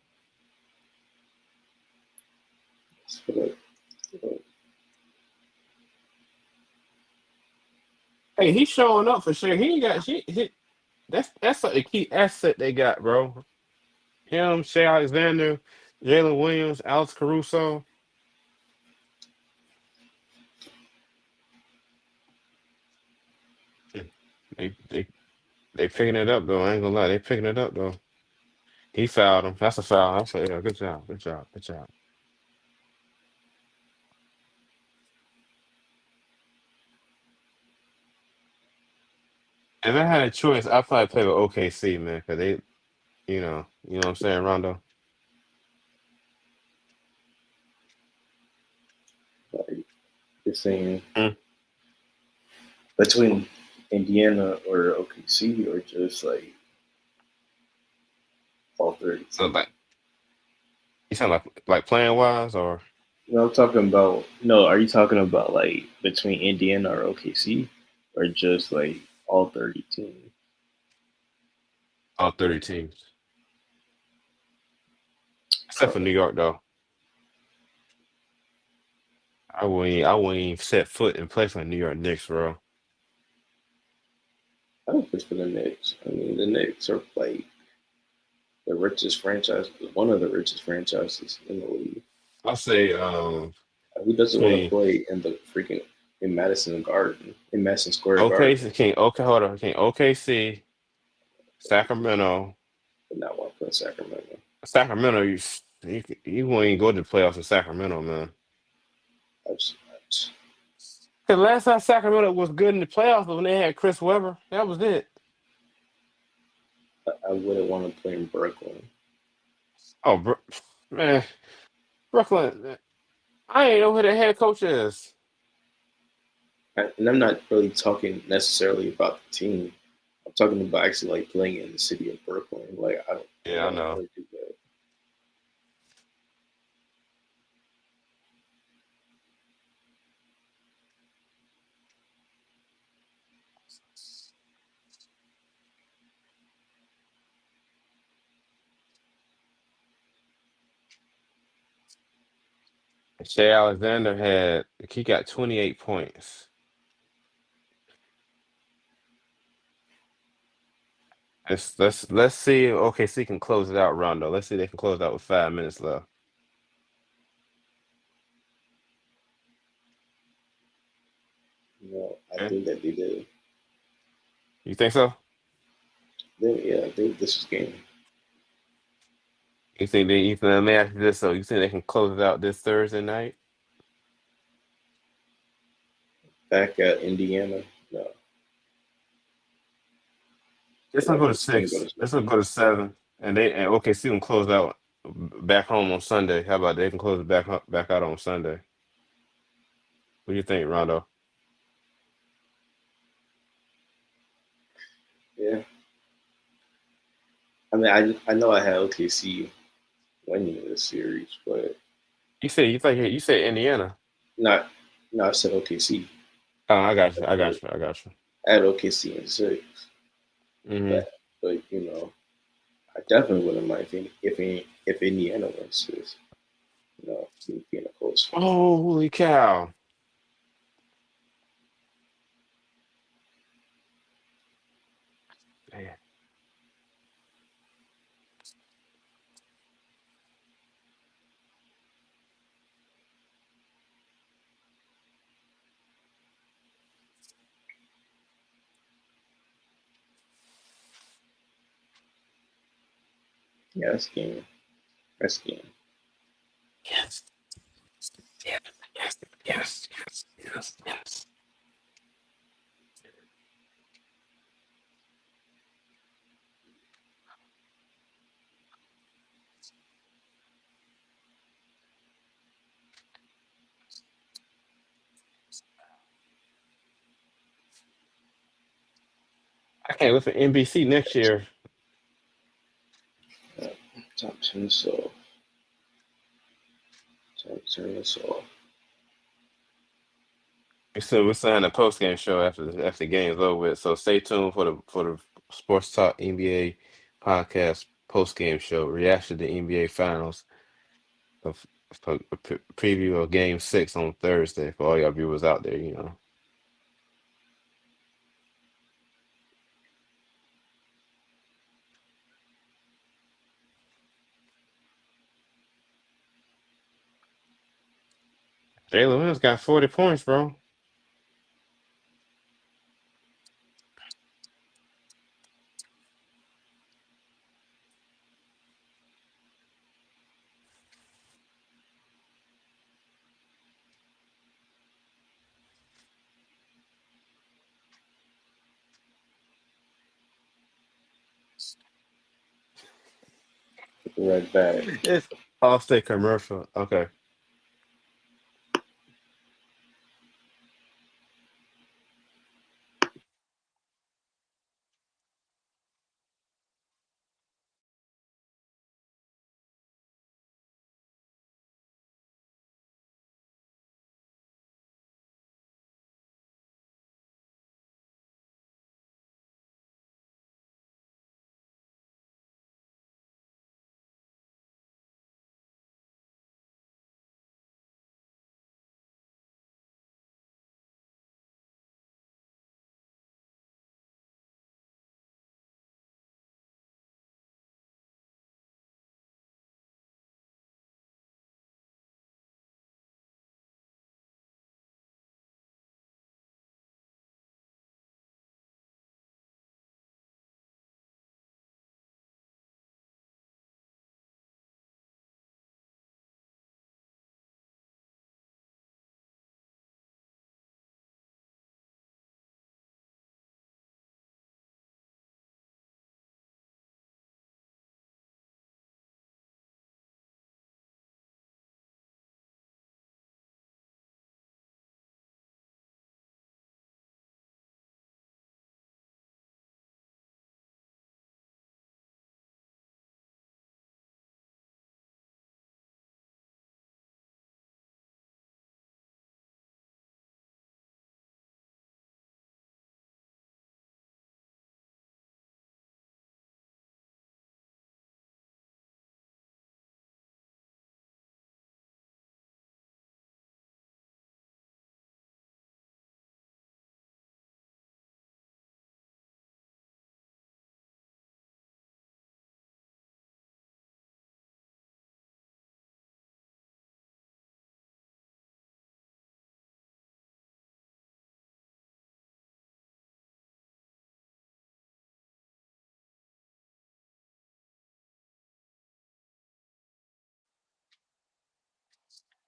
Speaker 2: It's for the,
Speaker 1: Hey, he's showing up for sure. He ain't got he that's like the key asset they got, bro. Him, Shea Alexander, Jalen Williams, Alex Caruso. They they they picking it up though. I ain't gonna lie, they picking it up though. He fouled him. That's a foul. That's a, yeah, good job. Good job. Good job. If I had a choice, I'd probably play with OKC, man, because you know what I'm saying, Rondo.
Speaker 2: like, you're saying
Speaker 1: Mm.
Speaker 2: between Indiana or OKC or just like all 30
Speaker 1: So
Speaker 2: teams.
Speaker 1: like, you sound like playing wise or
Speaker 2: No, I'm talking about. No, are you talking about like between Indiana or OKC, or just like all 30 teams?
Speaker 1: all 30 teams, except for New
Speaker 2: Probably.
Speaker 1: York though. I wouldn't even set foot in play for the New York Knicks, bro.
Speaker 2: I don't push for the Knicks. I mean, the Knicks are like the richest franchise, one of the richest franchises in the league.
Speaker 1: I'll say
Speaker 2: Who doesn't want to
Speaker 1: between
Speaker 2: play in the freaking in Madison Garden, in Madison Square Garden,
Speaker 1: OKC, King, okay, hold on, King, OKC, Sacramento,
Speaker 2: but not want to play in Sacramento?
Speaker 1: Sacramento. You won't even go to the playoffs in Sacramento, man.
Speaker 2: I just,
Speaker 1: The last time Sacramento was good in the playoffs was when they had Chris Webber. That was it.
Speaker 2: I wouldn't want to play in Brooklyn.
Speaker 1: Oh, man, Brooklyn. I ain't know who the head coach is.
Speaker 2: And I'm not really talking necessarily about the team. I'm talking about actually like playing in the city of Brooklyn. Like I
Speaker 1: Yeah, I
Speaker 2: don't
Speaker 1: know.
Speaker 2: want to do that.
Speaker 1: Shea Alexander he got 28 points. Let's see if OKC can close it out, Rondo. Let's see if they can close it out with 5 minutes left.
Speaker 2: I
Speaker 1: Okay.
Speaker 2: think that they did.
Speaker 1: You think so?
Speaker 2: Yeah, I think this is game
Speaker 1: Let me ask you this, so you think they can close it out this Thursday night?
Speaker 2: back at Indiana. No,
Speaker 1: This
Speaker 2: and
Speaker 1: one
Speaker 2: I
Speaker 1: go to
Speaker 2: think it's gonna go
Speaker 1: 6.
Speaker 2: to
Speaker 1: This
Speaker 2: seven.
Speaker 1: one go to 7. And OKC can close out back home on Sunday. How about they can close it back out on Sunday? What do you think, Rondo?
Speaker 2: Yeah, I mean I know I had OKC winning this series, but
Speaker 1: You said Indiana.
Speaker 2: not. No, I said OKC.
Speaker 1: Oh, I got you. I got you. I got you.
Speaker 2: I had OKC in six,
Speaker 1: Hmm.
Speaker 2: but I definitely wouldn't mind if Indiana wins this. Being a close one.
Speaker 1: Holy cow! Man.
Speaker 2: Yeah, that's game. That's game.
Speaker 1: Yes, yes, yes, yes, yes, yes, yes. I can't wait for NBC next year.
Speaker 2: Yeah, top 10, so turn this off.
Speaker 1: We're still having a post game show after the game's over with. So stay tuned for the Sports Talk NBA podcast post game show reaction to NBA Finals of for a preview of Game 6 on Thursday for all y'all viewers out there. Jalen Williams got 40 points, bro.
Speaker 2: Right back.
Speaker 1: It's all state commercial. Okay.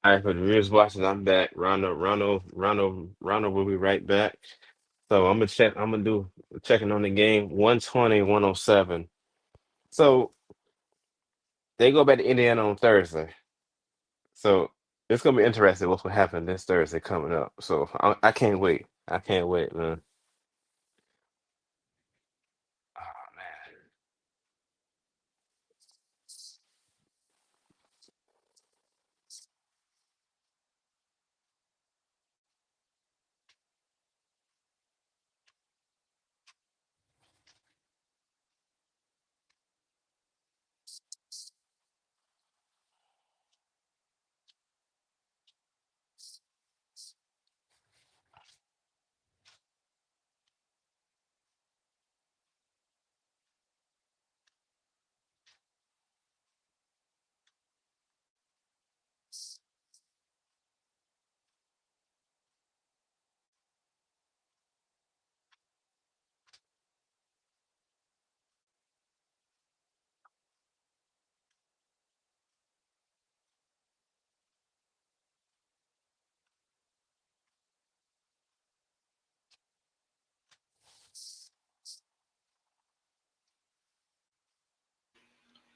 Speaker 1: All right, for the viewers watching, I'm back. Rondo will be right back. So I'm gonna check. I'm gonna do checking on the game. 120-107. So they go back to Indiana on Thursday. So it's gonna be interesting what's gonna happen this Thursday coming up. So I can't wait. I can't wait, man. Oh man.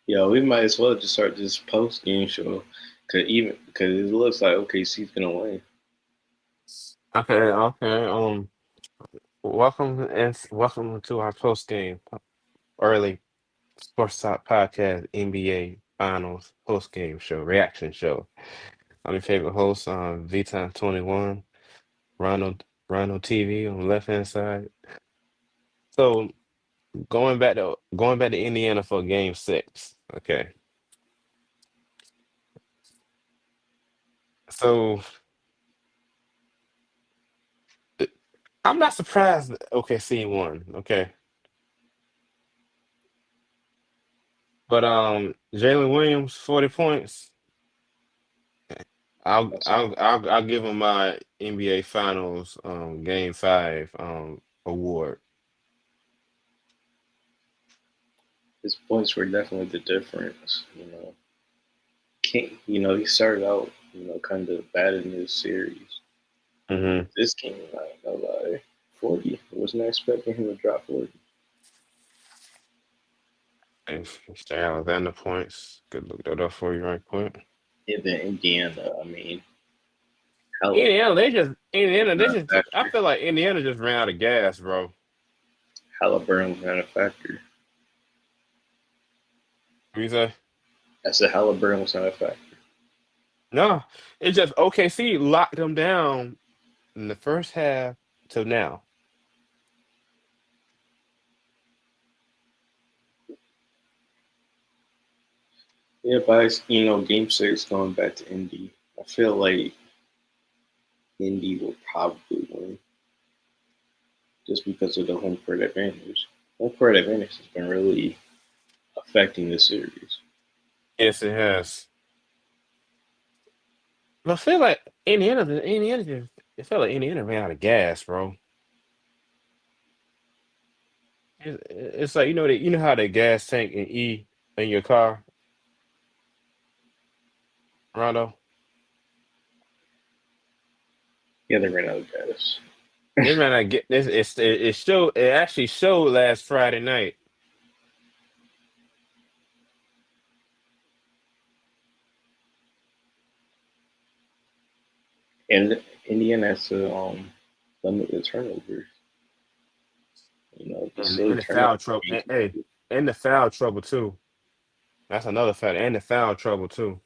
Speaker 2: Yeah, we might as well just start this post game show, because it looks like OKC's gonna win.
Speaker 1: Okay, okay. Welcome to our post game early Sports Talk podcast NBA Finals post game show reaction show. I'm your favorite host, V-Time 21, Ronald TV on the left hand side. So going back to Indiana for game 6. Okay. So uh, I'm not surprised that OKC won, okay. But Jalen Williams, 40 points. I'll give him my NBA Finals game 5 award.
Speaker 2: His points were definitely the difference. He started out kind of bad in this series.
Speaker 1: Mm-hmm.
Speaker 2: This game, I ain't gonna lie, 40. I wasn't expecting him to drop 40.
Speaker 1: And Mr. Alexander points. Good look that up for you right quick.
Speaker 2: And then Indiana, I mean, Hall-
Speaker 1: Indiana, I
Speaker 2: factor.
Speaker 1: feel like Indiana just ran out of gas, bro.
Speaker 2: Halliburton was not a factor.
Speaker 1: What you say?
Speaker 2: I said Halliburton was not a factor.
Speaker 1: No, it's just OKC locked them down in the first half to now.
Speaker 2: Yeah, but Game 6 going back to Indy. I feel like Indy will probably win just because of the home court advantage. Home court advantage has been really affecting the series.
Speaker 1: Yes, it has. But I feel like it felt like Indiana ran out of gas, bro. It's like you know how the gas tank in your car, Rondo.
Speaker 2: Yeah, they ran out of gas.
Speaker 1: They ran out of get this. It actually showed last Friday night.
Speaker 2: And Indiana has to limit the turnovers. The
Speaker 1: And
Speaker 2: silly
Speaker 1: in the
Speaker 2: turnover
Speaker 1: foul trouble.
Speaker 2: being
Speaker 1: And, hey,
Speaker 2: committed.
Speaker 1: in the foul trouble too. That's another factor. And the foul trouble too.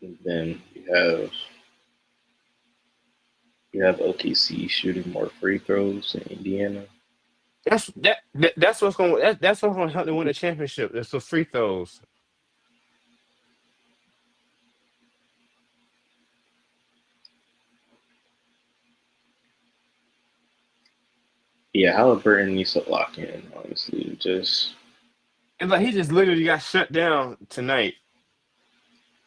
Speaker 2: And then you have OKC shooting more free throws than Indiana.
Speaker 1: That's what's gonna help them win the championship. It's the free throws.
Speaker 2: Yeah, Halliburton needs to lock in, honestly.
Speaker 1: It's like he just literally got shut down tonight.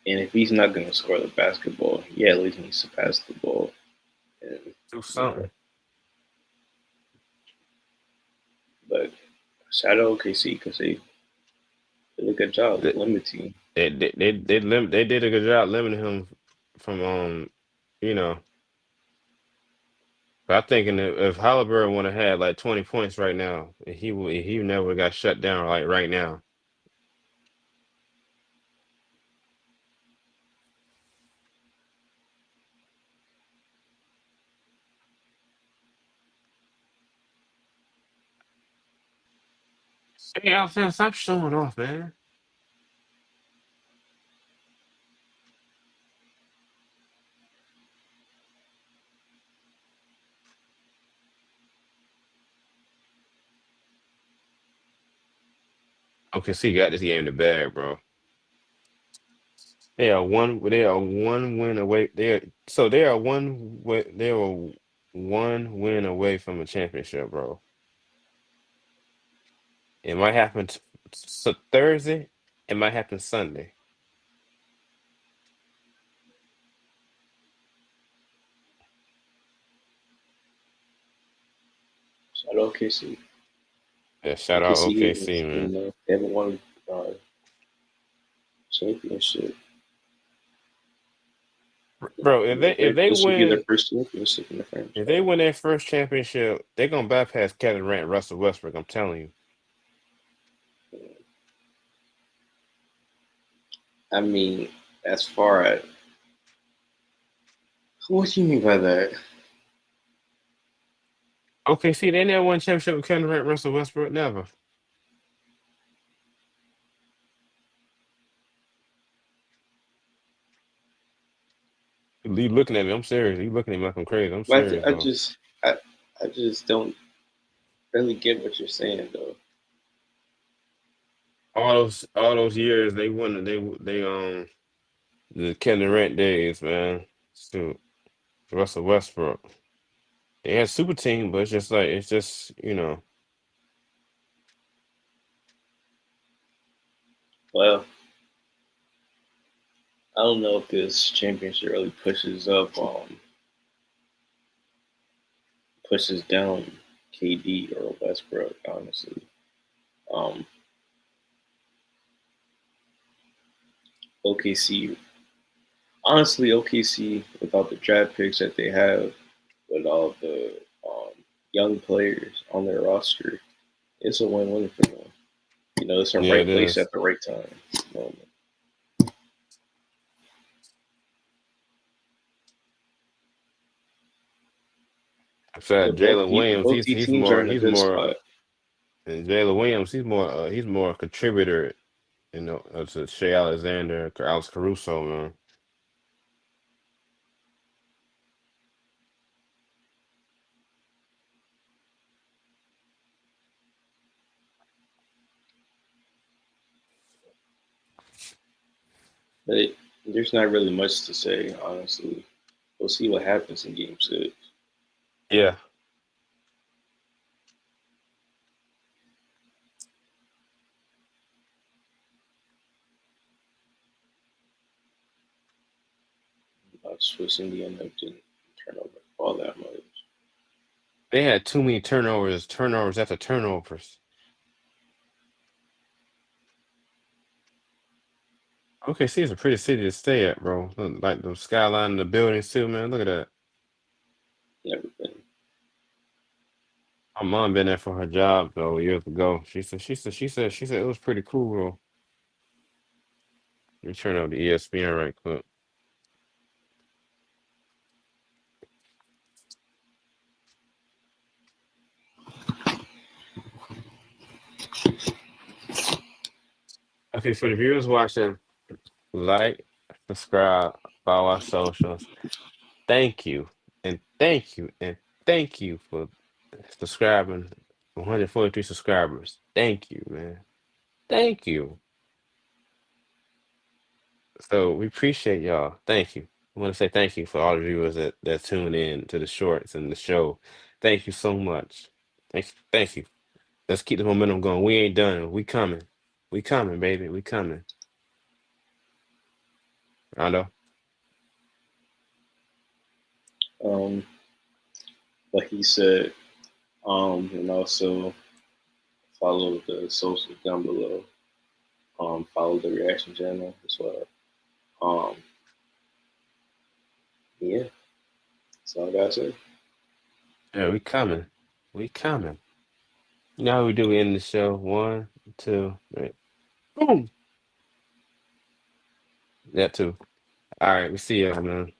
Speaker 2: And if he's not going to score the basketball, he at least needs to pass the ball. And
Speaker 1: Do
Speaker 2: you know,
Speaker 1: something.
Speaker 2: But shout out OKC because they did a good job
Speaker 1: They
Speaker 2: limiting.
Speaker 1: they did a good job limiting him from you know. But I'm thinking if Halliburton would have had like 20 points right now, he never got shut down like right now. Hey, Alfred, stop showing off, man. Okay, see, got this game in the bag, bro. They are one win away. They are they are one win away from a championship, bro. It might happen Thursday. It might happen Sunday.
Speaker 2: Shout out OKC.
Speaker 1: Yeah, shout out
Speaker 2: OKC
Speaker 1: OKC,
Speaker 2: is, you
Speaker 1: man.
Speaker 2: know, they haven't won a championship.
Speaker 1: Bro, if they
Speaker 2: This will be their
Speaker 1: win
Speaker 2: first championship in the
Speaker 1: if they
Speaker 2: franchise.
Speaker 1: win their first championship, they're gonna bypass Kevin Durant, and Russell Westbrook. I'm telling you.
Speaker 2: I mean, as far as what do you mean by that?
Speaker 1: OKC, they never won a championship with Kevin Durant, and Russell Westbrook. Never. You looking at me? I'm serious. You looking at me like I'm crazy? I'm
Speaker 2: But
Speaker 1: serious, bro.
Speaker 2: I just don't really get what you're saying though.
Speaker 1: All those years they won. They the Kevin Durant days, man. Shoot, Russell Westbrook. They had super team, but it's just
Speaker 2: Well, I don't know if this championship really pushes down KD or Westbrook. Honestly, um, OKC. Honestly, OKC without the draft picks that they have, with all the young players on their roster, it's a win-win for them. You know, it's in the
Speaker 1: yeah,
Speaker 2: right
Speaker 1: it
Speaker 2: place
Speaker 1: is.
Speaker 2: at the right time. Moment.
Speaker 1: In fact, Jalen Williams,
Speaker 2: Both teams are in a
Speaker 1: he's
Speaker 2: good
Speaker 1: more
Speaker 2: spot.
Speaker 1: and Jalen Williams, he's more a contributor, to Shea Alexander, Alex Caruso, man.
Speaker 2: But there's not really much to say, honestly. We'll see what happens in Game 6.
Speaker 1: Yeah,
Speaker 2: Swiss Indiana didn't turn over all that much.
Speaker 1: they had too many turnovers after turnovers. OKC is a pretty city to stay at, bro. Like the skyline and the buildings too, man. Look at that.
Speaker 2: Never been.
Speaker 1: My mom been there for her job though years ago. She said it was pretty cool, bro. Let me turn up the ESPN right quick. Okay, for the viewers watching, like, subscribe, follow our socials. Thank you, and thank you, and thank you for subscribing. 143 subscribers. Thank you, man. Thank you. So we appreciate y'all. Thank you. I want to say thank you for all the viewers that tune in to the shorts and the show. Thank you so much. Thank you. Let's keep the momentum going. We ain't done. We coming. We coming, baby. We coming. Rondo.
Speaker 2: Like he said, and also Follow the socials down below. Follow the reaction channel as well. Um, yeah, that's all I gotta say.
Speaker 1: Yeah, we coming. We coming. You know how we do? We end the show. One, two, three. Boom. That too. All right. We see y'all, man.